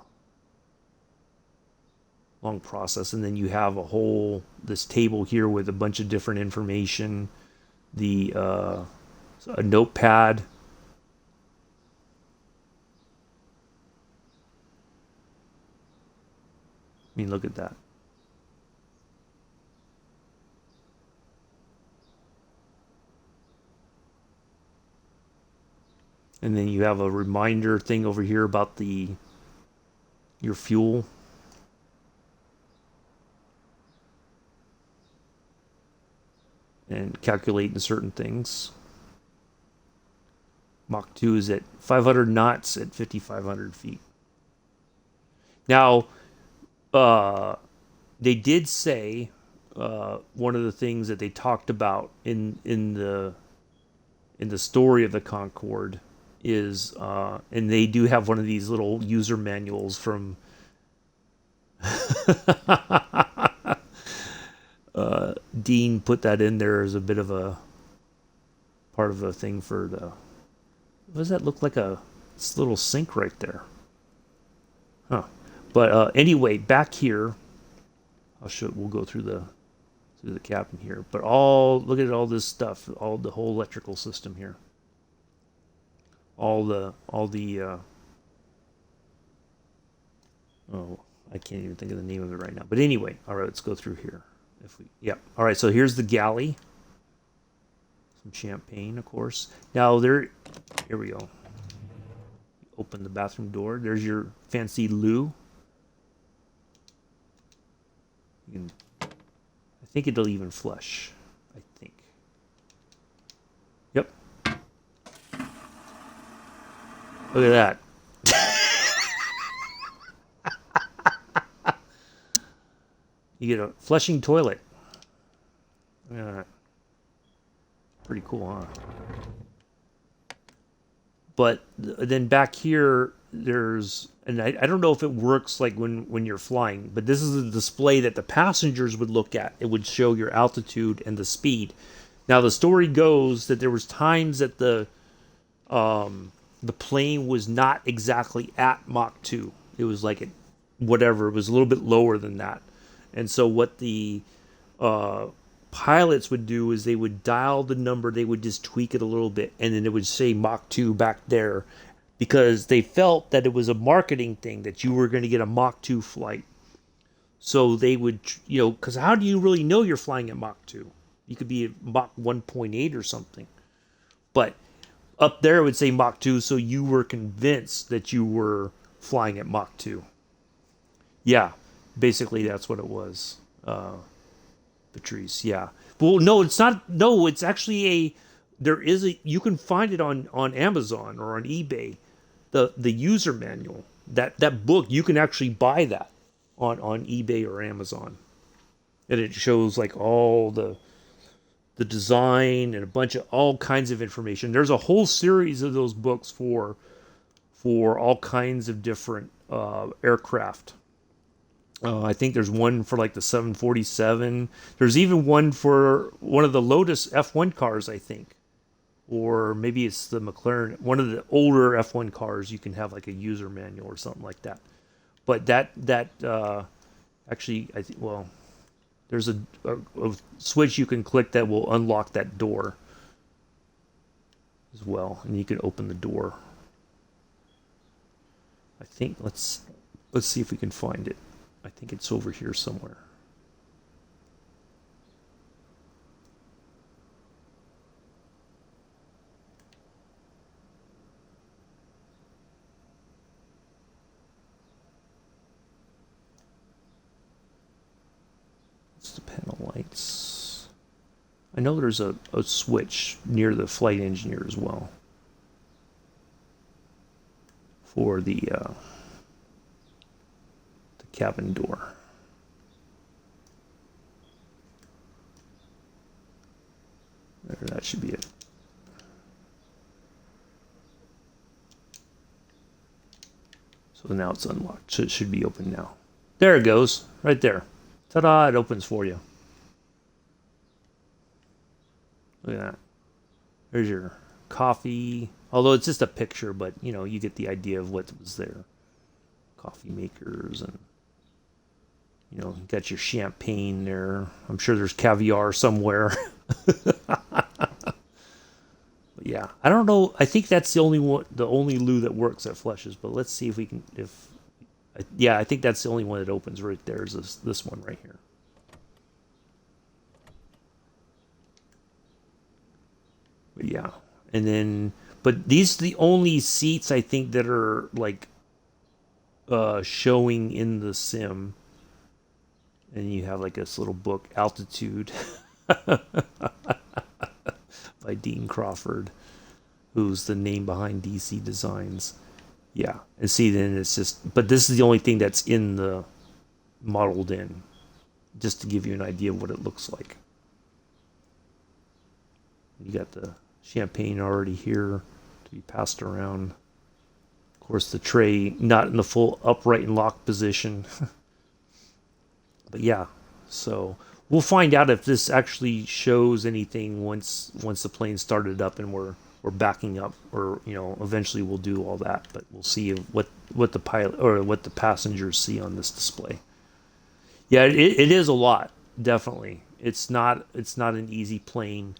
process. And then you have this table here with a bunch of different information, a notepad. I mean, look at that. And then you have a reminder thing over here about your fuel. And calculating certain things. Mach 2 is at 500 knots at 5,500 feet. Now, they did say one of the things that they talked about in the story of the Concorde is, and they do have one of these little user manuals from Dean put that in there as a bit of a part of a thing for the. What does that look like? This little sink right there, huh? But anyway, back here, I'll show. We'll go through the cabin here. But look at all this stuff, all the whole electrical system here, all the oh, I can't even think of the name of it right now. But anyway, all right, let's go through here. All right, so here's the galley. Some champagne, of course. Now here we go. Open the bathroom door. There's your fancy loo. I think it'll even flush. I think. Yep. Look at that. You get a flushing toilet. Pretty cool, huh? But then back here, there's, and I don't know if it works like when you're flying, but this is a display that the passengers would look at. It would show your altitude and the speed. Now the story goes that there was times that the plane was not exactly at Mach 2. It was like whatever. It was a little bit lower than that. And so what the pilots would do is they would dial the number, they would just tweak it a little bit, and then it would say Mach 2 back there, because they felt that it was a marketing thing, that you were going to get a Mach 2 flight. So they would, because how do you really know you're flying at Mach 2? You could be at Mach 1.8 or something. But up there it would say Mach 2, so you were convinced that you were flying at Mach 2. Yeah. Basically, that's what it was, Patrice. Yeah. Well, no, it's not. No, it's actually you can find it on Amazon or on eBay, the user manual. That book, you can actually buy that on eBay or Amazon, and it shows like all the design and a bunch of all kinds of information. There's a whole series of those books for all kinds of different aircraft. I think there's one for like the 747. There's even one for one of the Lotus F1 cars, I think. Or maybe it's the McLaren. One of the older F1 cars, you can have like a user manual or something like that. But that actually, I think, well, there's a switch you can click that will unlock that door as well. And you can open the door. I think, let's see if we can find it. I think it's over here somewhere. It's the panel lights. I know there's a switch near the flight engineer as well for the cabin door. That should be it. So now it's unlocked. So it should be open now. There it goes. Right there. Ta-da! It opens for you. Look at that. There's your coffee. Although it's just a picture, but you get the idea of what was there. Coffee makers and you got your champagne there. I'm sure there's caviar somewhere. But yeah, I don't know. I think that's the only loo that works that flushes. But let's see if we can. Yeah, I think that's the only one that opens right there is this one right here. But yeah, and then but these are the only seats I think that are like showing in the sim. And you have like this little book, Altitude, by Dean Crawford, who's the name behind DC Designs. Yeah, and see, then it's just, but this is the only thing that's in the modeled in, just to give you an idea of what it looks like. You got the champagne already here to be passed around. Of course, the tray not in the full upright and locked position. But yeah, so we'll find out if this actually shows anything once the plane started up and we're backing up, or eventually we'll do all that. But we'll see what the pilot or what the passengers see on this display. Yeah, it is a lot, definitely. It's not an easy plane.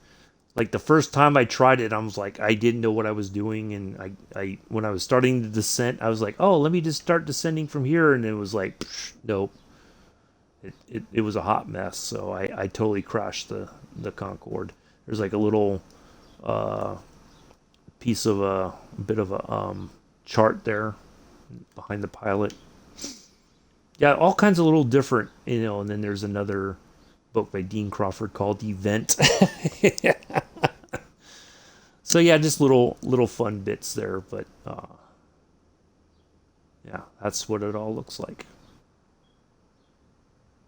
Like the first time I tried it, I was like, I didn't know what I was doing, and I when I was starting the descent, I was like, oh, let me just start descending from here, and it was like, nope. It was a hot mess, so I totally crashed the Concorde. There's like a little piece of a bit of a chart there behind the pilot. Yeah, all kinds of little different, and then there's another book by Dean Crawford called Event. So yeah, just little fun bits there, but yeah, that's what it all looks like.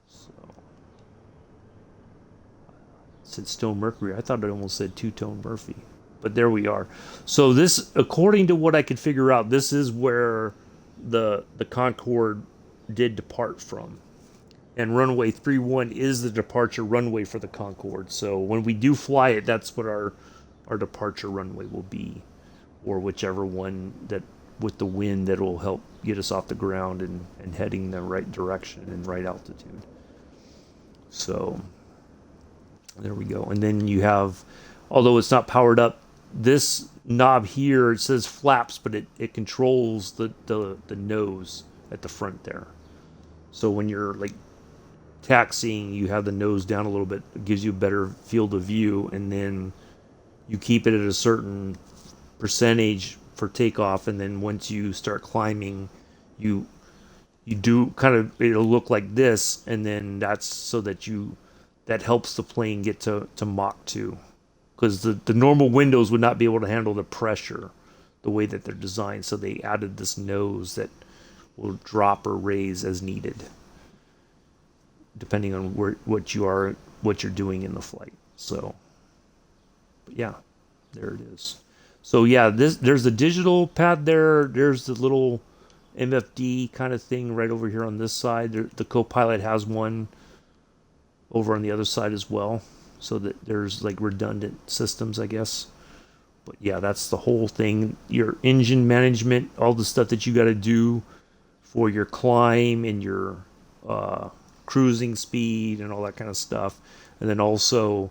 So it said Stone Mercury. I thought it almost said Two Tone Murphy, but there we are. So this, according to what I could figure out, this is where the Concorde did depart from. And runway 31 is the departure runway for the Concorde. So when we do fly it, that's what our departure runway will be, or whichever one that with the wind that will help get us off the ground and heading the right direction and right altitude. So there we go. And then you have, although it's not powered up, this knob here, it says flaps, but it controls the nose at the front there. So when you're like taxiing, you have the nose down a little bit. It gives you a better field of view, and then you keep it at a certain percentage for takeoff, and then once you start climbing, you do kind of, it'll look like this, and then that's so that helps the plane get to Mach 2, because the normal windows would not be able to handle the pressure the way that they're designed, so they added this nose that will drop or raise as needed, depending on what you're doing in the flight. So, but yeah, there it is. So yeah, there's the digital pad there. There's the little MFD kind of thing right over here on this side. The co-pilot has one over on the other side as well, so that there's like redundant systems, I guess. But yeah, that's the whole thing. Your engine management, all the stuff that you got to do for your climb and your cruising speed and all that kind of stuff, and then also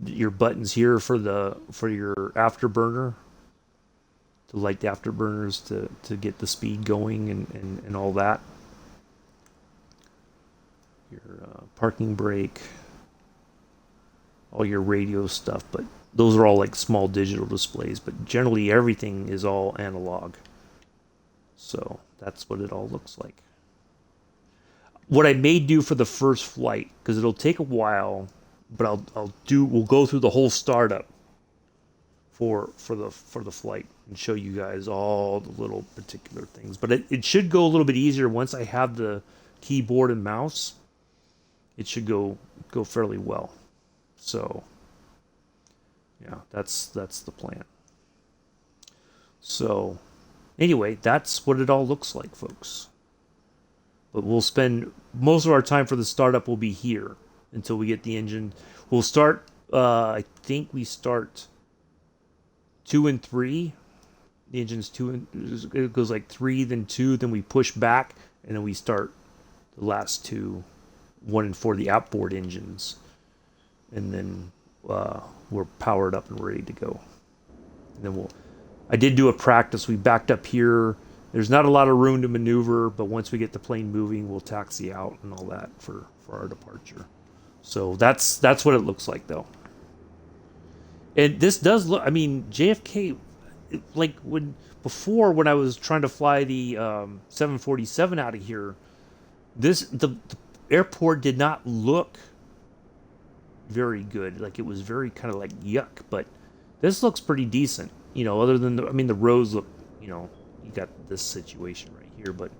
your buttons here for your afterburner, to light the afterburners to get the speed going and all that. Your parking brake, all your radio stuff, but those are all like small digital displays, but generally everything is all analog. So that's what it all looks like. What I may do for the first flight, because it'll take a while, but we'll go through the whole startup for the flight and show you guys all the little particular things. But it should go a little bit easier once I have the keyboard and mouse. It should go fairly well. So yeah, that's the plan. So anyway, that's what it all looks like, folks. But we'll spend most of our time for the startup will be here until we get the engine. We'll start, I think we start 2 and 3. The engine's 2 and it goes like 3, then 2, then we push back, and then we start the last 2, 1 and 4, the outboard engines. And then we're powered up and ready to go. And then I did do a practice. We backed up here there's not a lot of room to maneuver, but once we get the plane moving, we'll taxi out and all that for our departure. So that's what it looks like though. And this does look. I mean, JFK, like when I was trying to fly the 747 out of here, the airport did not look very good. Like it was very kind of like yuck. But this looks pretty decent. Other than the roads look. You got this situation right here, but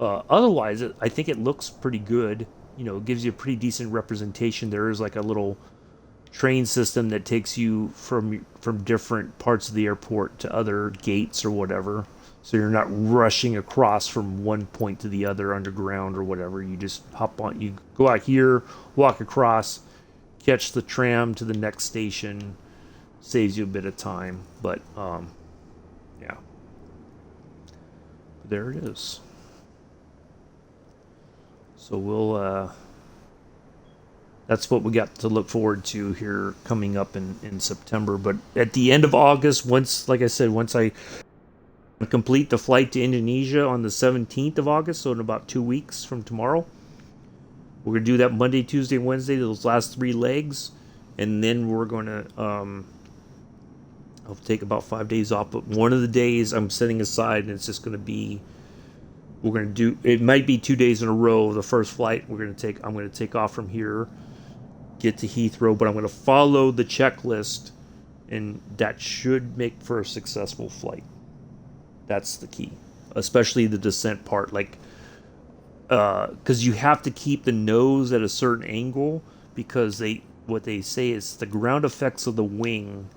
otherwise, I think it looks pretty good. It gives you a pretty decent representation. There is like a little train system that takes you from different parts of the airport to other gates or whatever. So you're not rushing across from one point to the other underground or whatever. You just hop on. You go out here, walk across, catch the tram to the next station. Saves you a bit of time, but yeah. There it is. So that's what we got to look forward to here coming up in September. But at the end of August, like I said, once I complete the flight to Indonesia on the 17th of August, so in about 2 weeks from tomorrow, we're going to do that Monday, Tuesday, Wednesday, those last 3 legs. And then we're going to, I'll take about 5 days off. But one of the days I'm setting aside, and it's just going to be, it might be 2 days in a row. The first flight I'm going to take off from here, get to Heathrow, but I'm going to follow the checklist, and that should make for a successful flight. That's the key, especially the descent part. Like, because you have to keep the nose at a certain angle, because what they say is the ground effects of the wing.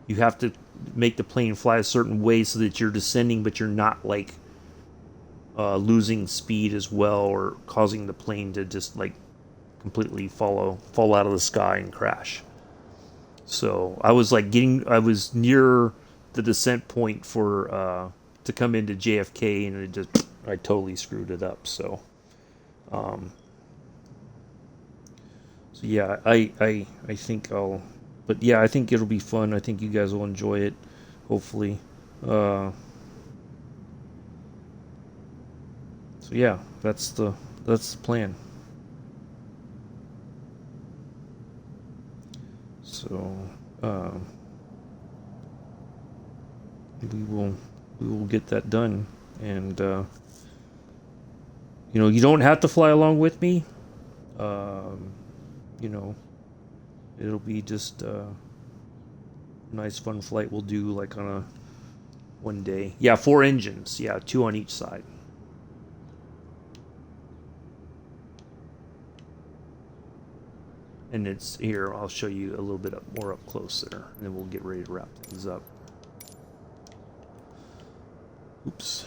You have to make the plane fly a certain way so that you're descending, but you're not like losing speed as well, or causing the plane to just like completely fall out of the sky and crash. So I was near the descent point for to come into JFK, and I totally screwed it up. So yeah, I think I think it'll be fun. I think you guys will enjoy it, hopefully. So yeah, that's the plan. So we will get that done, and you don't have to fly along with me. It'll be just a nice fun flight we'll do like on a one day. Yeah, 4 engines. Yeah, 2 on each side. And it's here, I'll show you a little bit more up close there, and then we'll get ready to wrap things up. Oops.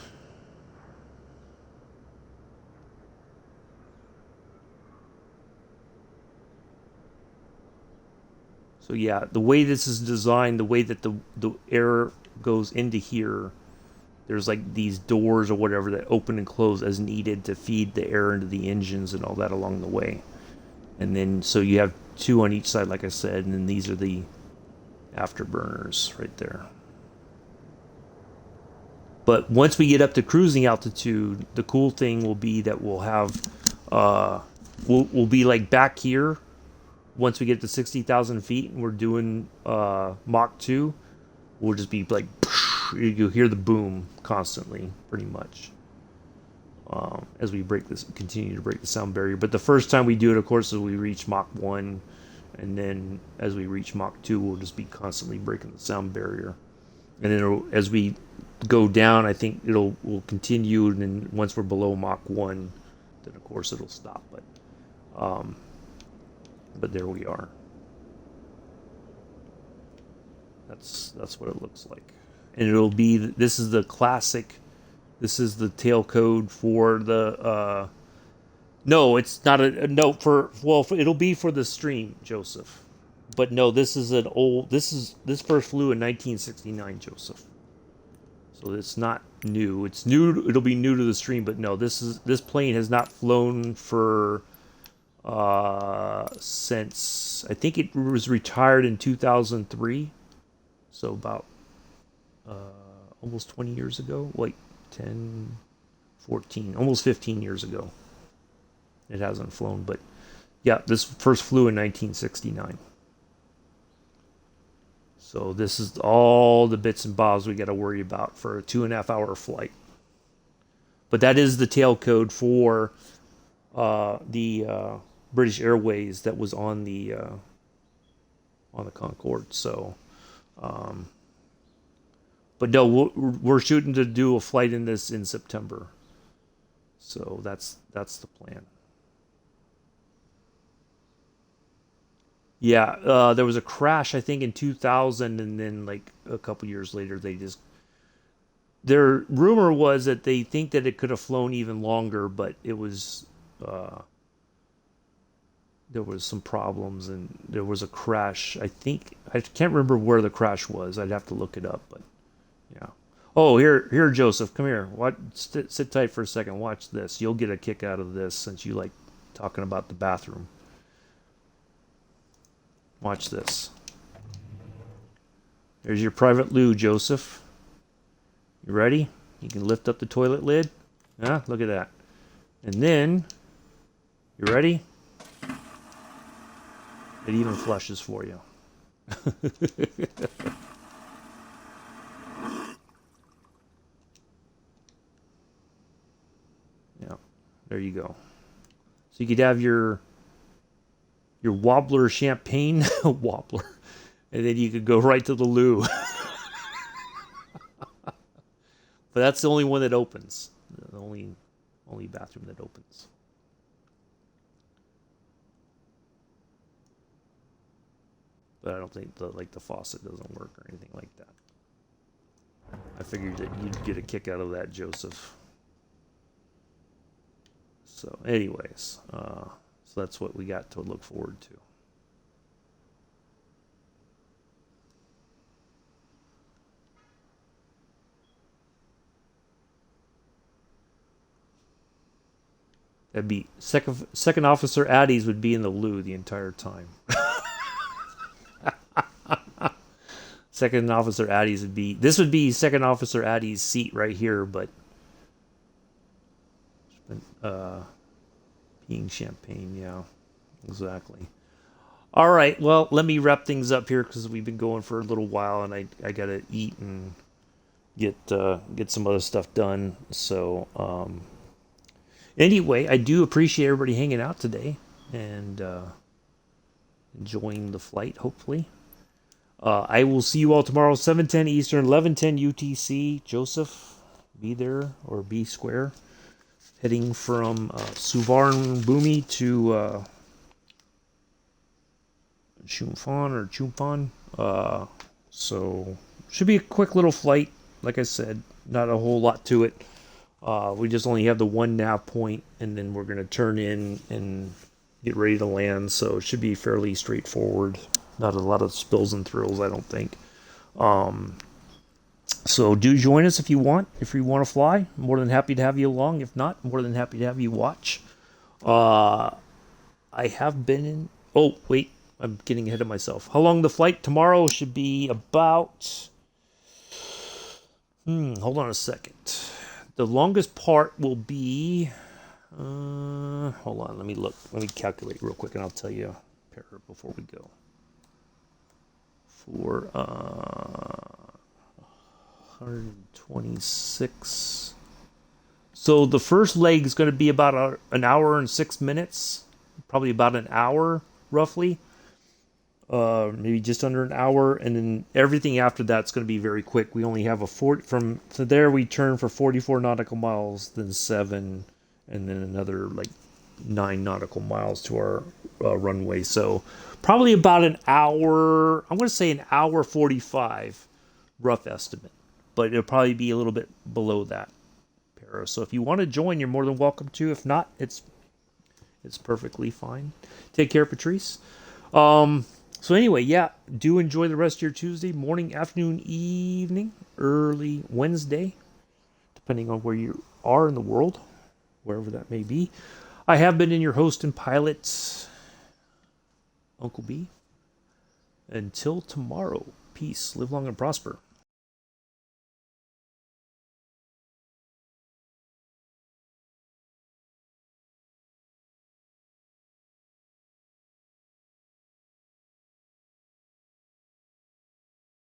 So yeah, the way this is designed, the way that the air goes into here, there's like these doors or whatever that open and close as needed to feed the air into the engines and all that along the way. And then, so you have 2 on each side, like I said, and then these are the afterburners right there. But once we get up to cruising altitude, the cool thing will be that we'll have, we'll be like back here. Once we get to 60,000 feet and we're doing Mach 2, we'll just be like, you'll hear the boom constantly, pretty much. As we continue to break the sound barrier. But the first time we do it, of course, is we reach Mach 1, and then as we reach Mach 2, we'll just be constantly breaking the sound barrier. And then as we go down, I think we'll continue, and then once we're below Mach 1, then of course it'll stop. But there we are. That's what it looks like. And it'll be, this is the classic. This is the tail code for the, no, it's not a note it'll be for the stream, Joseph. But no, this first flew in 1969, Joseph. So it's not new. It's new, it'll be new to the stream, but no, this plane has not flown for, since, I think it was retired in 2003. So about, almost 20 years ago, like 10, 14, almost 15 years ago. It hasn't flown, but yeah, this first flew in 1969. So this is all the bits and bobs we got to worry about for a 2.5 hour flight. But that is the tail code for the British Airways that was on the Concorde. So, but no, we're shooting to do a flight in this in September. So that's the plan. Yeah, there was a crash I think in 2000, and then like a couple years later their rumor was that they think that it could have flown even longer, but it was there was some problems and there was a crash. I think I can't remember where the crash was. I'd have to look it up, but yeah. Oh, here, Joseph, come here. Sit tight for a second. Watch this. You'll get a kick out of this since you like talking about the bathroom. Watch this. There's your private loo, Joseph. You ready? You can lift up the toilet lid. Huh? Look at that. And then, you ready? It even flushes for you. Yeah, there you go. So you could have your wobbler champagne wobbler, and then you could go right to the loo. But that's the only one that opens. The only bathroom that opens. But I don't think the faucet doesn't work or anything like that. I figured that you'd get a kick out of that, Joseph. So, anyways, so that's what we got to look forward to. That'd be second officer Addies would be in the loo the entire time. Second officer Addies would be. This would be second officer Addies' seat right here, but peeing champagne. Yeah, exactly. All right. Well, let me wrap things up here because we've been going for a little while, and I gotta eat and get some other stuff done. So. Anyway, I do appreciate everybody hanging out today and enjoying the flight, hopefully. I will see you all tomorrow, 7:10 Eastern, 11:10 UTC. Joseph, be there or be square. Heading from Suvarnabhumi to Chumphon. So, should be a quick little flight. Like I said, not a whole lot to it. We just only have the one nav point, and then we're going to turn in and get ready to land, so it should be fairly straightforward. Not a lot of spills and thrills, I don't think. So do join us if you want to fly. I'm more than happy to have you along. If not, more than happy to have you watch. I have been in... Oh, wait. I'm getting ahead of myself. How long the flight? Tomorrow should be about... hold on a second. The longest part will be... hold on, let me look. Let me calculate real quick, and I'll tell you before we go. For 126. So the first leg is going to be about an hour and 6 minutes. Probably about an hour, roughly. Maybe just under an hour, and then everything after that's going to be very quick. We only have from there we turn for 44 nautical miles, then 7, and then another like 9 nautical miles to our runway. So probably about an hour. I'm going to say an hour 45, rough estimate, but it'll probably be a little bit below that. So if you want to join, you're more than welcome to. If not, it's perfectly fine. Take care, Patrice. So anyway, yeah, do enjoy the rest of your Tuesday, morning, afternoon, evening, early Wednesday, depending on where you are in the world, wherever that may be. I have been in your host and pilot, Uncle B. Until tomorrow, peace, live long and prosper.